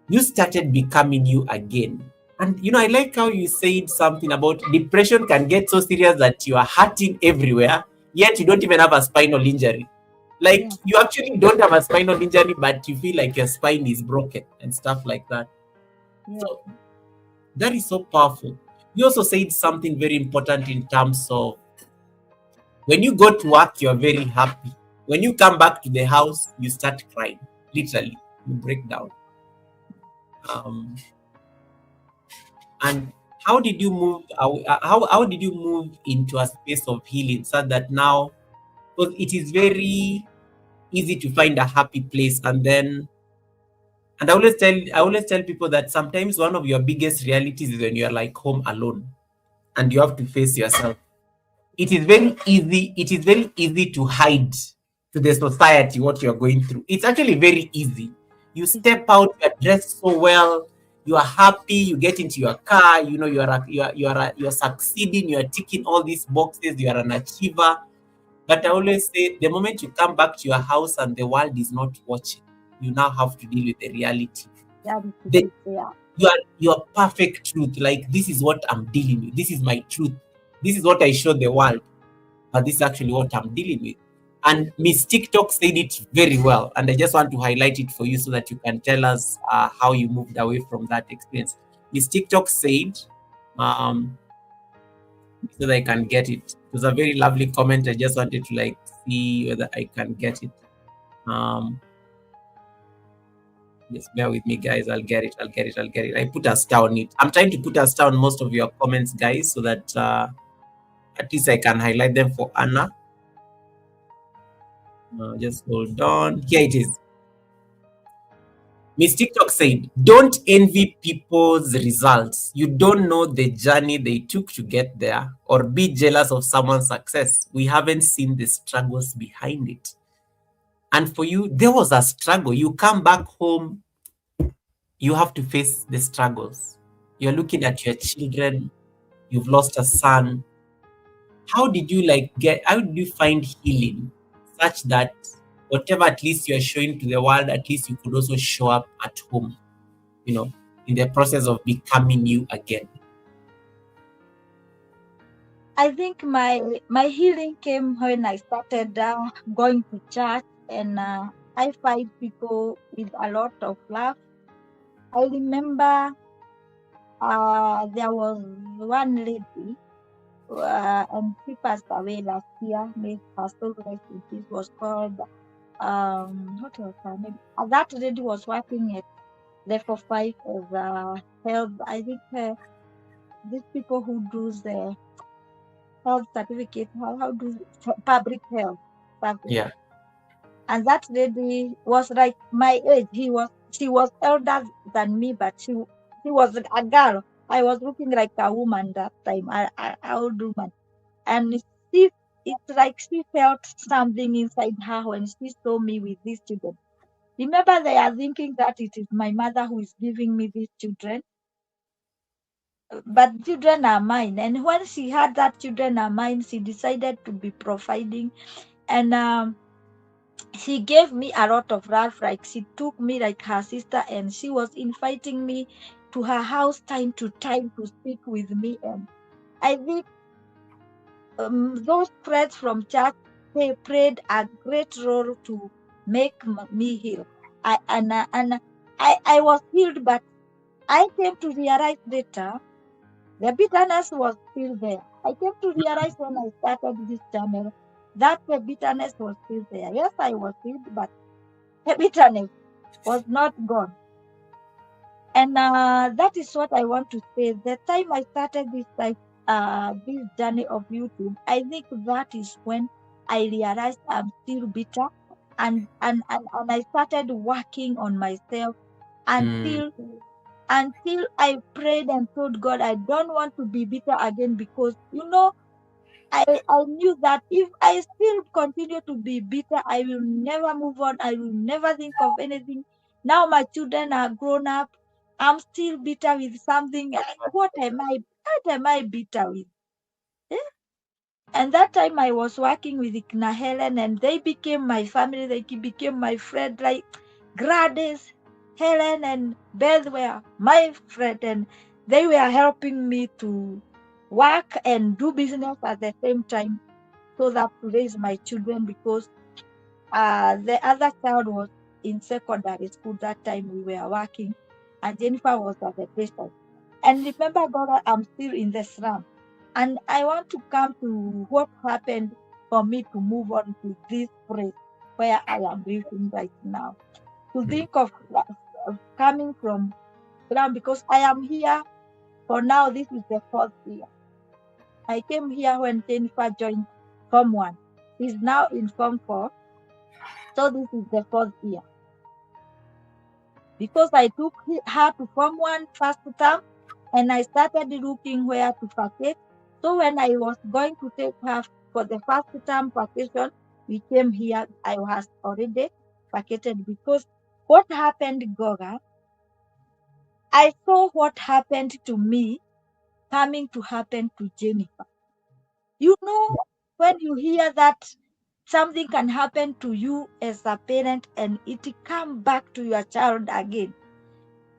You started becoming you again. And I like how you said something about depression can get so serious that you are hurting everywhere, yet you don't even have a spinal injury. Like Yeah. you actually don't have a spinal injury, but you feel like your spine is broken and stuff like that. Yeah. So that is so powerful. You also said something very important in terms of when you go to work, you're very happy. When you come back to the house, you start crying. Literally, you break down. Um, and how did you move? How did you move into a space of healing so that now, because it is very easy to find a happy place, and I always tell people that sometimes one of your biggest realities is when you are like home alone and you have to face yourself. It is very easy to hide to the society what you're going through. It's actually very easy. You step out, you're dressed so well, you are happy, you get into your car, you are succeeding, you are ticking all these boxes, you are an achiever. But I always say the moment you come back to your house and the world is not watching, you now have to deal with the reality. That is The, it. Yeah. your perfect truth, like this is what I'm dealing with, this is my truth, this is what I show the world, but this is actually what I'm dealing with. And Miss TikTok said it very well, and I just want to highlight it for you so that you can tell us how you moved away from that experience. Miss TikTok said, um, so that I can get it. It was a very lovely comment. I just wanted to like see whether I can get it. Um, just bear with me, guys. I'll get it. I'll get it. I'll get it. I put a star on it. I'm trying to put a star on most of your comments, guys, so that at least I can highlight them for Anna. Just hold on. Here it is. Miss TikTok said, don't envy people's results. You don't know the journey they took to get there, or be jealous of someone's success. We haven't seen the struggles behind it. And for you, there was a struggle. You come back home, you have to face the struggles. You're looking at your children, you've lost a son. How did you find healing such that whatever at least you're showing to the world, at least you could also show up at home, you know, in the process of becoming you again? I think my healing came when I started going to church, and I find people with a lot of love. I remember there was one lady, and she passed away last year. May her soul rest in peace. Was called what was her name? That lady was working at Level 5 as health. I think these people who do the health certificate, how do public health service. Yeah. And that lady was like my age. She was elder than me, but she was a girl. I was looking like a woman that time, a old woman. And it's like she felt something inside her when she saw me with these children. Remember, they are thinking that it is my mother who is giving me these children, but children are mine. And when she had that children are mine, she decided to be providing. And she gave me a lot of love. Like she took me like her sister, and she was inviting me to her house time to time to speak with me. And I think those friends from church, they played a great role to make me heal. I was healed, but I came to realize later the bitterness was still there. I came to realize when I started this channel that the bitterness was still there. Yes, I was healed, but the bitterness was not gone. And that is what I want to say. The time I started this journey of YouTube, I think that is when I realized I'm still bitter, and I started working on myself mm, until I prayed and told God I don't want to be bitter again, because I knew that if I still continue to be bitter, I will never move on. I will never think of anything. Now my children are grown up. I'm still bitter with something. What am I bitter with? Eh? And that time I was working with Ikna Helen, and they became my family. They became my friend. Like Gladys, Helen, and Beth were my friend, and they were helping me to work and do business at the same time, so that to raise my children, because the other child was in secondary school that time we were working, and Jennifer was at the station. And remember, God, I'm still in the slum. And I want to come to what happened for me to move on to this place where I am living right now. To mm, think of coming from slum, because I am here for now. This is the fourth year. I came here when Jennifer joined Form 1. She's now in Form 4. So this is the fourth year. Because I took her to Form 1 first term, and I started looking where to vacate. So when I was going to take her for the first term vacation, we came here. I was already vacated, because what happened, Goga, I saw what happened to me coming to happen to Jennifer. You know, when you hear that something can happen to you as a parent and it come back to your child again.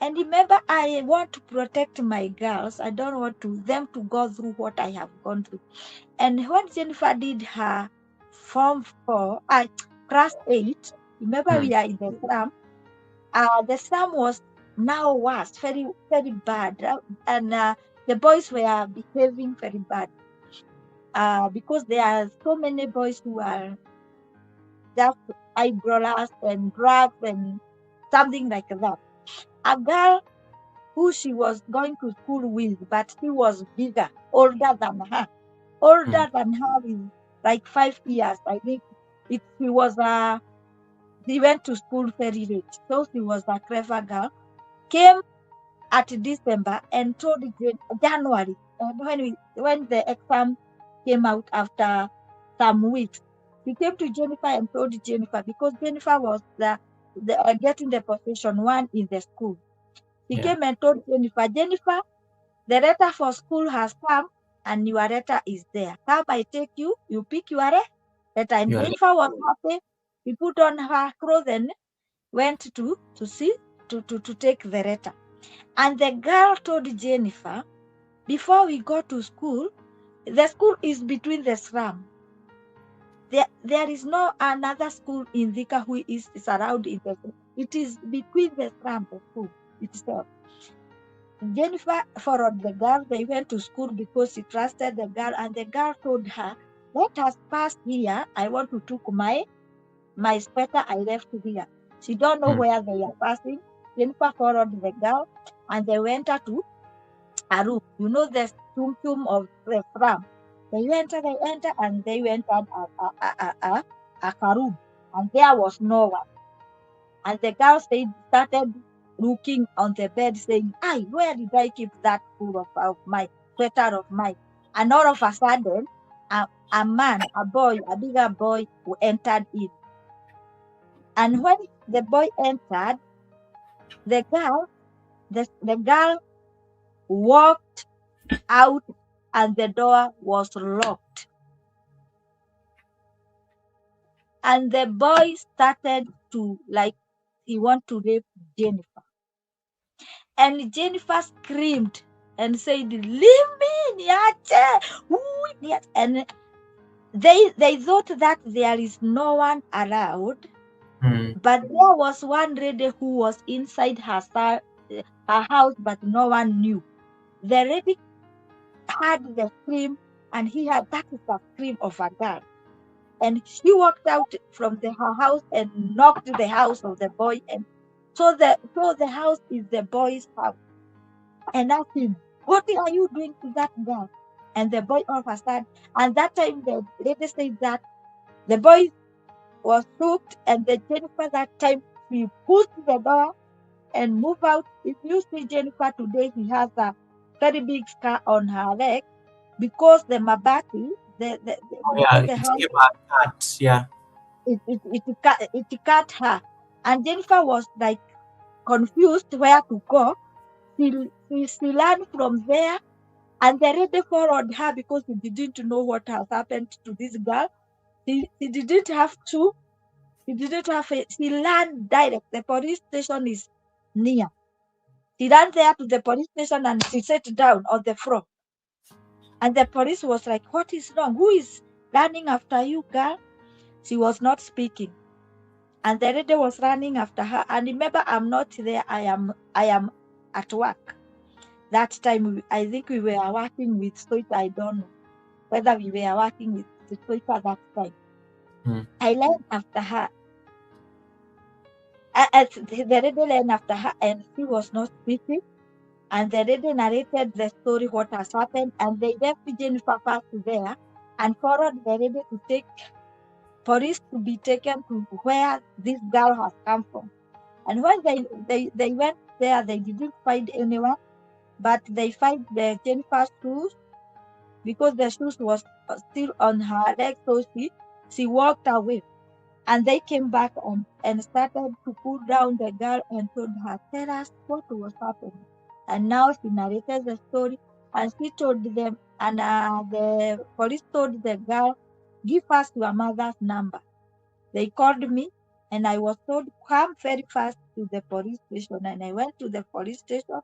And remember, I want to protect my girls. I don't want them to go through what I have gone through. And when Jennifer did her Form 4, class 8, remember mm, we are in the slum. The slum was now worse, very, very bad. And the boys were behaving very bad. Because there are so many boys who are just eyebrowers and drugs and something like that. A girl who she was going to school with, but she was bigger, older than her, mm, with like 5 years. I think she was she went to school very late, so she was a clever girl. Came at December and told January, and when the exam came out after some weeks, he came to Jennifer and told Jennifer, because Jennifer was getting the position 1 in the school. He yeah, came and told Jennifer, the letter for school has come and your letter is there. Come, I take you, you pick your letter. And yeah, Jennifer was happy. She put on her clothes and went to take the letter. And the girl told Jennifer, before we go to school, the school is between the slum. There is no another school in Thika who is around in the slum. It is between the slum, the school itself. Jennifer followed the girl. They went to school because she trusted the girl, and the girl told her, "Let us pass here. I want to take my sweater I left here." She don't know mm, where they are passing. Jennifer followed the girl, and they went to a room. You know the tum of the farm. They enter, and they went out a room, and there was no one. And the girl started looking on the bed, saying, "Ay, where did I keep that full of my sweater of mine?" And all of a sudden, a man, a boy, a bigger boy, who entered in. And when the boy entered, the girl walked out, and the door was locked. And the boy started to, like, he want to rape Jennifer. And Jennifer screamed and said, "Leave me, niache." And They thought that there is no one around, Mm. but there was one lady who was inside her house, but no one knew. The lady had the scream, and he had that is a scream of a girl. And she walked out from her house and knocked the house of the boy, and so the house is the boy's house, and asked him, "What are you doing to that girl?" And the boy all of a sudden, and that time the lady said that the boy was hooked, and the Jennifer that time she pushed the door and moved out. If you see Jennifer today, he has a very big scar on her leg because the mabati, Oh because yeah, the it house gave her a cut. Yeah. it cut her, and Jennifer was like confused where to go. She ran from there, and the lady followed her because she didn't know what has happened to this girl. She didn't have to. She didn't have a. She ran direct. The police station is near. She ran there to the police station and she sat down on the floor. And the police was like, "What is wrong? Who is running after you, girl?" She was not speaking. And the lady was running after her. And remember, I'm not there. I am at work. That time, I think we were working with Stoita. I don't know whether we were working with Stoita that time. Mm. I ran after her. The lady ran after her, and she was not speaking. And the lady narrated the story, what has happened. And they left Jennifer first there and followed the lady to take police to be taken to where this girl has come from. And when they went there, they didn't find anyone, but they find the Jennifer's shoes because the shoes was still on her leg, so she walked away. And they came back and started to pull down the girl and told her, "Tell us what was happening." And now she narrated the story, and she told them, and the police told the girl, "Give us your mother's number." They called me, and I was told, "Come very fast to the police station." And I went to the police station,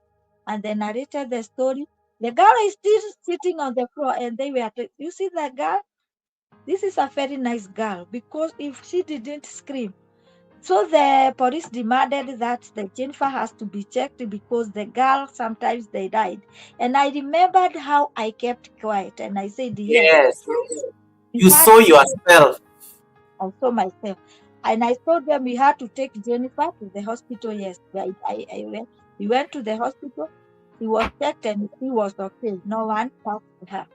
and they narrated the story. The girl is still sitting on the floor, and they were, "You see that girl? This is a very nice girl," because if she didn't scream. So the police demanded that the Jennifer has to be checked because the girl sometimes they died. And I remembered how I kept quiet, and I said, "Yes, Yes. we You had saw to take." yourself. I saw myself. And I told them we had to take Jennifer to the hospital. Yes, I went. We went to the hospital. She was checked and she was okay. No one touched her.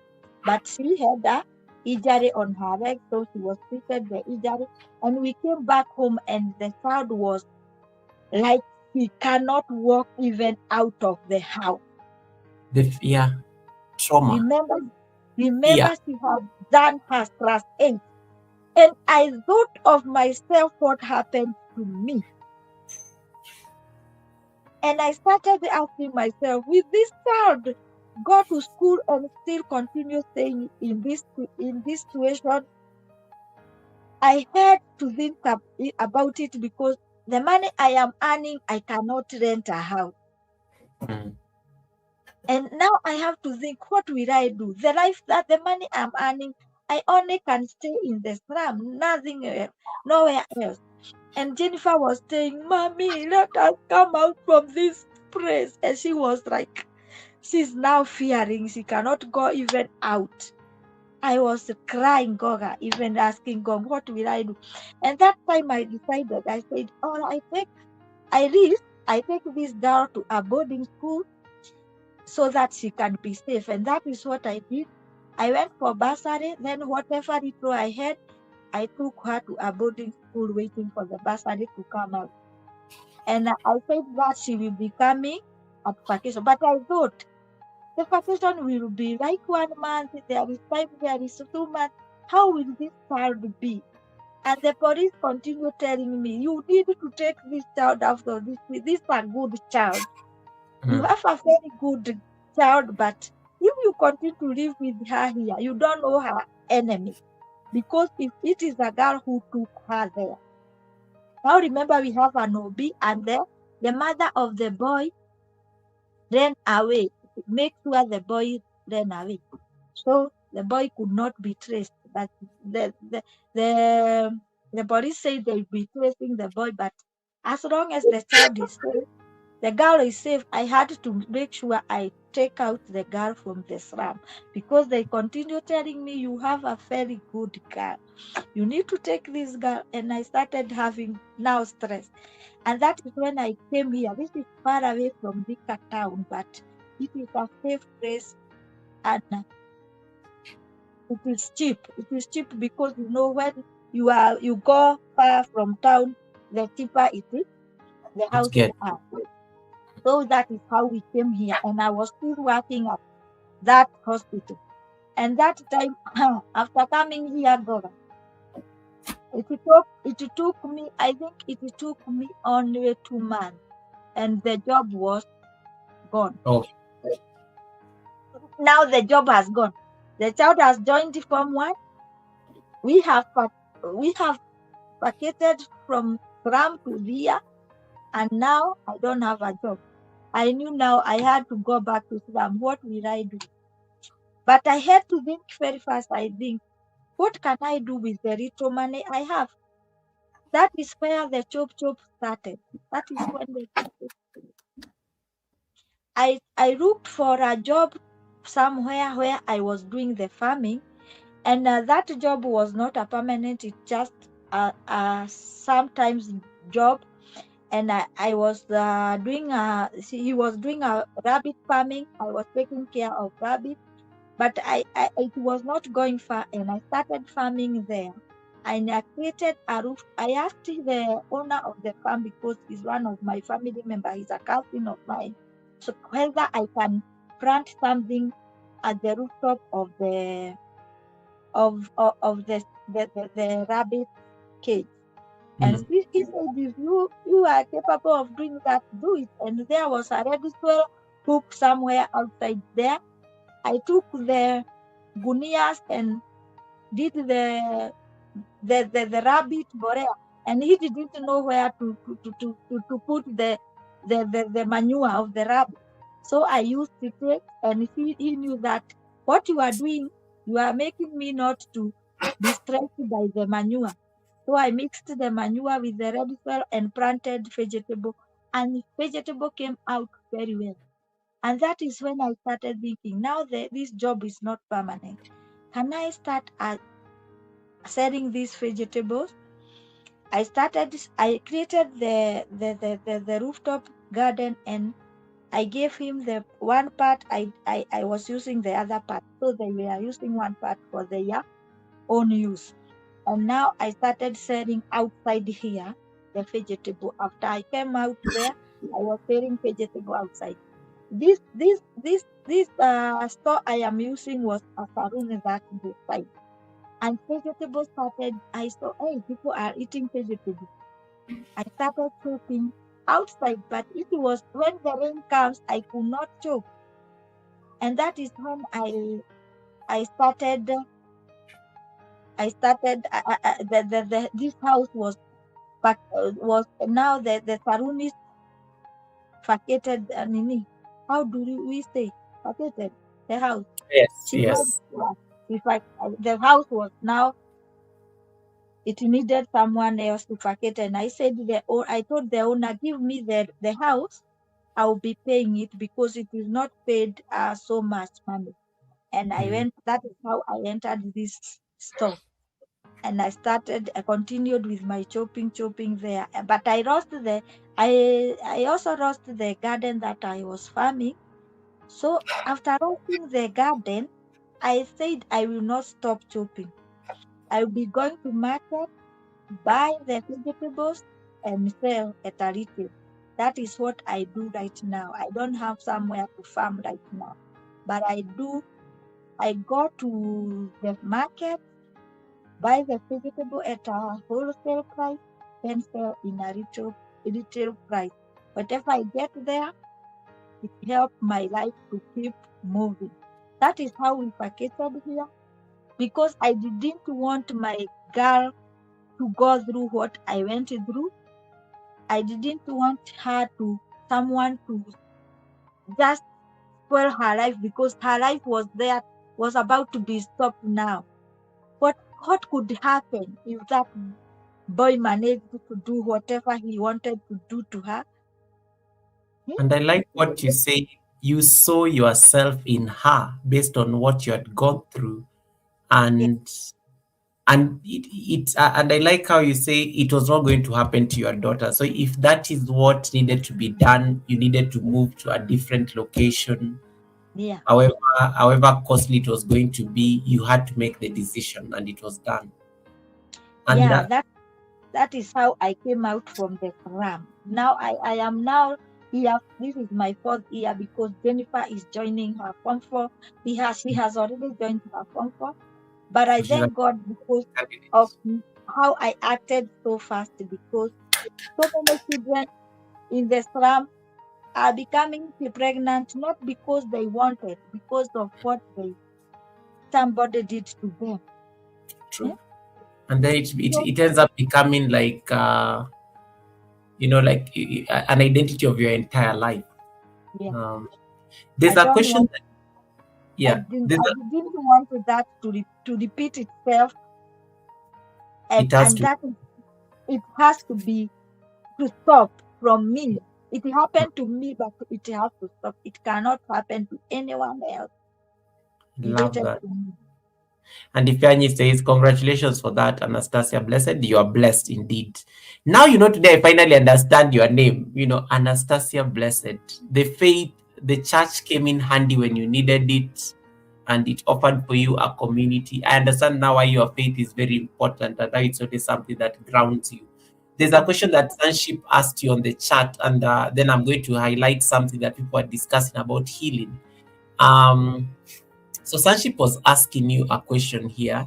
But she had a injury on her leg, so she was treated the injury. And we came back home, and the child was like she cannot walk even out of the house. Yeah, trauma. Remember, Yeah. remember she had done her class 8. And I thought of myself what happened to me. And I started asking myself, will this child go to school and still continue staying in this situation? I had to think about it because the money I am earning, I cannot rent a house. Mm. And now I have to think, what will I do? The life that the money I'm earning, I only can stay in the slum, nothing else, nowhere else. And Jennifer was saying, "Mommy, let us come out from this place." And she was like, she's now fearing she cannot go even out. I was crying, Goga, even asking God, what will I do? And that time I decided, I said, "Oh, I take this girl to a boarding school so that she can be safe." And that is what I did. I went for bursary, then whatever little I had, I took her to a boarding school waiting for the bursary to come out. And I said that she will be coming at vacation. But I thought the vacation will be like 1 month, there is time, there is 2 months. How will this child be? And the police continue telling me, "You need to take this child after this. This is a good child. You Mm. have a very good child, but if you continue to live with her here, you don't know her enemy. Because if it is a girl who took her there." Now remember, we have an OB, and the mother of the boy ran away. Make sure the boy ran away. So the boy could not be traced. But the the the, the police say they'll be tracing the boy, but as long as the child is safe, the girl is safe. I had to make sure I take out the girl from the slum because they continue telling me you have a very good girl. You need to take this girl, and I started having now stress. And that is when I came here. This is far away from Thika town, but it is a safe place and it is cheap. It is cheap because when you go far from town, the cheaper it is, the It's houses good. are. So that is how we came here. And I was still working at that hospital. And that time, after coming here, God, it took me, I think it took me only 2 months, and the job was gone. Oh, Now the job has gone. The child has joined Form 1. We have we have vacated from Ram to Via, and now I don't have a job. I knew now I had to go back to Ram. What will I do? But I had to think very fast. I think, what can I do with the little money I have? That is where the chop started. That is when they started. I looked for a job somewhere where I was doing the farming, and that job was not a permanent. It's just a sometimes job. And I was he was doing a rabbit farming. I was taking care of rabbits, but it was not going far, and I started farming there. And I created a roof. I asked the owner of the farm because he's one of my family member. He's a cousin of mine. So whether I can plant something at the rooftop of the rabbit cage. And mm, he said, if you are capable of doing that, do it. And there was a red swell hook somewhere outside there. I took the gunias and did the rabbit borea, and he didn't know where to put the manure of the rabbit. So I used it, and he knew that what you are doing, you are making me not to be stressed by the manure. So I mixed the manure with the red soil and planted vegetable, and vegetable came out very well. And that is when I started thinking, now this job is not permanent. Can I start selling these vegetables? I created the rooftop garden, and I gave him the one part. I was using the other part. So they were using one part for their own use. And now I started selling outside here the vegetable. After I came out there, I was selling vegetable outside. This store I am using was a saloon that the side. And vegetables started, I saw, hey, people are eating vegetables. I started chopping outside, but it was when the rain comes, I could not chop. And that is when I started, this house was now the saloon is vacated, nini. How do we say? Vacated, the house. yes, Divided, yes. yeah. If the house was now, it needed someone else to vacate, and I told the owner, give me the house, I'll be paying it because it is not paid so much money. And Mm, that is how I entered this store. And I continued with my chopping there. But I also lost the garden that I was farming. So after losing the garden, I said I will not stop chopping. I will be going to market, buy the vegetables, and sell at a retail. That is what I do right now. I don't have somewhere to farm right now, but I go to the market, buy the vegetable at a wholesale price, then sell in a retail price. Whatever I get there, it helps my life to keep moving. That is how we packaged here because I didn't want my girl to go through what I went through. I didn't want someone to just spoil her life because her life was about to be stopped now. What what could happen if that boy managed to do whatever he wanted to do to her? Hmm? And I like what you say. You saw yourself in her based on what you had gone through, Yeah, and and I like how you say it was not going to happen to your daughter. So if that is what needed to be done, you needed to move to a different location. yeah, However costly it was going to be, you had to make the decision, and it was done. And yeah. That is how I came out from the slum. Now I am now here. This is my fourth year because Jennifer is joining her form four. She has already joined her form four. But I so she's a thank God because of candidate. how I acted so fast, because so many children in the slum are becoming pregnant not because they wanted, because of what they somebody did to them. True. Eh? And then it, So it ends up becoming like like an identity of your entire life. yeah, Um, there's I a don't question want. that, yeah, I didn't want that to repeat itself, it has and to. that it has to be to stop from me. It happened to me, but it has to stop. It cannot happen to anyone else Love related that. to me. And Ifeanyi says, congratulations for that, Anastasia. Blessed. You are blessed indeed. Now, today I finally understand your name. Anastasia Blessed. The faith, the church came in handy when you needed it, and it offered for you a community. I understand now why your faith is very important, and that it's always something that grounds you. There's a Yeah. question that Sanship asked you on the chat, and then I'm going to highlight something that people are discussing about healing. Um, so Sanship was asking you a question here.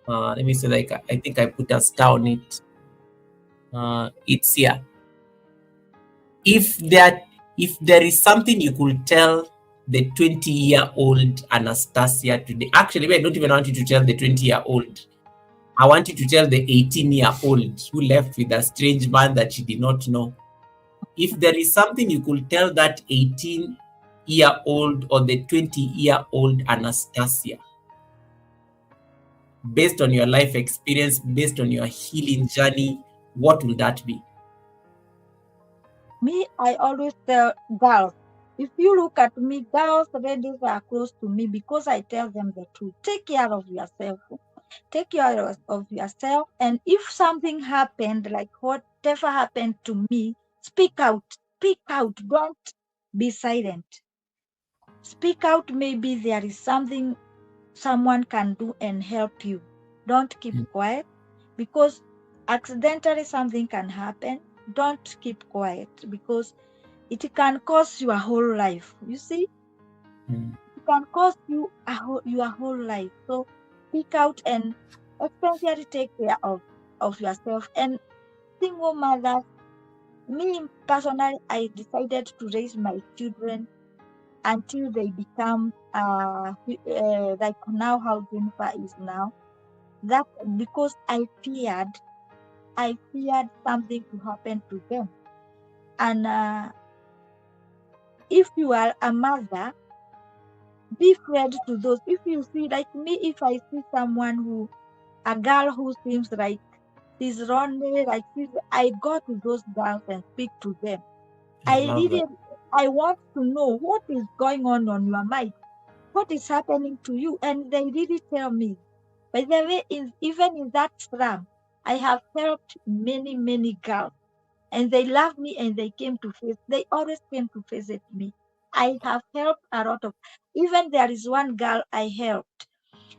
Let me see, like I think I put us down it. It's here. If there if there is something you could tell the 20-year-old Anastasia today, actually, wait, I don't even want you to tell the 20-year-old. I want you to tell the 18-year-old who left with a strange man that she did not know. If there is something you could tell that 18-year-old or the 20-year-old Anastasia, based on your life experience, based on your healing journey, what will that be? Me, I always tell girls, if you look at me, girls, ladies are close to me because I tell them the truth. Take care of yourself. Take care of yourself. And if something happened, like whatever happened to me, speak out. Speak out. Don't be silent. Speak out. Maybe there is something someone can do and help you. Don't keep Mm, quiet, because accidentally something can happen. Don't keep quiet, because it can cost your whole life. You see, mm, it can cost you your whole life. So speak out, and especially take care of yourself. And single mothers, me personally, I decided to raise my children until they become like now how Jennifer is now. That because I feared something to happen to them. And if you are a mother, be friend to those. If you see, like me, if I see a girl who seems like she's lonely, I go to those girls and speak to them. I I love that. really, I want to know what is going on your mind, what is happening to you, and they really tell me. By the way, even in that slum, I have helped many, many girls, and they love me, and they always came to visit me. I have helped a lot of, even there is one girl I helped.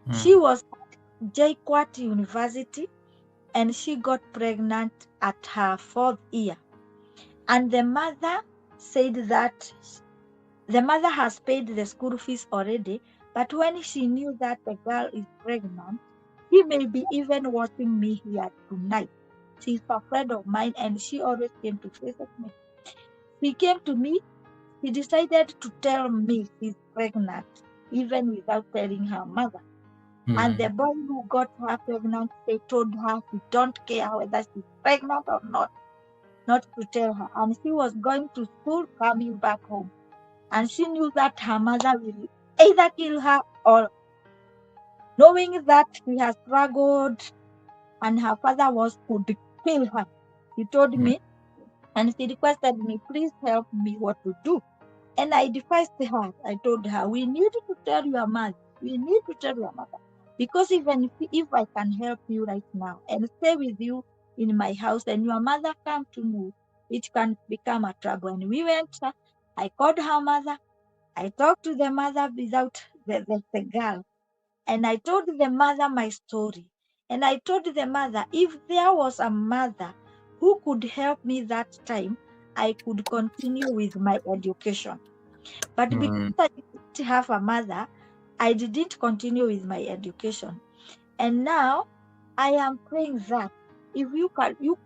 Mm, She was at JKUAT University, and she got pregnant at her fourth year. And said that the mother has paid the school fees already, but when she knew that the girl is pregnant, she may be even watching me here tonight. She's a friend of mine, and she always came to visit me. She came to me. She decided to tell me she's pregnant, even without telling her mother. And mm, the boy who got her pregnant, they told her he don't care whether she's pregnant or not to tell her. And she was going to school, coming back home. And she knew that her mother will either kill her or knowing that she has struggled and her father could kill her. She told Mm, me and she requested me, please help me what to do. And I devised her. I told her, we need to tell your mother. We need to tell your mother. Because even if I can help you right now and stay with you in my house and your mother come to move, it can become a trouble. And we went, I called her mother. I talked to the mother without the girl. And I told the mother my story. And I told the mother, if there was a mother who could help me that time, I could continue with my education. But because mm, I didn't have a mother, I didn't continue with my education. And now I am praying that if you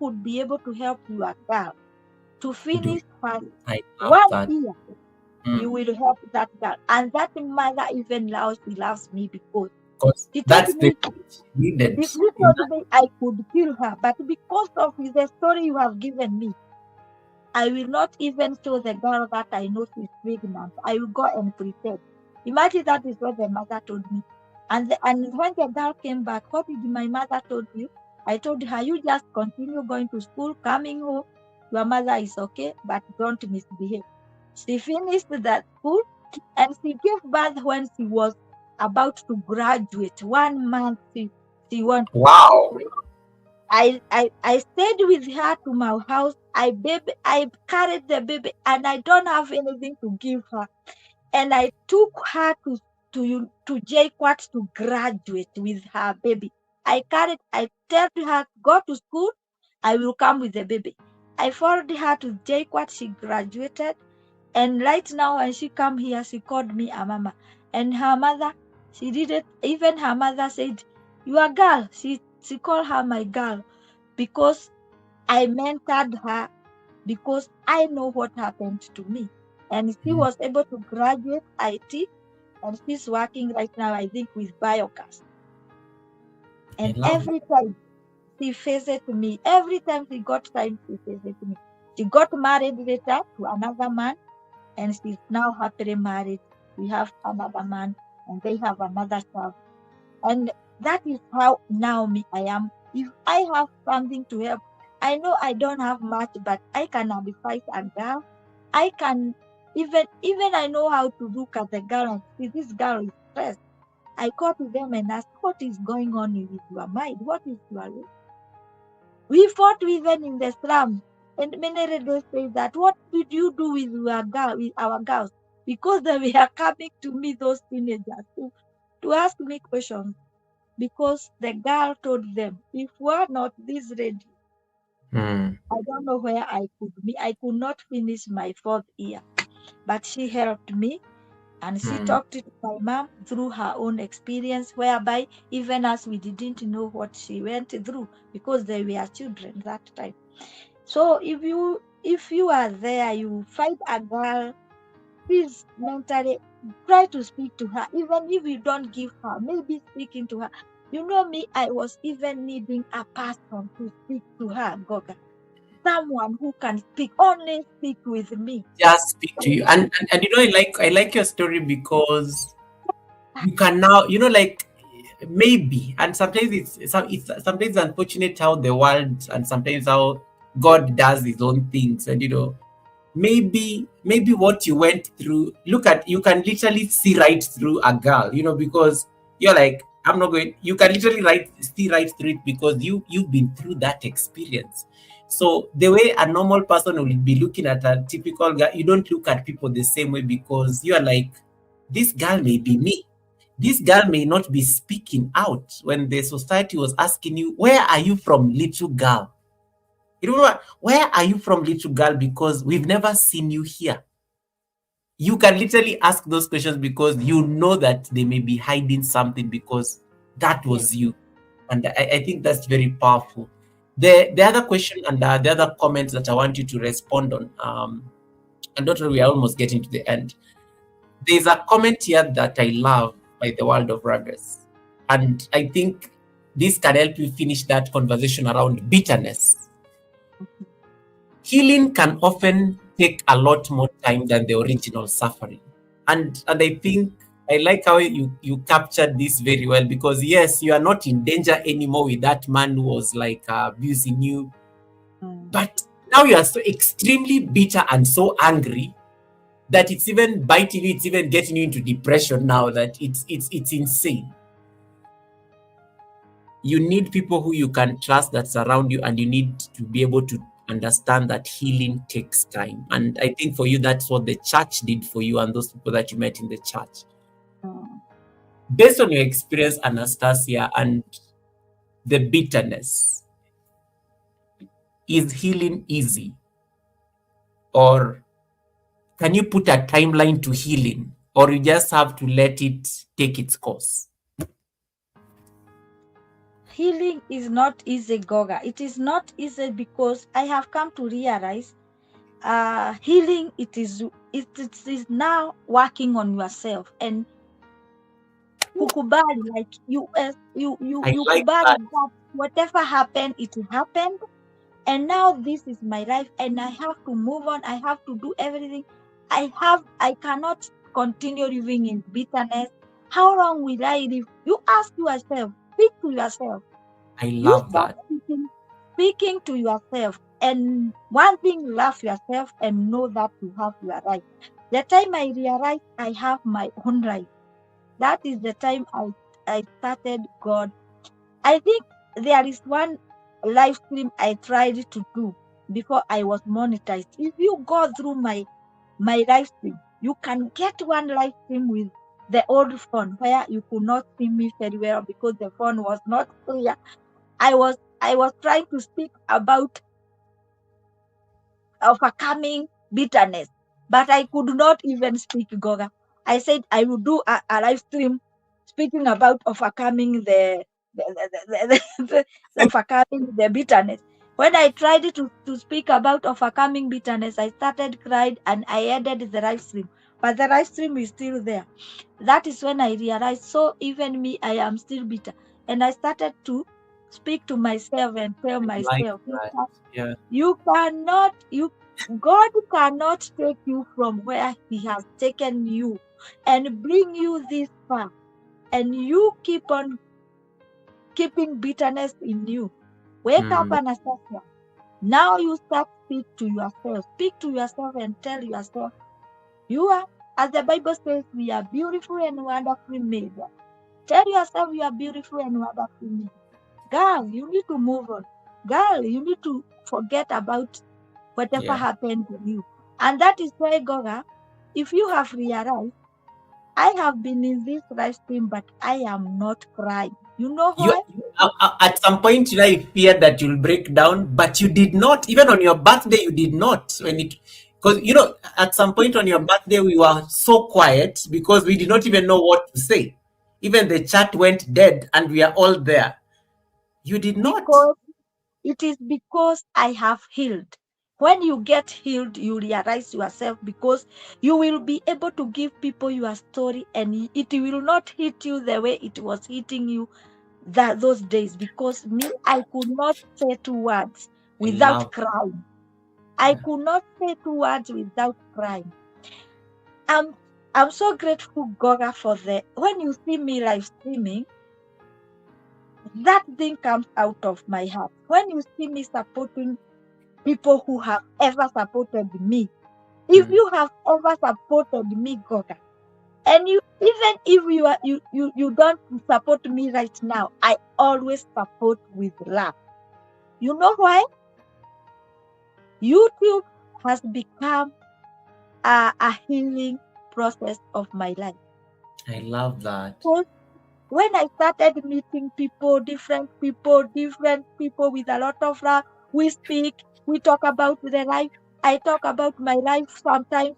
could be able to help your girl to do finish her I love 1 that. year, you Mm, will help that girl. And that mother even now she loves me because because she told that's the me needed if you in told that. me I could kill her, but because of the story you have given me, I will not even show the girl that I know she's pregnant. I will go and pretend. Imagine that is what the mother told me. And when the girl came back, what did my mother told you? I told her, you just continue going to school, coming home. Your mother is okay, but don't misbehave. She finished that school and she gave birth when she was about to graduate. 1 month she went. Wow. I stayed with her to my house. I carried the baby and I don't have anything to give her. And I took her to JQuat to graduate with her baby. I told her, go to school, I will come with the baby. I followed her to JQuat, she graduated. And right now when she come here, she called me a mama. And her mother, she did it, even her mother said, your girl, she called her my girl because I mentored her because I know what happened to me. And she Mm, was able to graduate IT and she's working right now, I think, with biogas. I And love every time she faces me, every time she got time, she faces me. She got married later to another man and she's now happily married. We have another man and they have another child. And that is how now me I am. If I have something to help, I know I don't have much, but I can advise a girl. I can even I know how to look at the girl and see this girl is stressed. I go to them and ask, what is going on with your mind? What is your we fought even in the slum. And many ladies say that, what did you do with your girl, with our girls? Because they were coming to me, those teenagers, to ask me questions because the girl told them, if we're not this ready, mm, I don't know where I could be. I could not finish my 4th year. But she helped me and she mm. talked to my mom through her own experience, whereby even as we didn't know what she went through because they were children that time. So if you are there, you find a girl, please mentally try to speak to her, even if you don't give her, maybe speaking to her. You know me, I was even needing a person to speak to her, Goga. Someone who can speak, only speak with me. Just speak to you, and you know, I like your story because you can now, you know, like maybe, and sometimes it's sometimes unfortunate how the world and sometimes how God does his own things, and you know, maybe what you went through, look at, you can literally see right through a girl, you know, because you're like, I'm not going, you can literally see right through it because you've been through that experience. So the way a normal person will be looking at a typical girl, you don't look at people the same way because you're like, this girl may be me, this girl may not be speaking out when the society was asking you, where are you from, little girl? You know what? Where are you from, little girl? Because we've never seen you here. You can literally ask those questions because you know that they may be hiding something because that Yes. was you. And I think that's very powerful. The other question and the other comments that I want you to respond on, and don't worry, we are almost getting to the end. There's a comment here that I love by the World of Ruggers. And I think this can help you finish that conversation around bitterness. Healing can often take a lot more time than the original suffering. And I think I like how you captured this very well, because yes, you are not in danger anymore with that man who was like abusing you, but now you are so extremely bitter and so angry that it's even biting you, it's even getting you into depression now, that it's insane. You need people who you can trust that surround you, and you need to be able to understand that healing takes time. And I think for you, that's what the church did for you and those people that you met in the church. Based on your experience, Anastasia, and the bitterness, is healing easy? Or can you put a timeline to healing? Or you just have to let it take its course? Healing is not easy, Goga. It is not easy because I have come to realize healing, it is now working on yourself and kukubali, like you I like kubali that. that whatever happened, it happened, and now this is my life and I have to move on. I have to do everything. I cannot continue living in bitterness. How long will I live? You ask yourself, speak to yourself. I You love start that. speaking to yourself, and one thing, love yourself and know that you have your right. The time I realized I have my own right, that is the time I started God. I think there is one live stream I tried to do before I was monetized. If you go through my live stream, you can get one live stream with the old phone where you could not see me very well because the phone was not clear. I was trying to speak about overcoming bitterness, but I could not even speak Goga. I said I will do a live stream speaking about overcoming the overcoming the bitterness. When I tried to speak about overcoming bitterness, I started crying and I ended the live stream. But the live stream is still there. That is when I realized, so even me, I am still bitter. And I started to speak to myself and tell I like myself, that. Yeah. you cannot, God cannot take you from where He has taken you and bring you this far, and you keep on keeping bitterness in you. Wake up, Mm, Anastasia. Now you start speak to yourself. Speak to yourself and tell yourself, you are, as the Bible says, we are beautiful and wonderfully made. Tell yourself you are beautiful and wonderfully made. Girl, you need to move on. Girl, you need to forget about whatever yeah. happened to you. And that is why, Goga, if you have realized, I have been in this live stream, but I am not crying. You know You why? at some point, I feared that you'll break down, but you did not. Even on your birthday, you did not. When it, because at some point on your birthday, we were so quiet because we did not even know what to say. Even the chat went dead, and we are all there. You did not. Because it is because I have healed. When you get healed, you realize yourself, because you will be able to give people your story and it will not hit you the way it was hitting you those days. Because me, I could not say two words I without love. crying. I could not say two words without crying. I'm I'm so grateful, Goga, for when you see me live streaming, that thing comes out of my heart. When you see me supporting people who have ever supported me, if Mm, you have ever supported me, Goga, and you, even if you don't support me right now, I always support with love. You know why? YouTube has become a healing process of my life. I love that. So when I started meeting people, different people with a lot of love, we speak, we talk about their life. I talk about my life sometimes,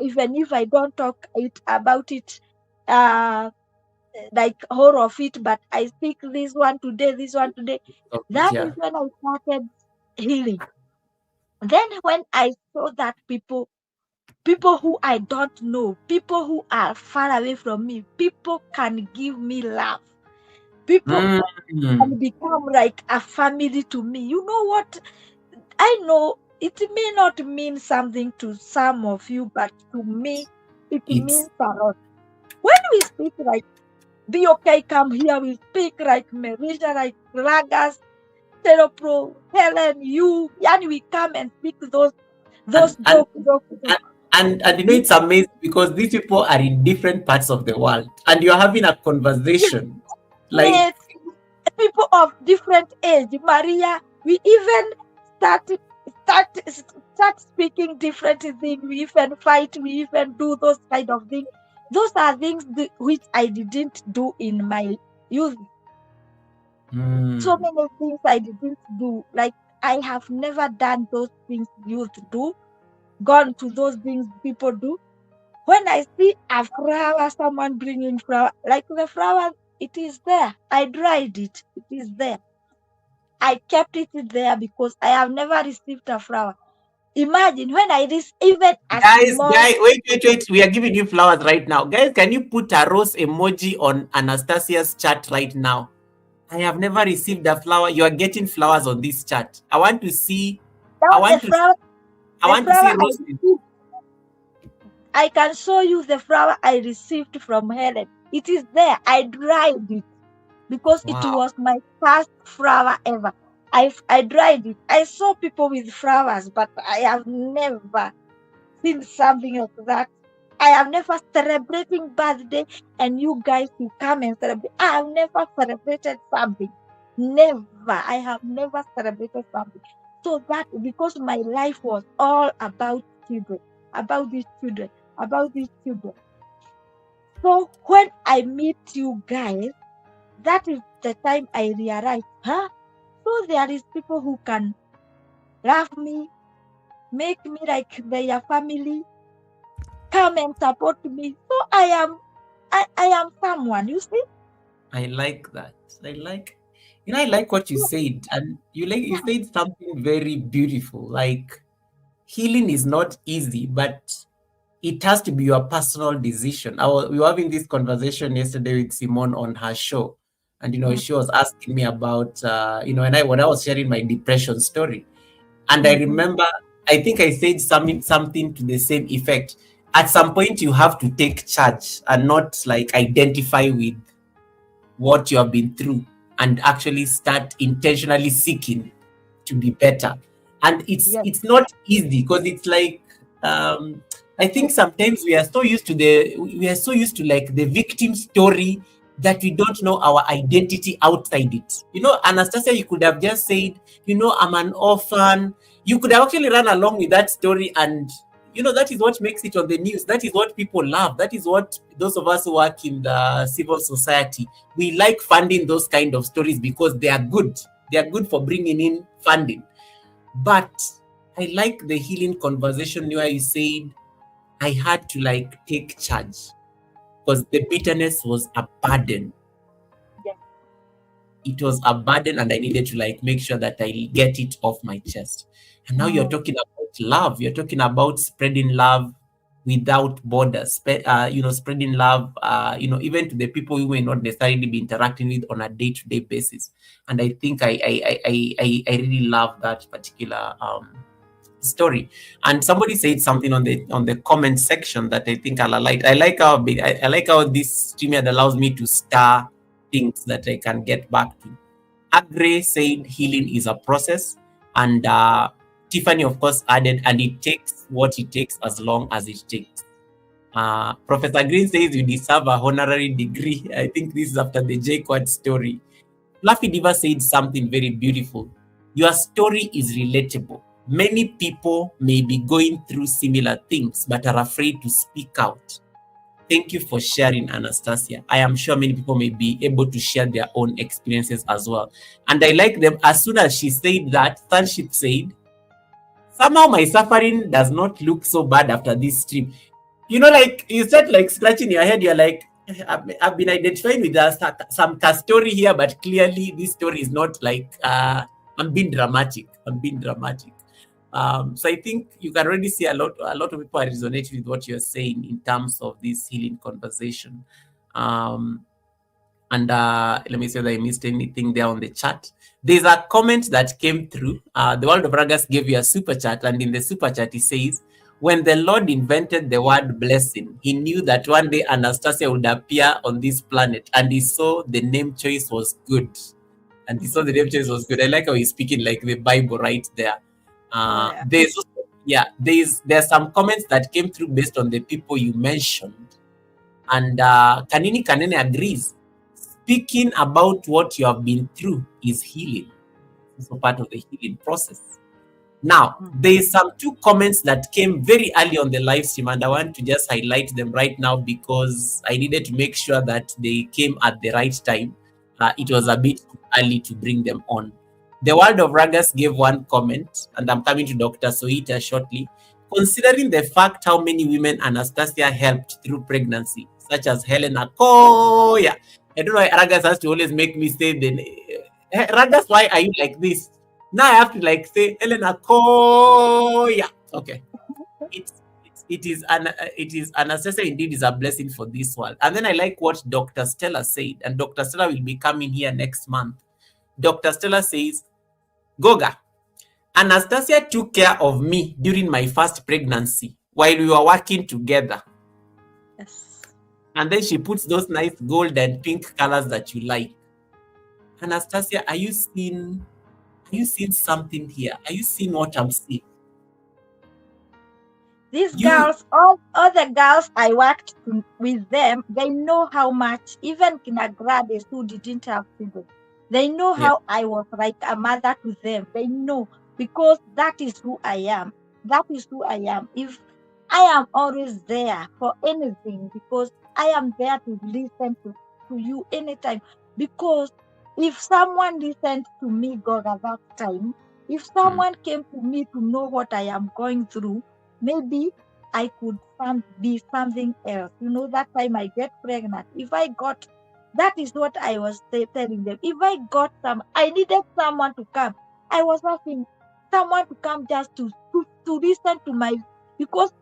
even if I don't talk about it, uh, like whole of it, but I speak this one today, this one today. Of it, That is yeah. when I started healing. Then when I saw that people who I don't know, people who are far away from me, people can give me love. People Mm, can become like a family to me. You know what? I know it may not mean something to some of you, but to me, it it's means a lot. When we speak like be okay, come here. We speak like Marisha, like Ragas, Teropro, Helen, you. And we come and speak those and and jokes. and you know it's amazing because these people are in different parts of the world and you're having a conversation like With people of different age. Maria, we even start start speaking different things. We even fight. We even do those kind of things. Those are things which I didn't do in my youth. So hmm, many things I didn't do. Like I have never done those things youth do. Gone to those things people do. When I see a flower, someone bringing flower, like the flower, it is there. I dried it. It is there. I kept it there because I have never received a flower. Imagine when I receive even a small. wait, we are giving you flowers right now, guys. Can you put a rose emoji on Anastasia's chat right now? I have never received a flower. You are getting flowers on this chat. I want to see. I Now want to. I the want to see flower I roses. received, I can show you the flower I received from Helen. It is there. I dried it because it Wow. was my first flower ever. I dried it. I saw people with flowers, but I have never seen something like that. I have never celebrating birthday and you guys will come and celebrate. I have never celebrated something. Never. I have never celebrated something. So that because my life was all about children, about these children, about these children. So when I meet you guys, that is the time I realized, huh? So there is people who can love me, make me like their family, come and support me. So I am someone, you see? I like that. I like, I like what you So, said, and you yeah, said something very beautiful. Like healing is not easy, but it has to be your personal decision. We were having this conversation yesterday with Simone on her show, and mm, she was asking me about when I was sharing my depression story, and I mhm, remember I think I said something to the same effect. At some point, you have to take charge and not like identify with what you have been through and actually start intentionally seeking to be better. And it's yes, it's not easy because it's like um I think yes, sometimes we are so used to like the victim story that we don't know our identity outside it. Anastasia, you could have just said, I'm an orphan. You could have actually run along with that story, and that is what makes it on the news. That is what people love. That is what those of us who work in the civil society, we like funding those kind of stories because they are good. They are good for bringing in funding. But I like the healing conversation where you said I had to like take charge because the bitterness was a burden. yes. It was a burden, and I needed to like make sure that I get it off my chest. And now you're Mm, talking about love. You're talking about spreading love without borders. Spreading love. Even to the people you may not necessarily be interacting with on a day-to-day basis. And I think I really love that particular story. And somebody said something on the comment section that I think I'll like. I like how this StreamYard allows me to star things that I can get back to. Agre said healing is a process, and Tiffany of course added, and it takes what it takes as long as it takes. Professor Green says you deserve a honorary degree. I think this is after the J Quad story. Fluffy Diva said something very beautiful. Your story is relatable. Many people may be going through similar things but are afraid to speak out. Thank you for sharing, Anastasia. I am sure many people may be able to share their own experiences as well. And I like them. As soon as she said that, Sunship said, somehow my suffering does not look so bad after this stream. Like you start like scratching your head. You're like, I've been identifying with some story here, but clearly this story is not like I'm being dramatic. I'm being dramatic. So I think you can already see a lot of people are resonating with what you're saying in terms of this healing conversation. Um, and let me see whether I missed anything there on the chat. There's a comment that came through. The World of Ragas gave you a super chat, and in the super chat, it says, When the Lord invented the word blessing, he knew that one day Anastasia would appear on this planet, and he saw the name choice was good. And he saw the name choice was good. I like how he's speaking like the Bible right there. Oh, yeah. There's also, there's some comments that came through based on the people you mentioned, and Kanini Kanene agrees. Speaking about what you have been through is healing. It's also part of the healing process. Now, there's some two comments that came very early on the live stream, and I want to just highlight them right now because I needed to make sure that they came at the right time. It was a bit too early to bring them on. The World of Ragas gave one comment, and I'm coming to Dr. Soita shortly. Considering the fact how many women Anastasia helped through pregnancy, such as Helena Koya. I don't know why Ragas has to always make me say the Ragas, why are you like this? Now I have to like say Helena Koya. Okay. It is Anastasia indeed is a blessing for this world. And then I like what Dr. Stella said, and Dr. Stella will be coming here next month. Dr. Stella says, Goga, Anastasia took care of me during my first pregnancy while we were working together. Yes. And then she puts those nice gold and pink colors that you like. Anastasia, are you seeing something here? Are you seeing what I'm seeing? These girls, all the girls I worked with them, they know how much, even kindergartens who didn't have children, they know how I was like a mother to them. They know, because that is who I am. That is who I am. If I am always there for anything, because I am there to listen to you anytime. Because if someone listened to me, God, at that time, if someone came to me to know what I am going through, maybe I could be something else. You know, that time I get pregnant. If I got, that is what I was telling them. If I got I needed someone to come. I was asking someone to come just to listen to my, because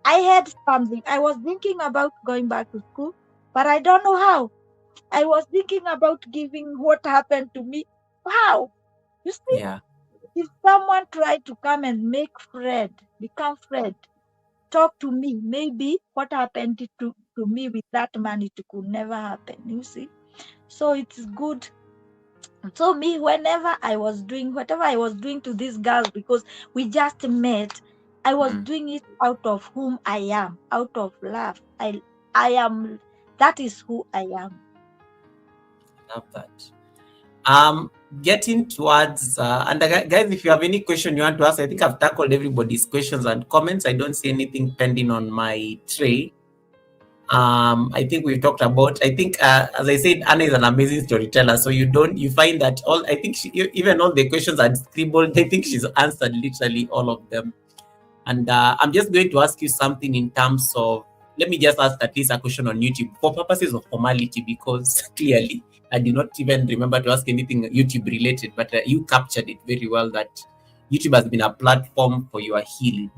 I had something. I was thinking about going back to school, but I don't know how. I was thinking about giving what happened to me. How? You see? Yeah. If someone tried to come and become friend, talk to me, maybe what happened to me with that man, it could never happen. You see? So it's good. So me, whenever I was doing whatever I was doing to these girls, because we just met, I was doing it out of whom I am, out of love. I am, that is who I am. Love that. Getting towards and guys, if you have any question you want to ask, I think I've tackled everybody's questions and comments. I don't see anything pending on my tray. I think we've talked about, I think as I said, Anna is an amazing storyteller, so you find that all, I think even all the questions are scribbled. I think she's answered literally all of them. And I'm just going to ask you something in terms of, let me just ask at least a question on YouTube for purposes of formality, because clearly I do not even remember to ask anything YouTube related, but you captured it very well that YouTube has been a platform for your healing.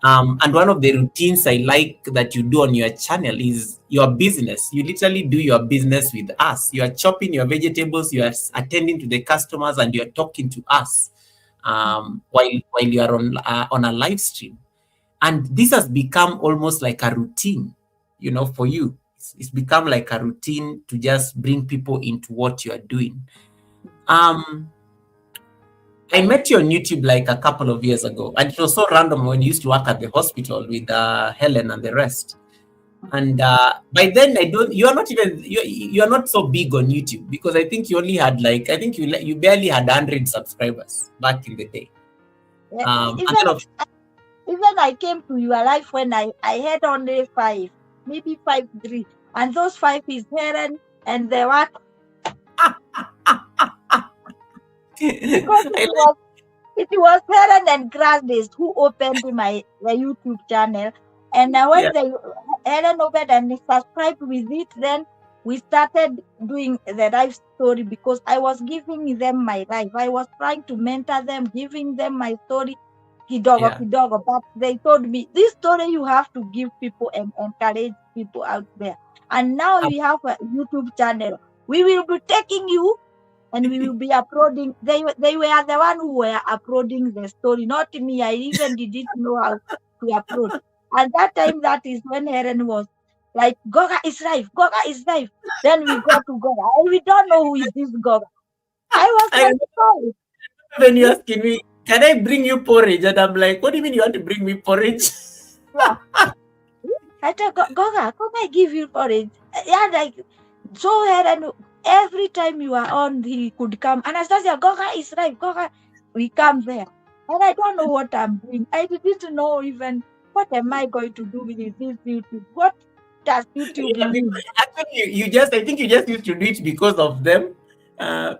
And one of the routines I like that you do on your channel is your business. You literally do your business with us. You are chopping your vegetables, you are attending to the customers, and you are talking to us while you are on a live stream. And this has become almost like a routine, for you. It's become like a routine to just bring people into what you are doing. I met you on YouTube like a couple of years ago, and it was so random when you used to work at the hospital with Helen and the rest. And by then, you are not even, you are not so big on YouTube, because I think you only had like, I think you barely had 100 subscribers back in the day. Even I came to your life when I had only 5, maybe 5, 3, and those 5 is Helen and the what? Because it was Helen and Gladys who opened the YouTube channel, and when Helen opened and subscribed with it, then we started doing the life story, because I was giving them my life. I was trying to mentor them, giving them my story, kidogo, but they told me, this story you have to give people and encourage people out there. And now we have a YouTube channel. We will be taking you and we will be uploading. They were the one who were uploading the story, not me. I even didn't know how. to approach. And that time, that is when Helen was like, Goga is live, Goga is live. Then we go to Goga. We don't know who is this Goga. I was I like, remember sorry. when you asking me, can I bring you porridge? And I'm like, what do you mean you want to bring me porridge? Yeah. I tell Goga, come I give you porridge. Yeah, like so Helen, every time you are on, he could come. Anastasia, Goga is live, Goga. We come there. And I don't know what I'm doing. I didn't know even what am I going to do with this YouTube. What does YouTube Yeah, mean? actually, I think you just used to do it because of them.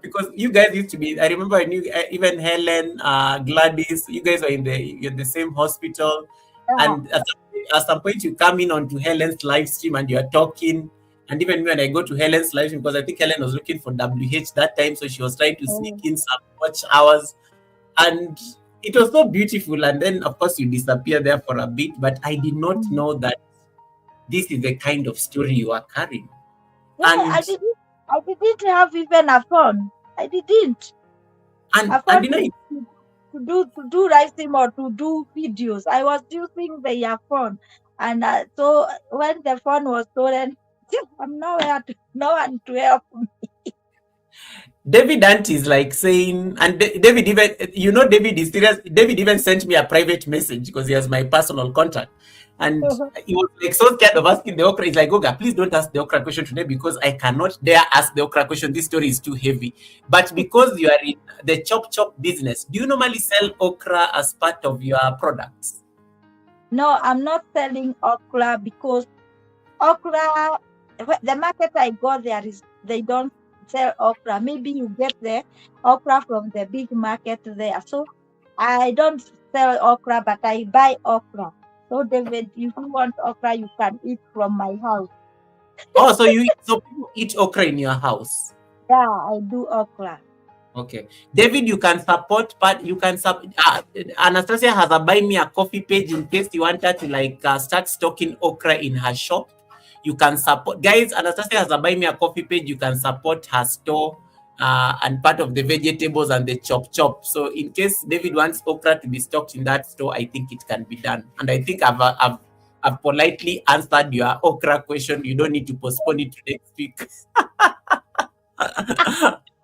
Because you guys used to be, I remember I knew even Helen, Gladys, you guys were in the same hospital. Uh, And at some point, you come in onto Helen's live stream and you are talking. And even when I go to Helen's live stream, because I think Helen was looking for WH that time, so she was trying to sneak uh, in some watch hours. And it was so beautiful. And then, of course, you disappear there for a bit. But I did not mm. know that this is the kind of story you are carrying. Yeah, And I didn't have even a phone. I didn't. A and phone you know, to do live stream or to do videos. I was using the phone. And so when the phone was stolen, I'm nowhere to no one to help. David Ant is like saying, and David even, David is serious. David even sent me a private message because he has my personal contact. And he was like so scared of asking the Okra. He's like, Goga, please don't ask the Okra question today because I cannot dare ask the Okra question. This story is too heavy. But because you are in the chop business, do you normally sell Okra as part of your products? No, I'm not selling okra because okra, the market I got there is they don't sell okra. Maybe you get the okra from the big market there. So I don't sell okra, but I buy okra. So David, if you want okra, you can eat from my house. Oh, so people eat okra in your house. Yeah, I do okra. Okay, David, you can support, but you can Anastasia has a buy me a coffee page in case you want her to start stocking okra in her shop. You can support, guys. Anastasia has a buy me a coffee page. You can support her store and part of the vegetables and the chop. So in case David wants okra to be stocked in that store, I think it can be done. And I think I've politely answered your okra question. You don't need to postpone it to next week.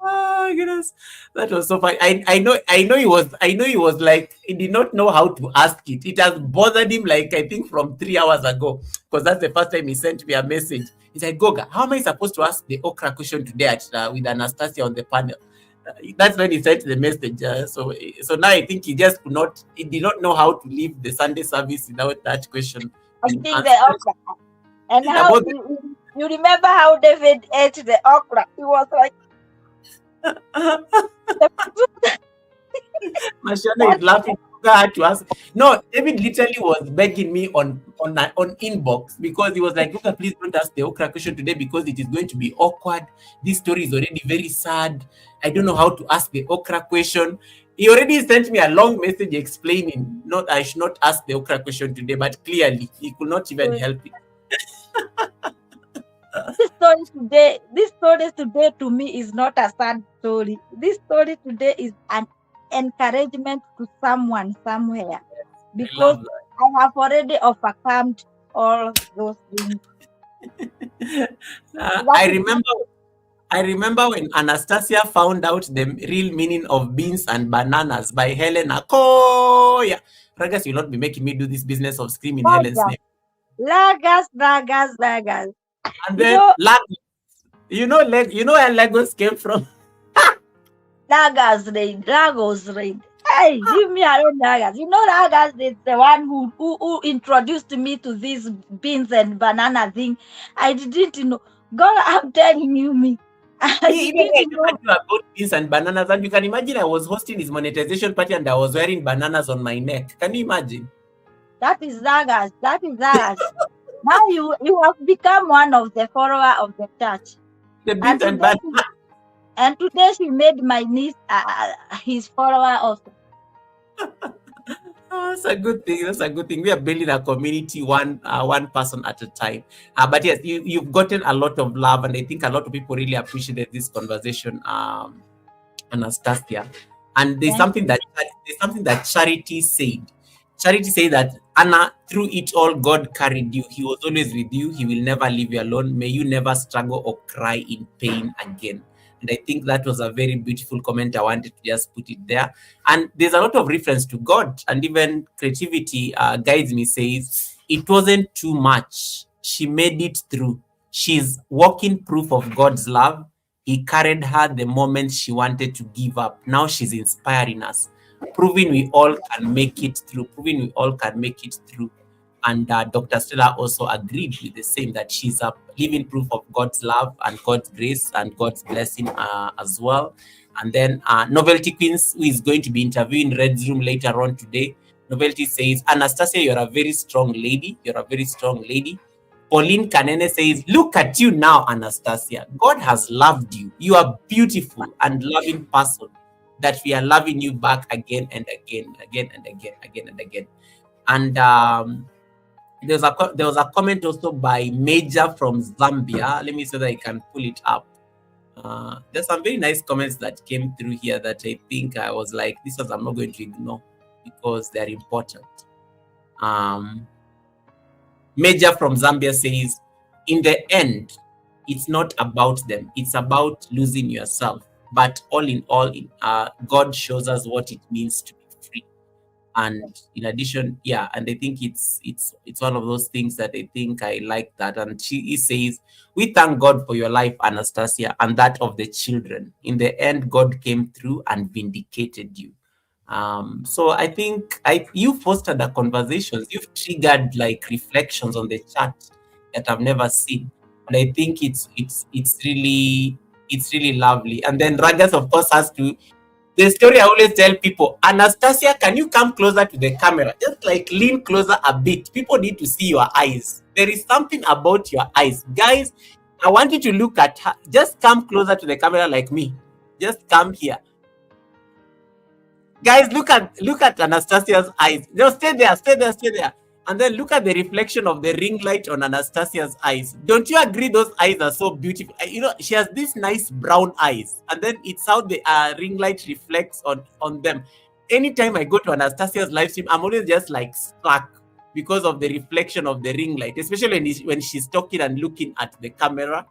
Oh goodness, that was so funny. I know he was like he did not know how to ask it. It has bothered him like I think from 3 hours ago because that's the first time he sent me a message. He's like, Goga, how am I supposed to ask the okra question today with Anastasia on the panel? That's when he sent the message. So now I think he did not know how to leave the Sunday service without that question being Eating the answered. okra. And how About you remember how David ate the okra? He was like, Mashana is that's laughing. I had to ask. No, David literally was begging me on inbox because he was like, "Luca, please don't ask the okra question today because it is going to be awkward. This story is already very sad. I don't know how to ask the okra question." He already sent me a long message explaining not I should not ask the okra question today, but clearly he could not even help it. this story today to me is not a sad story. This story today is an encouragement to someone somewhere I because love that. I have already overcome all those things. That I is what remember when Anastasia found out the real meaning of beans and bananas by Helen Akoya. Ragas, you'll not be making me do this business of screaming Helen's Lagos, name. Lagos. And You then know, you know where Lagos came from? Lagos rain. Hey, leave me alone, Lagos. You know, Lagos is the one who introduced me to this beans and banana thing. I didn't know. God, I'm telling you, me. I Even I didn't never know. knew about beans and bananas. And you can imagine I was hosting his monetization party and I was wearing bananas on my neck. Can you imagine? That is Lagos. That is Lagos. Now you have become one of the follower of the church. The And beans and today, bananas. and today she made my niece his follower also. Oh, that's a good thing. That's a good thing. We are building a community one person at a time. But yes, you've gotten a lot of love, and I think a lot of people really appreciated this conversation, Anastasia. And Thank you. there's something that Charity said. Charity say that, Anna, through it all, God carried you. He was always with you. He will never leave you alone. May you never struggle or cry in pain again. And I think that was a very beautiful comment. I wanted to just put it there. And there's a lot of reference to God, and even creativity guides me, says it wasn't too much. She made it through. She's walking proof of God's love. He carried her the moment she wanted to give up. Now she's inspiring us, proving we all can make it through, proving we all can make it through. And Dr. Stella also agreed with the same, that she's a living proof of God's love and God's grace and God's blessing as well. And then Novelty Queens, who is going to be interviewing Red's Room later on today, Novelty says, Anastasia, you're a very strong lady. You're a very strong lady. Pauline Kanene says, look at you now, Anastasia. God has loved you. You are beautiful and loving person, that we are loving you back again and again, again and again, again and again. And there was a comment also by Major from Zambia. Let me see that I can pull it up. There's some very nice comments that came through here that I think I was like, this was, I'm not going to ignore because they're important. Major from Zambia says, in the end, it's not about them. It's about losing yourself. But all in all, God shows us what it means to be free. And in addition, yeah, and I think it's one of those things that I think I like that. And he says, we thank God for your life, Anastasia, and that of the children. In the end, God came through and vindicated you. So I think you've fostered the conversations, you've triggered like reflections on the chat that I've never seen. And I think it's really lovely. And then Ragas, of course, has to, the story I always tell people, Anastasia, can you come closer to the camera? Just like lean closer a bit. People need to see your eyes. There is something about your eyes. Guys, I want you to look at her. Just come closer to the camera like me. Just come here. Guys, look at Anastasia's eyes. No, stay there, stay there, stay there. And then look at the reflection of the ring light on Anastasia's eyes. Don't you agree those eyes are so beautiful? You know, she has these nice brown eyes, and then it's how the ring light reflects on them. Anytime I go to Anastasia's live stream, I'm always just like struck because of the reflection of the ring light, especially when she's talking and looking at the camera.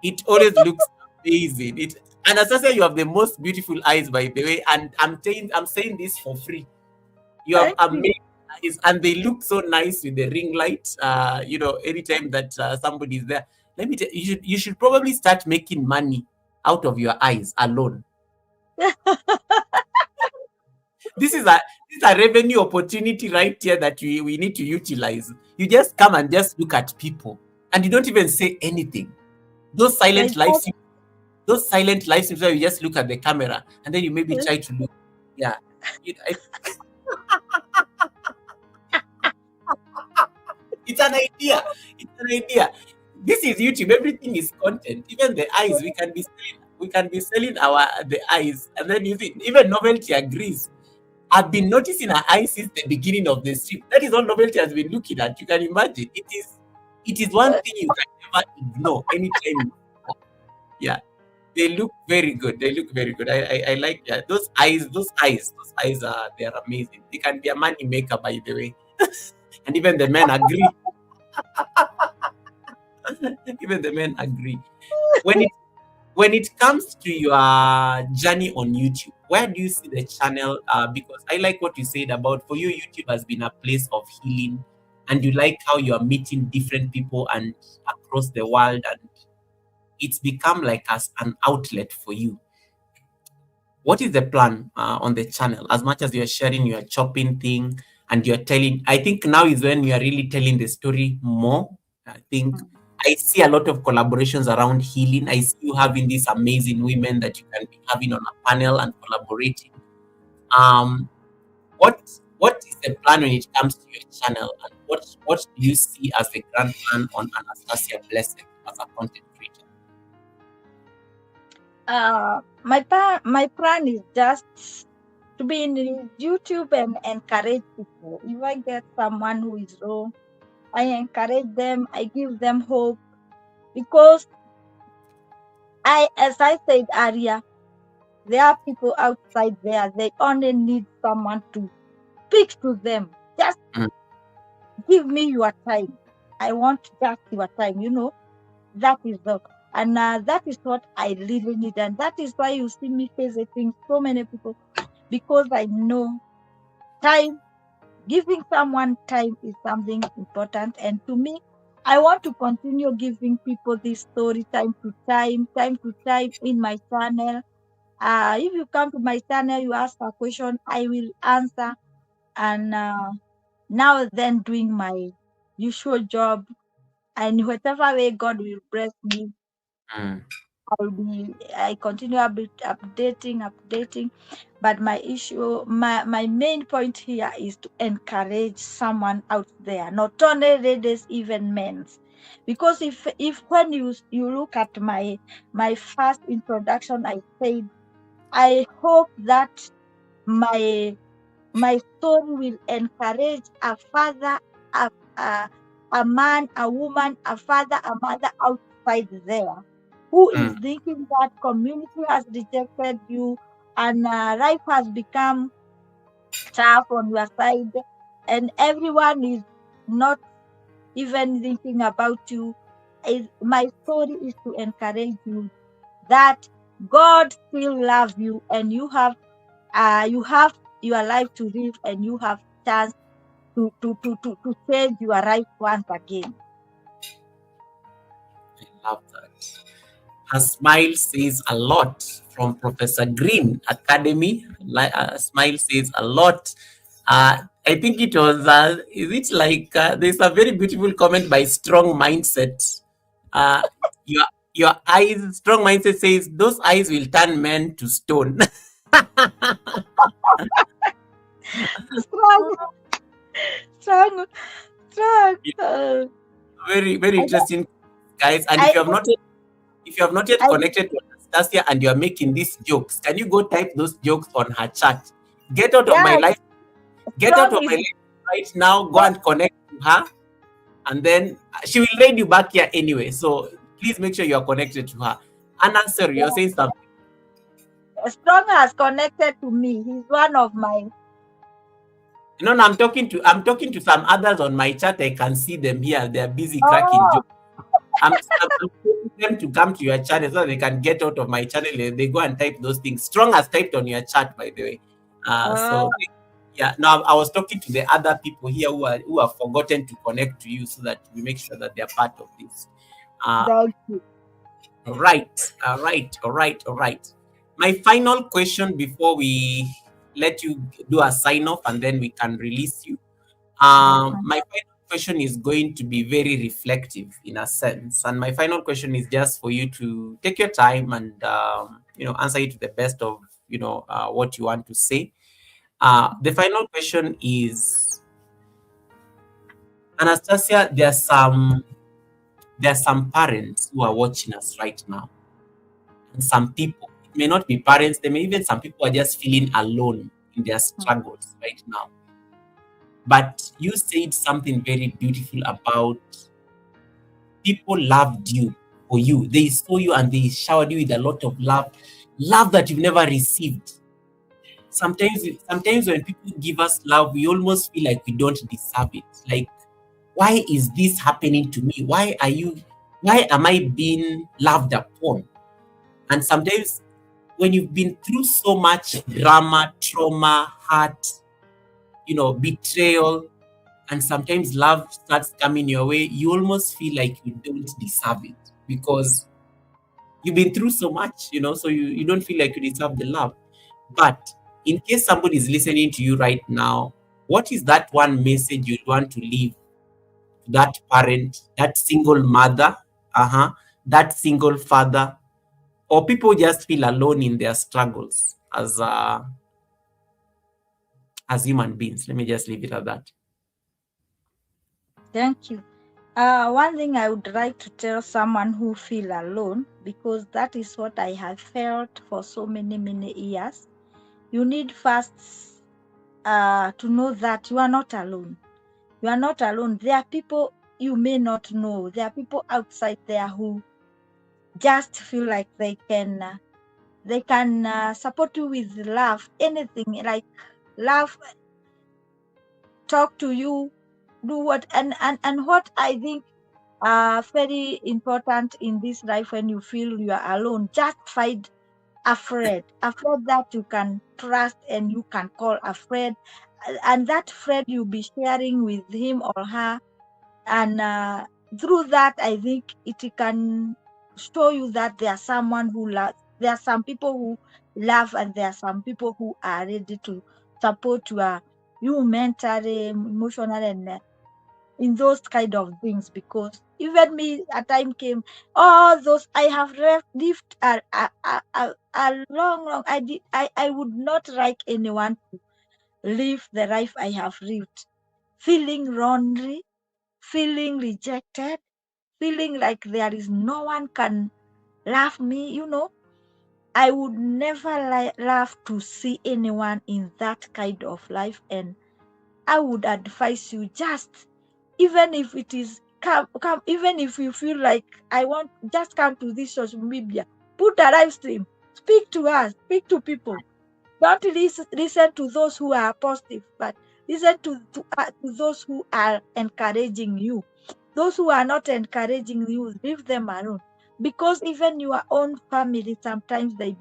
It always looks amazing. Anastasia, you have the most beautiful eyes, by the way, and I'm saying this for free. You have Thank you. amazing eyes, and they look so nice with the ring light. You know, anytime that somebody is there, let me tell you, you should probably start making money out of your eyes alone. This is a revenue opportunity right here that we need to utilize. You just come and just look at people, and you don't even say anything. Those silent live streams, where you just look at the camera and then you maybe try to look. Yeah. It's an idea. It's an idea. This is YouTube. Everything is content. Even the eyes, we can be selling the eyes. And then you see, even Novelty agrees. I've been noticing her eyes since the beginning of the stream. That is what Novelty has been looking at. You can imagine. It is one thing you can never ignore anytime. Yeah. They look very good. They look very good. I like those eyes. Those eyes are, they are amazing. They can be a money maker, by the way. And even the men agree. Even the men agree. When it comes to your journey on YouTube, where do you see the channel? Because I like what you said about, for you, YouTube has been a place of healing, and you like how you are meeting different people and across the world, and it's become like as an outlet for you. What is the plan on the channel? As much as you're sharing your chopping thing and you're telling, I think now is when you are really telling the story more. I think I see a lot of collaborations around healing. I see you having these amazing women that you can be having on a panel and collaborating. Um, what is the plan when it comes to your channel, and what do you see as the grand plan on Anastasia Blessed as a content creator? My plan is just to be in YouTube and encourage people. If I get someone who is wrong, I encourage them, I give them hope, because as I said earlier, there are people outside there, they only need someone to speak to them. Just mm, give me your time. I want just your time. That is all. And that is what I really need. And that is why you see me visiting so many people, because I know time, giving someone time is something important. And to me, I want to continue giving people this story time to time in my channel. If you come to my channel, you ask a question, I will answer. And now then doing my usual job, and whatever way God will bless me, mm, I continue updating. But my main point here is to encourage someone out there, not only ladies, even men. Because if when you look at my first introduction, I said I hope that my my story will encourage a father, a, a, a man, a woman, a father, a mother outside there who is mm, thinking that community has rejected you, and life has become tough on your side, and everyone is not even thinking about you. My story is to encourage you that God still loves you, and you have your life to live, and you have chance to change your life once again. I love that. Her smile says a lot from Professor Green Academy. Her smile says a lot. I think it was, is it like, there's a very beautiful comment by Strong Mindset. Uh, your, your eyes, Strong Mindset says, those eyes will turn men to stone. Strong, strong, strong. Very, very I, interesting, guys. And I, if you have not yet I, connected to Anastasia and you are making these jokes, can you go type those jokes on her chat? Get out of my yeah, life. Get out strong of my is life right now. Go and connect to her, and then she will raid you back here anyway. So please make sure you are connected to her. And answer, you're saying something. strong has connected to me. He's one of my. No, no, I'm talking to some others on my chat. I can see them here. They're busy cracking Oh, jokes. I'm telling them to come to your channel so they can get out of my channel. They go and type those things. Strong has typed on your chat, by the way. oh, So yeah. Now I was talking to the other people here who have forgotten to connect to you, so that we make sure that they are part of this. Uh, thank you. all right, all right, all right, all right. My final question before we let you do a sign off, and then we can release you. Mhm. My final question is going to be very reflective in a sense, and my final question is just for you to take your time and answer it to the best of what you want to say. The final question is, Anastasia. There are some parents who are watching us right now, and some people, it may not be parents, they may even, some people are just feeling alone in their struggles right now. But you said something very beautiful about people loved you for you. They saw you and they showered you with a lot of love that you've never received. Sometimes when people give us love, we almost feel like we don't deserve it. Like, why is this happening to me? Why am I being loved upon? And sometimes when you've been through so much drama, trauma, hurt, betrayal, and sometimes love starts coming your way, you almost feel like you don't deserve it because you've been through so much, so you don't feel like you deserve the love. But in case somebody is listening to you right now, what is that one message you'd want to leave to that parent, that single mother, that single father, or people just feel alone in their struggles as human beings? Let me just leave it at that. Thank you. One thing I would like to tell someone who feel alone, because that is what I have felt for so many years. You need first to know that you are not alone. You are not alone. There are people you may not know. There are people outside there who just feel like they can, support you with love, anything like love. talk to you, do what, and what I think very important in this life when you feel you are alone, just find a friend that you can trust and you can call a friend, and that friend you'll be sharing with him or her, and through that I think it can show you that there's someone who loves. There are some people who love, and there are some people who are ready to support you mentally, emotionally, and in those kind of things. Because even me, a time came, all those I have lived a long. I would not like anyone to live the life I have lived, feeling lonely, feeling rejected, feeling like there is no one can love me. I would never love to see anyone in that kind of life, and I would advise you, just, even if it is come, even if you feel like I want, just come to this social media, put a live stream, speak to us, speak to people. Don't listen to those who are positive, but listen to those who are encouraging you. Those who are not encouraging you, leave them alone. Because even your own family, sometimes they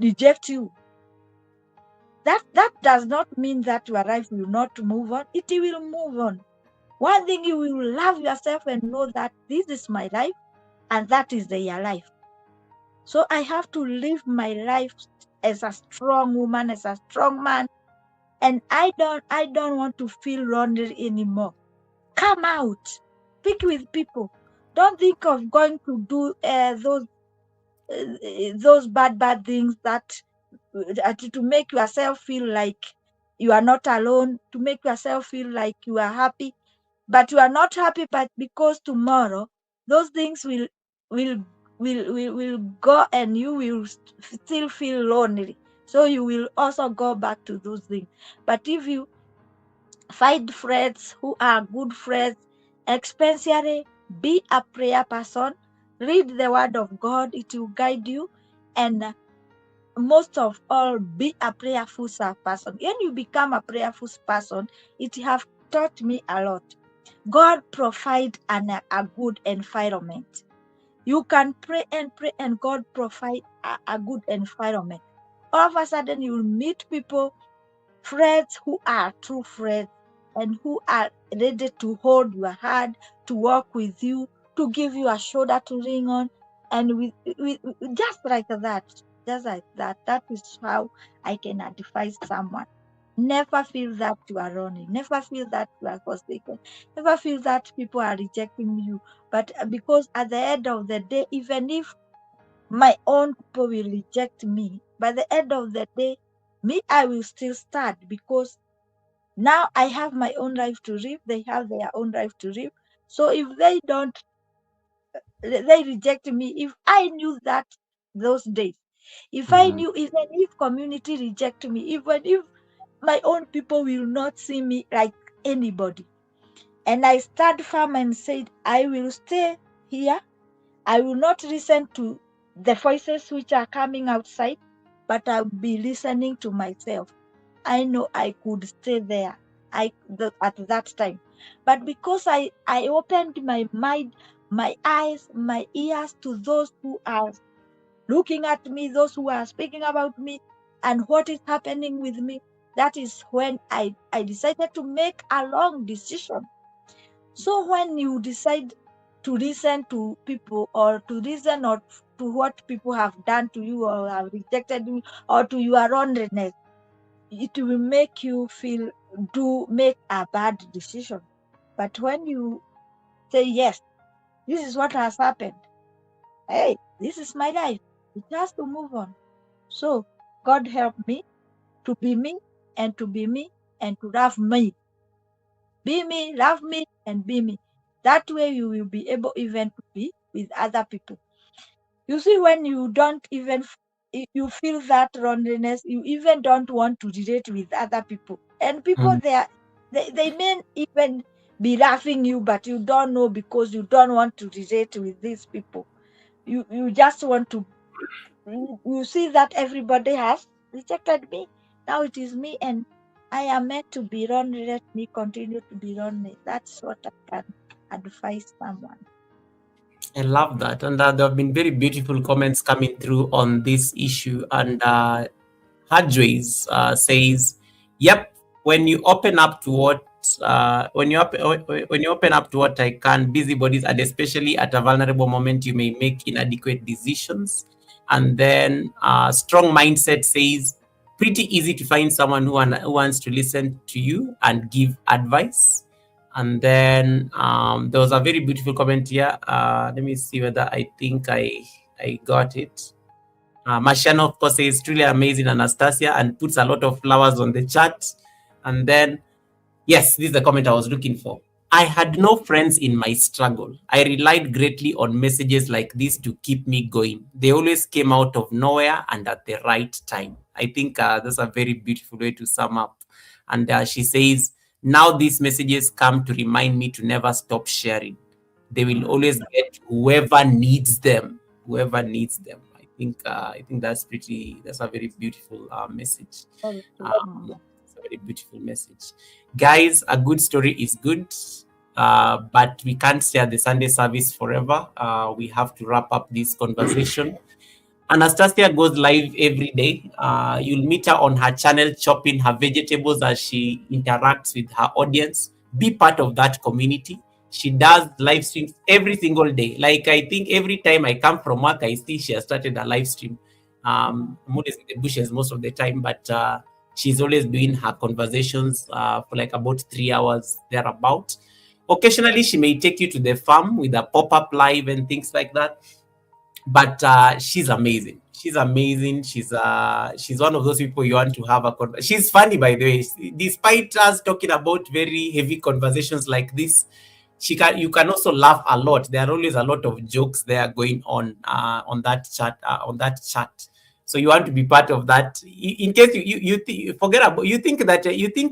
reject you. That does not mean that your life will not move on. It will move on. One thing, you will love yourself and know that this is my life and that is their life. So I have to live my life as a strong woman, as a strong man, and I don't want to feel lonely anymore. Come out, speak with people. Don't think of going to do those bad things that to make yourself feel like you are not alone, to make yourself feel like you are happy, but you are not happy. But because tomorrow those things will will go, and you will still feel lonely, so you will also go back to those things. But if you find friends who are good friends, especially be a prayer person, read the word of God, it will guide you. And most of all, be a prayerful person. When you become a prayerful person, it have taught me a lot. God provide a good environment. You can pray and God provide a good environment. All of a sudden, you will meet people, friends who are true friends, and who are ready to hold your hand, to walk with you, to give you a shoulder to lean on, and just like that, just like that. That is how I can advise someone. Never feel that you are lonely. Never feel that you are forsaken. Never feel that people are rejecting you. But because at the end of the day, even if my own people will reject me, by the end of the day, me, I will still stand, because now I have my own life to live. They have their own life to live. So if they don't, they reject me. If I knew that those days, if I Mm, knew, even if community reject me, even if my own people will not see me like anybody, and I stand firm and said, I will stay here. I will not listen to the voices which are coming outside, but I'll be listening to myself. I know I could stay there at that time. But because I opened my mind, my eyes, my ears to those who are looking at me, those who are speaking about me, and what is happening with me, that is when I decided to make a long decision. So when you decide to listen to people, or to listen or to what people have done to you or have rejected you, or to your loneliness, it will make you feel, make a bad decision. But when you say, yes, this is what has happened, hey, this is my life, it has to move on. So God help me to be me, and to be me, and to love me. Be me, love me, and be me. That way you will be able even to be with other people. You see, when you don't even, you feel that loneliness, you even don't want to relate with other people. And people mm, there, they may even be laughing you, but you don't know, because you don't want to relate with these people. You just want to, you see that everybody has rejected me. Now it is me, and I am meant to be lonely. Let me continue to be lonely. That's what I can advise someone. I love that. And there have been very beautiful comments coming through on this issue. And Hadways says, "Yep, when you open up to what when you open up to what I can, busybodies, and especially at a vulnerable moment, you may make inadequate decisions." And then strong mindset says, "Pretty easy to find someone who wants to listen to you and give advice." And then there was a very beautiful comment here. Let me see whether I think I got it. Marciano, of course, says truly amazing, Anastasia, and puts a lot of flowers on the chat. And then, yes, this is the comment I was looking for. "I had no friends in my struggle. I relied greatly on messages like this to keep me going. They always came out of nowhere and at the right time." I think that's a very beautiful way to sum up. And she says, "Now these messages come to remind me to never stop sharing. They will always get whoever needs them. Whoever needs them." I think that's a very beautiful message. It's a very beautiful message. Guys, a good story is good, but we can't stay at the Sunday service forever. We have to wrap up this conversation. Anastasia goes live every day. You'll meet her on her channel chopping her vegetables as she interacts with her audience. Be part of that community. She does live streams every single day. Like, I think every time I come from work, I see she has started a live stream. I'm always in the bushes most of the time, but she's always doing her conversations for like about 3 hours thereabout. Occasionally, she may take you to the farm with a pop-up live and things like that, but she's amazing. She's amazing. She's one of those people you want to have a conversation. She's funny, by the way. Despite us talking about very heavy conversations like this, you can also laugh a lot. There are always a lot of jokes there going on that chat So you want to be part of that. In case you forget about, you think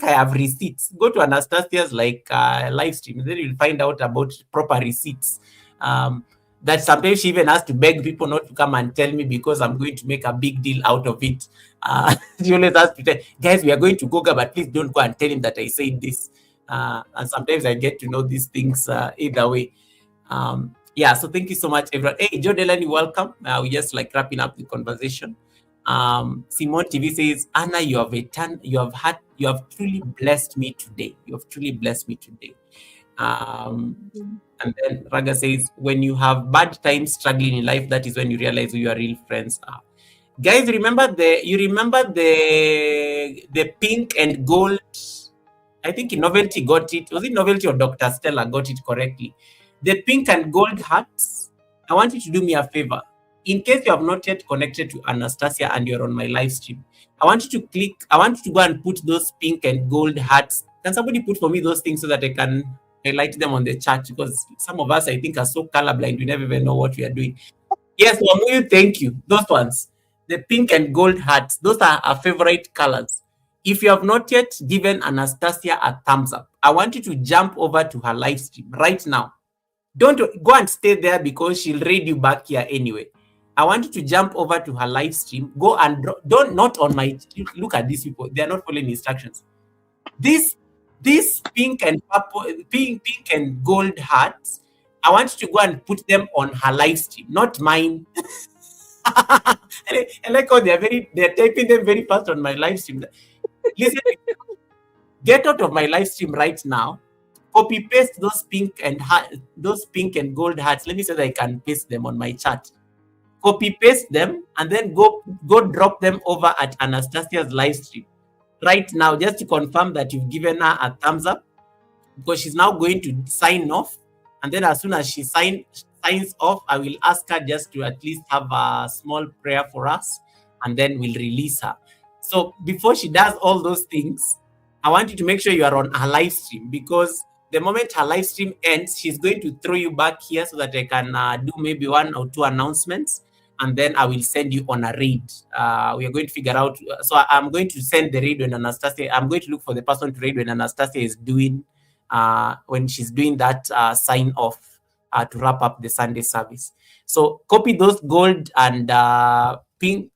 I have receipts, go to Anastasia's live stream, then you'll find out about proper receipts. That sometimes she even has to beg people not to come and tell me because I'm going to make a big deal out of it. She always has to tell, "Guys, we are going to Goga, but please don't go and tell him that I said this." And sometimes I get to know these things either way. So thank you so much, everyone. Hey, Joe Delany, welcome. We're just like wrapping up the conversation. Simone TV says, "Anna, you have truly blessed me today. You have truly blessed me today." And then Raga says, "When you have bad times struggling in life, that is when you realize who your real friends are." Guys, remember the pink and gold. I think Novelty got it. Was it Novelty or Dr. Stella got it correctly? The pink and gold hearts. I want you to do me a favor. In case you have not yet connected to Anastasia and you're on my live stream, I want you to go and put those pink and gold hearts. Can somebody put for me those things so that I can highlight them on the chat? Because some of us, I think, are so colorblind, we never even know what we are doing. Yes, Wamuyu, thank you. Those ones. The pink and gold hearts. Those are our favorite colors. If you have not yet given Anastasia a thumbs up, I want you to jump over to her live stream right now. Don't go and stay there because she'll raid you back here anyway. I want you to jump over to her live stream. Go and don't not on my look at these people. They are not following instructions. This pink and purple, pink and gold hearts. I want you to go and put them on her live stream, not mine. I like how they're typing them very fast on my live stream. Listen, get out of my live stream right now. Copy paste those pink and gold hearts. Let me see that I can paste them on my chat. Copy paste them and then go drop them over at Anastasia's live stream right now, just to confirm that you've given her a thumbs up, because she's now going to sign off. And then as soon as she signs off, I will ask her just to at least have a small prayer for us, and then we'll release her. So before she does all those things, I want you to make sure you are on her live stream, because the moment her live stream ends, she's going to throw you back here so that I can do maybe 1 or 2 announcements, and then I will send you on a raid. We are going to figure out. So I'm going to send the raid when Anastasia. I'm going to look for the person to raid when Anastasia is doing, when she's doing that sign off to wrap up the Sunday service. So copy those gold and pink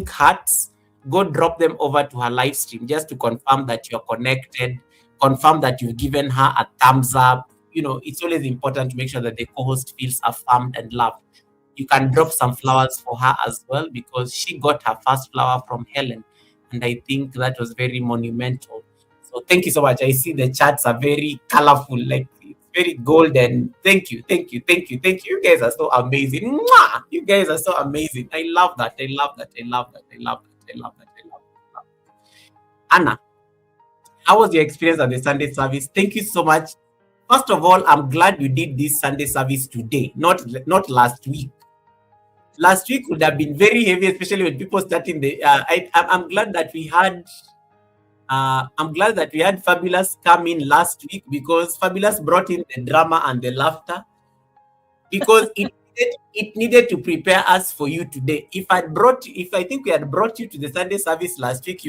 hearts. go drop them over to her live stream just to confirm that you're connected, confirm that you've given her a thumbs up. It's always important to make sure that the co-host feels affirmed and loved. You can drop some flowers for her as well, because she got her first flower from Helen, and I think that was very monumental. So thank you so much. I see the chats are very colorful, like it's very golden. Thank you, thank you, thank you, thank you. You guys are so amazing. Mwah! You guys are so amazing. I love that. I love that. I love that. I love that. I love that. I love that. Anna, how was your experience at the Sunday service? Thank you so much. First of all, I'm glad you did this Sunday service today, not last week. Last week would have been very heavy, especially when people starting the. I'm glad that we had. I'm glad that we had Fabulous come in last week, because Fabulous brought in the drama and the laughter, because it needed to prepare us for you today. If I think we had brought you to the Sunday service last week,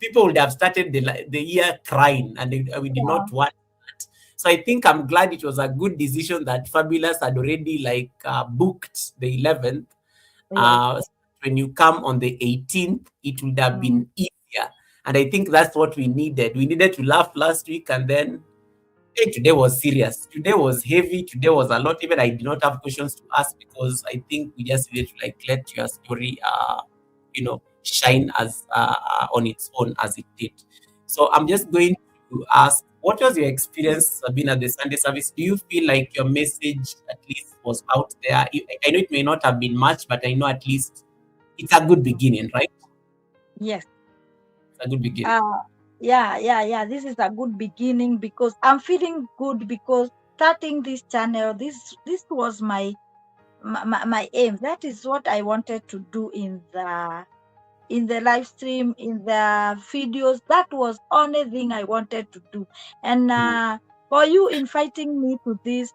people would have started the year crying, and we did Yeah. not want that. So I think I'm glad it was a good decision that Fabulous had already booked the 11th. Yes. When you come on the 18th, it would have Mm. been easier. And I think that's what we needed. We needed to laugh last week, and then hey, today was serious. Today was heavy. Today was a lot. Even I did not have questions to ask, because I think we just needed to let your story, shine as on its own as it did. So I'm just going to ask, what was your experience, Sabina, at the Sunday service? Do you feel like your message at least was out there? I know it may not have been much, but I know at least it's a good beginning, right? Yes. It's a good beginning. Uh, yeah. This is a good beginning because I'm feeling good because starting this channel, this was my aim. That is what I wanted to do in the live stream, in the videos. That was only thing I wanted to do. And Mm. for you inviting me to this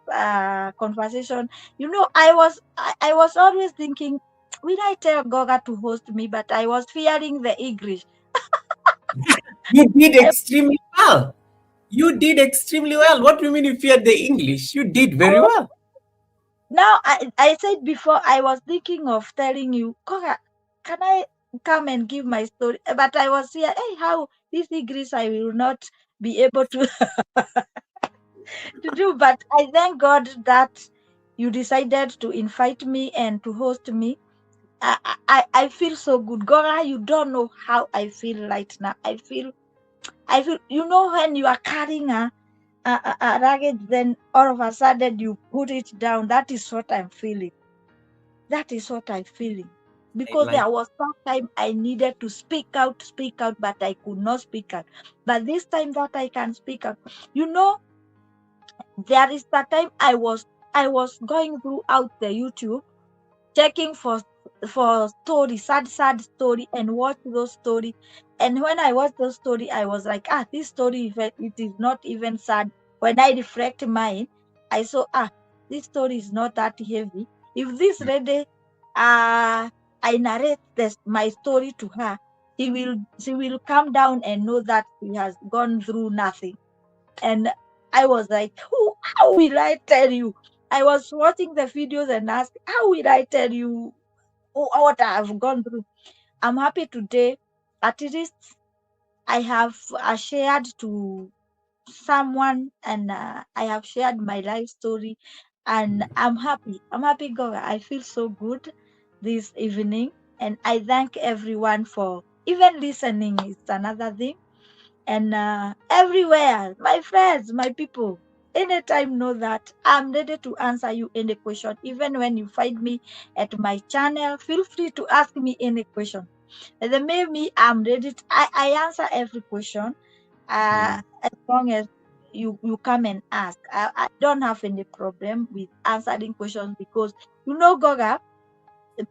conversation, I was always thinking, will I tell Goga to host me? But I was fearing the English. You did extremely well. You did extremely well. What do you mean you feared the English? You did very I, well. Now, I said before, I was thinking of telling you, Koga, can I come and give my story? But I was here, hey, how this English I will not be able to, to do. But I thank God that you decided to invite me and to host me. I feel so good. Gora, you don't know how I feel right now. I feel, when you are carrying a luggage, then all of a sudden you put it down. That is what I'm feeling. That is what I'm feeling. I Because like there was some time I needed to speak out, but I could not speak out. But this time that I can speak out, you know, there is that time I was going throughout the YouTube checking for story, sad story, and watch those story. And when I watch those story, I was like, this story it is not even sad. When I reflect mine, I saw this story is not that heavy. If this lady I narrate my story to her, she will come down and know that she has gone through nothing. And I was like, how will I tell you? I was watching the videos and asked, how will I tell you what I have gone through? I'm happy today. At least I have shared to someone, and I have shared my life story, and I'm happy. I'm happy, God. I feel so good this evening, and I thank everyone for even listening. It's another thing. And everywhere, my friends, my people, anytime know that I'm ready to answer you any question. Even when you find me at my channel, feel free to ask me any question. And then maybe I'm ready to, I answer every question mm, as long as you come and ask. I don't have any problem with answering questions because Goga,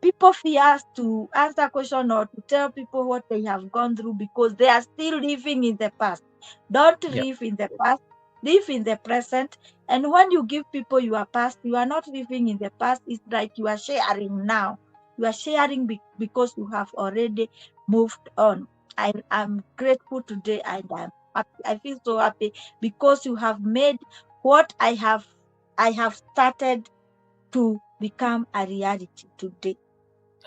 people fear to answer question or to tell people what they have gone through because they are still living in the past. Don't yeah, live in the past, live in the present. And when you give people your past, you are not living in the past. It's like you are sharing now. You are sharing because you have already moved on. I'm grateful today, and I'm happy. I feel so happy because you have made what I have started to become a reality today.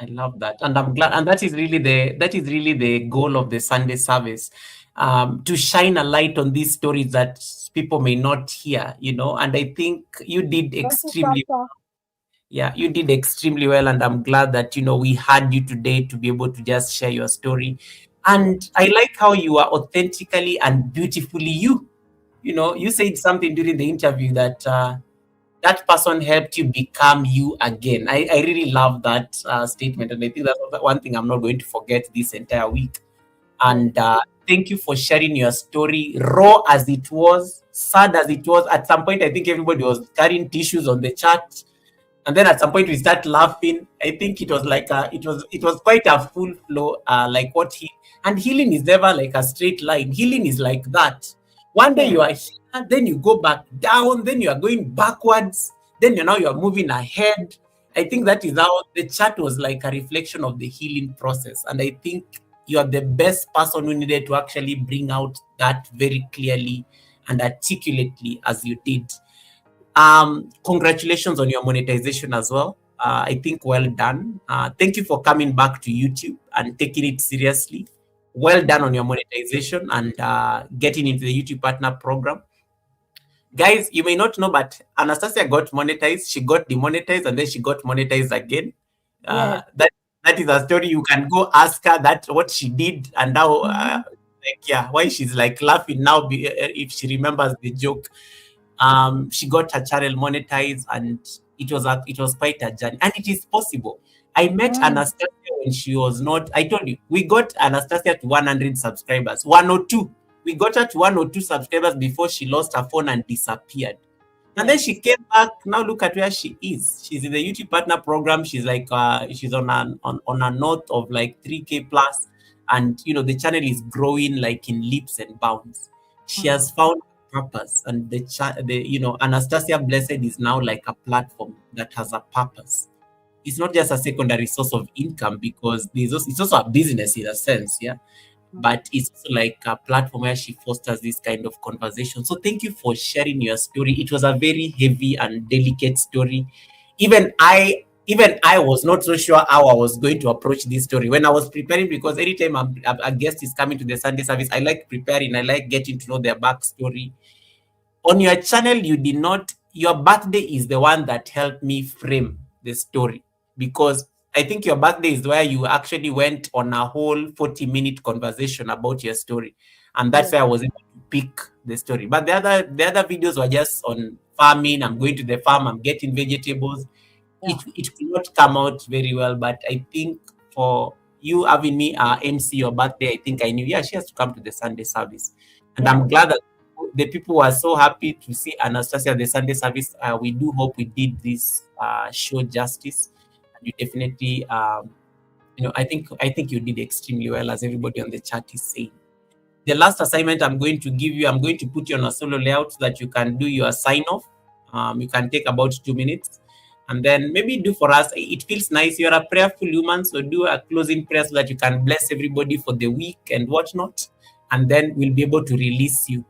I love that, and I'm glad, and that is really the goal of the Sunday service, to shine a light on these stories that people may not hear, And I think you did Thank you, extremely, Pastor. yeah, you did extremely well, and I'm glad that we had you today to be able to just share your story, Yes. and I like how you are authentically and beautifully you. You said something during the interview that. That person helped you become you again. I really love that statement. And I think that's one thing I'm not going to forget this entire week. Yes. And thank you for sharing your story, raw as it was, sad as it was. At some point, I think everybody was carrying tissues on the chat, and then at some point we start laughing. I think it was like it was quite a full flow, like what he and healing is never like a straight line. Healing is like that. One day Yes. you are here, then you go back down, then you are going backwards, then you are moving ahead. I think that is how the chat was like a reflection of the healing process, and I think you are the best person who needed to actually bring out that very clearly and articulately as you did. Congratulations on your monetization as well. I think well done. Thank you for coming back to YouTube and taking it seriously. Well done on your monetization and getting into the YouTube Partner Program. Guys, you may not know, but Anastasia got monetized. She got demonetized and then she got monetized again. Yes. That is a story. You can go ask her that what she did and now, Mhm. like, yeah, why she's like laughing now if she remembers the joke. She got her channel monetized, and it was quite a journey, and it is possible. I met Mm. Anastasia when she was not. I told you we got Anastasia to 100 subscribers, 102. We got her to 102 subscribers before she lost her phone and disappeared. And then she Yes. came back. Now look at where she is. She's in the YouTube partner program. She's like she's on a note of like 3K plus, and the channel is growing like in leaps and bounds. She Mm. has found purpose, and the Anastasia Blessed is now like a platform that has a purpose. It's not just a secondary source of income, because it's also a business in a sense, yeah, Mm. but it's also like a platform where she fosters this kind of conversation. So thank you for sharing your story. It was a very heavy and delicate story. Even I was not so sure how I was going to approach this story when I was preparing, because anytime a guest is coming to the Sunday service, I like preparing, I like getting to know their backstory. On your channel, you did not, your birthday is the one that helped me frame the story, because I think your birthday is where you actually went on a whole 40-minute conversation about your story, and that's Yes. where I was able to pick the story. But the other videos were just on farming. I'm going to the farm, I'm getting vegetables. Yeah. It could not come out very well, but I think for you having me MC your birthday, I think I knew, yeah, she has to come to the Sunday service. And Yes. I'm glad that the people were so happy to see Anastasia at the Sunday service. We do hope we did this show justice. And you definitely, I think you did extremely well, as everybody on the chat is saying. The last assignment I'm going to give you, I'm going to put you on a solo layout so that you can do your sign off. You can take about 2 minutes, and then maybe do for us. It feels nice. You're a prayerful human, so do a closing prayer so that you can bless everybody for the week and whatnot, and then we'll be able to release you.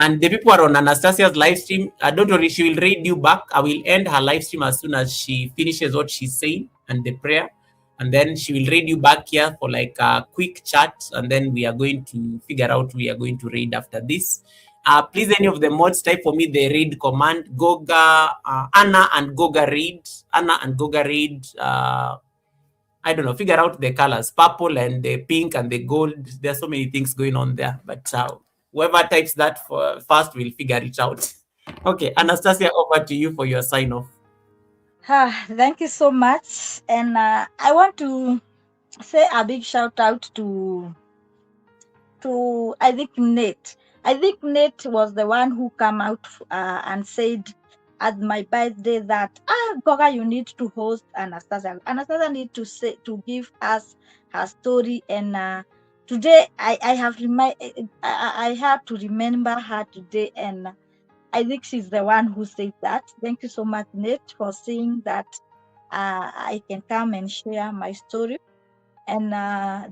And the people are on Anastasia's live stream. Don't worry, she will read you back. I will end her live stream as soon as she finishes what she's saying and the prayer, and then she will read you back here for like a quick chat, and then we are going to figure out we are going to read after this. Please, any of the mods, type for me the read command. Goga, Anna and Goga read. Anna and Goga read. I don't know, figure out the colors, purple and the pink and the gold. There's so many things going on there, but whoever types that first will figure it out. Okay, Anastasia, over to you for your sign off. Thank you so much. And I want to say a big shout out to I think Nate. I think Nate was the one who came out and said at my birthday that Goga, you need to host Anastasia. Anastasia need to say to give us her story. And today I have I have to remember her today. And I think she's the one who said that. Thank you so much, Nate, for saying that I can come and share my story. And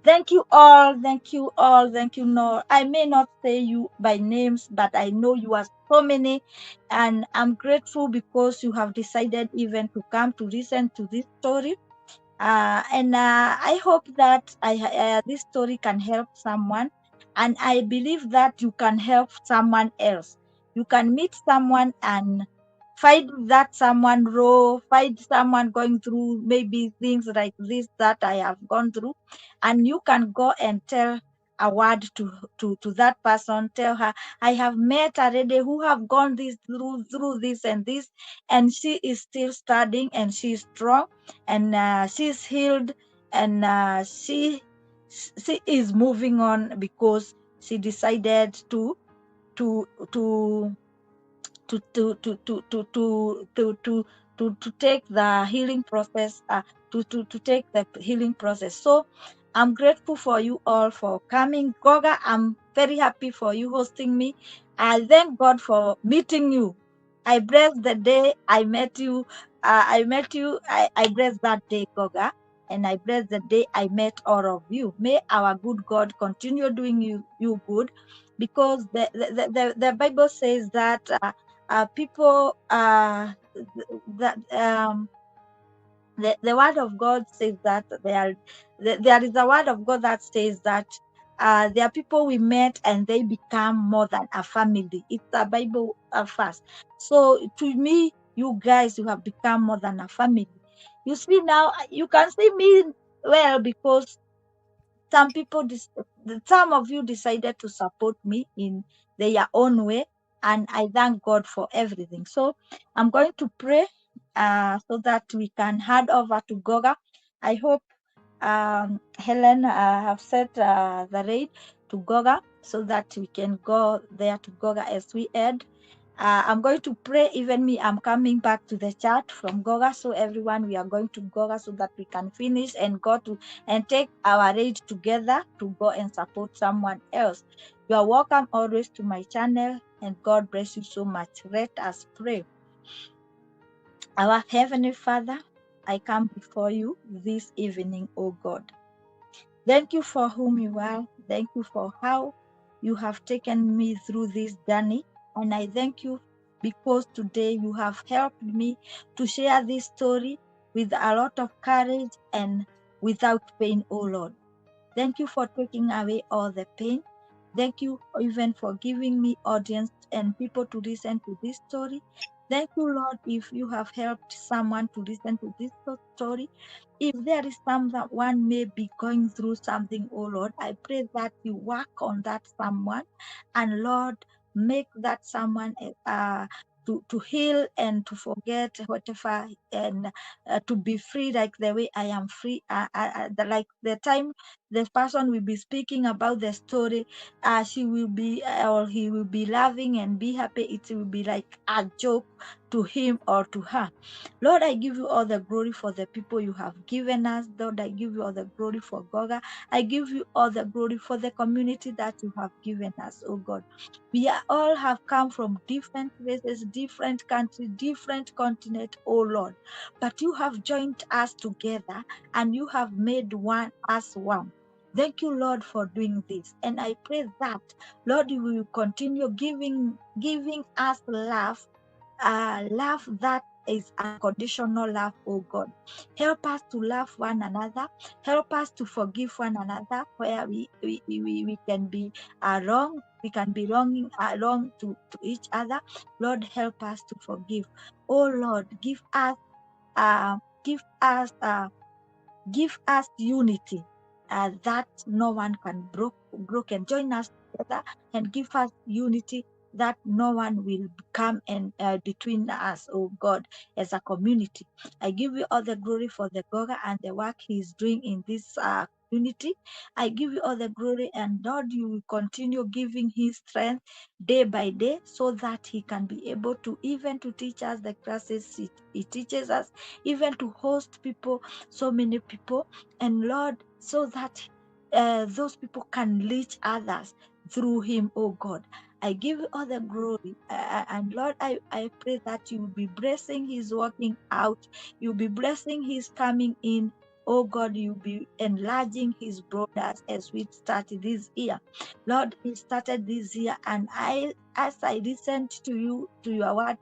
thank you all, thank you all, thank you. No, I may not say you by names, but I know you are so many, and I'm grateful because you have decided even to come to listen to this story. And I hope that this story can help someone, and I believe that you can help someone else. You can meet someone and find that someone raw, find someone going through maybe things like this that I have gone through, and you can go and tell a word to that person. Tell her, I have met already who have gone this through this and this, and she is still studying and she is strong, and she's healed, and she is moving on because she decided to to to take the healing process, to take the healing process. So I'm grateful for you all for coming. Goga, I'm very happy for you hosting me. I thank God for meeting you. I bless the day I met you. I bless that day, Goga. And I bless the day I met all of you. May our good God continue doing you good, because the Bible says that people that the word of God says that there is a word of God that says that there are people we met and they become more than a family. It's a Bible verse. So to me, you guys, you have become more than a family. You see now, you can see me well because some people some of you decided to support me in their own way, and I thank God for everything. So I'm going to pray so that we can hand over to Goga. I hope Helen have set the raid to Goga so that we can go there to Goga as we end. I'm going to pray. Even me, I'm coming back to the chat from Goga. So everyone, we are going to Goga so that we can finish and go to and take our raid together to go and support someone else. You are welcome always to my channel, and God bless you so much. Let us pray. Our Heavenly Father, I come before you this evening, O God. Thank you for whom you are. Thank you for how you have taken me through this journey. And I thank you because today you have helped me to share this story with a lot of courage and without pain, O Lord. Thank you for taking away all the pain. Thank you even for giving me audience and people to listen to this story. Thank you, Lord, if you have helped someone to listen to this story. If there is someone may be going through something, oh Lord, I pray that you work on that someone, and Lord, make that someone to heal and to forget whatever, and to be free like the way I am free. Like the time the person will be speaking about the story, she will be or he will be laughing and be happy. It will be like a joke to him or to her. Lord, I give you all the glory for the people you have given us. Lord, I give you all the glory for Goga. I give you all the glory for the community that you have given us, oh God. We all have come from different places, different countries, different continent, oh Lord. But you have joined us together and you have made us one. Thank you, Lord, for doing this. And I pray that, Lord, you will continue giving us love that is unconditional love, oh God. Help us to love one another. Help us to forgive one another where we can be wrong. We can be wrong to each other. Lord, help us to forgive. Oh Lord, uh, give us uh, give us unity that no one can broken. Join us together and give us unity that no one will come and between us, oh God, as a community. I give you all the glory for the Goga and the work he is doing in this community. I give you all the glory, and Lord, you will continue giving his strength day by day so that he can be able to even to teach us the classes he teaches us, even to host people, so many people, and Lord, so that those people can reach others through him, oh God. I give you all the glory. And Lord, I pray that you will be blessing his working out. You'll be blessing his coming in. Oh God, you'll be enlarging his borders as we start this year. Lord, he started this year, and as I listened to you, to your word,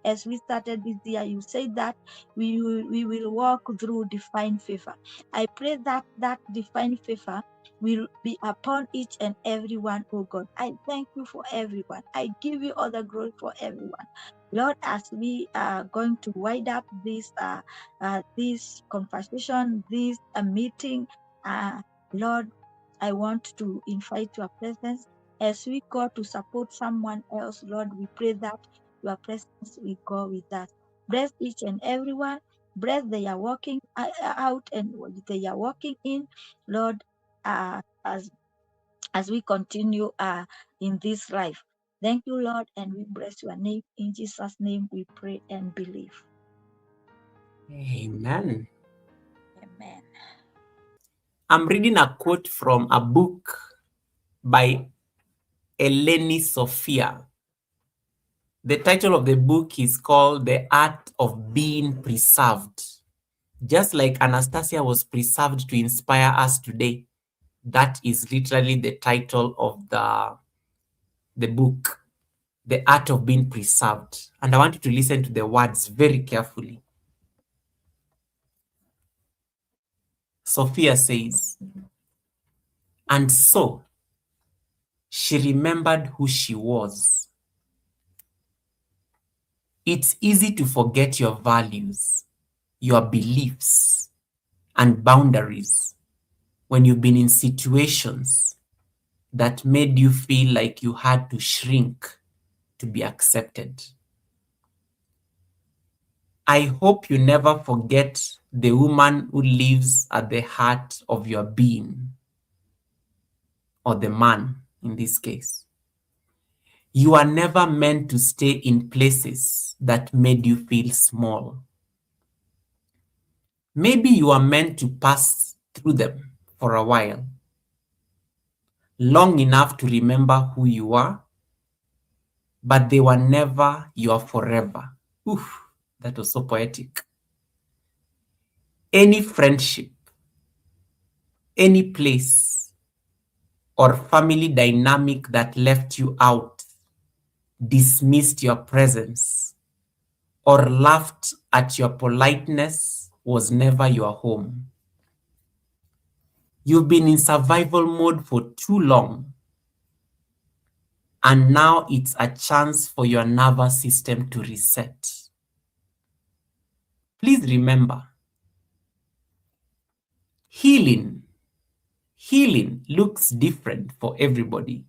as we started this year, you said that we will walk through divine favor. I pray that that divine favor will be upon each and every one, oh God. I thank you for everyone. I give you all the glory for everyone. Lord, as we are going to wind up this conversation, this meeting, Lord, I want to invite your presence as we go to support someone else. Lord, we pray that your presence will go with us. Bless each and everyone. Bless they are walking out and they are walking in, Lord, uh, as as we continue in this life. Thank you, Lord, and we bless your name. In Jesus' name we pray and believe. Amen. Amen. I'm reading a quote from a book by Eleni Sophia. The title of the book is called The Art of Being Preserved. Just like Anastasia was preserved to inspire us today, that is literally the title of the book, The Art of Being Preserved. And I want you to listen to the words very carefully. Sophia says, and so she remembered who she was. It's easy to forget your values, your beliefs, and boundaries when you've been in situations that made you feel like you had to shrink to be accepted. I hope you never forget the woman who lives at the heart of your being, or the man in this case. You are never meant to stay in places that made you feel small. Maybe you are meant to pass through them for a while, long enough to remember who you are, but they were never your forever. Oof, that was so poetic. Any friendship, any place, or family dynamic that left you out, dismissed your presence, or laughed at your politeness was never your home. You've been in survival mode for too long, and now it's a chance for your nervous system to reset. Please remember, healing looks different for everybody.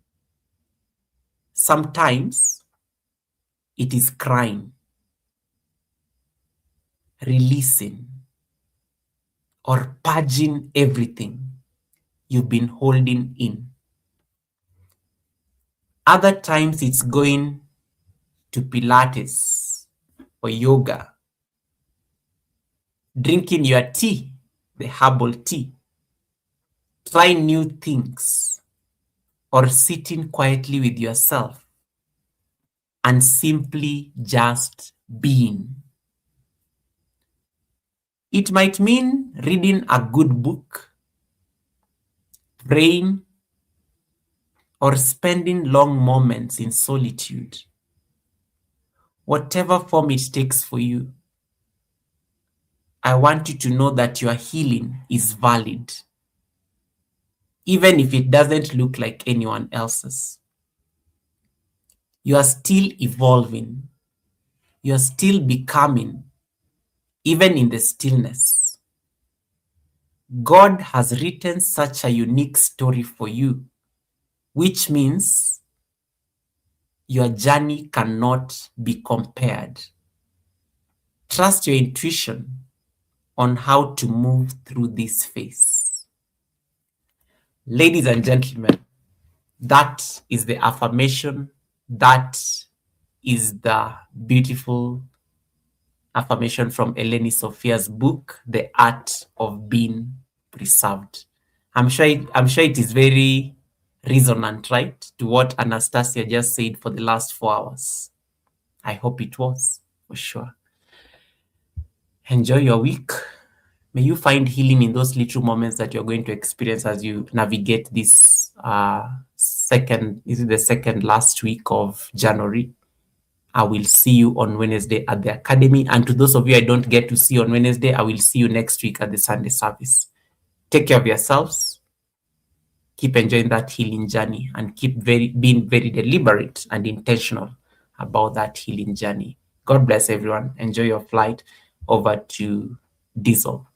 Sometimes it is crying, releasing, or purging everything you've been holding in. Other times it's going to Pilates or yoga, drinking your tea, the herbal tea, trying new things, or sitting quietly with yourself and simply just being. It might mean reading a good book, praying, or spending long moments in solitude. Whatever form it takes for you, I want you to know that your healing is valid, even if it doesn't look like anyone else's. You are still evolving. You are still becoming, even in the stillness. God has written such a unique story for you, which means your journey cannot be compared. Trust your intuition on how to move through this phase. Ladies and gentlemen, that is the affirmation. That is the beautiful affirmation from Eleni Sophia's book, The Art of Being Preserved. I'm sure it is very resonant, right, to what Anastasia just said for the last 4 hours. I hope it was, for sure. Enjoy your week. May you find healing in those little moments that you're going to experience as you navigate this the second last week of January. I will see you on Wednesday at the Academy. And to those of you I don't get to see on Wednesday, I will see you next week at the Sunday service. Take care of yourselves. Keep enjoying that healing journey and keep being very deliberate and intentional about that healing journey. God bless everyone. Enjoy your flight over to Diesel.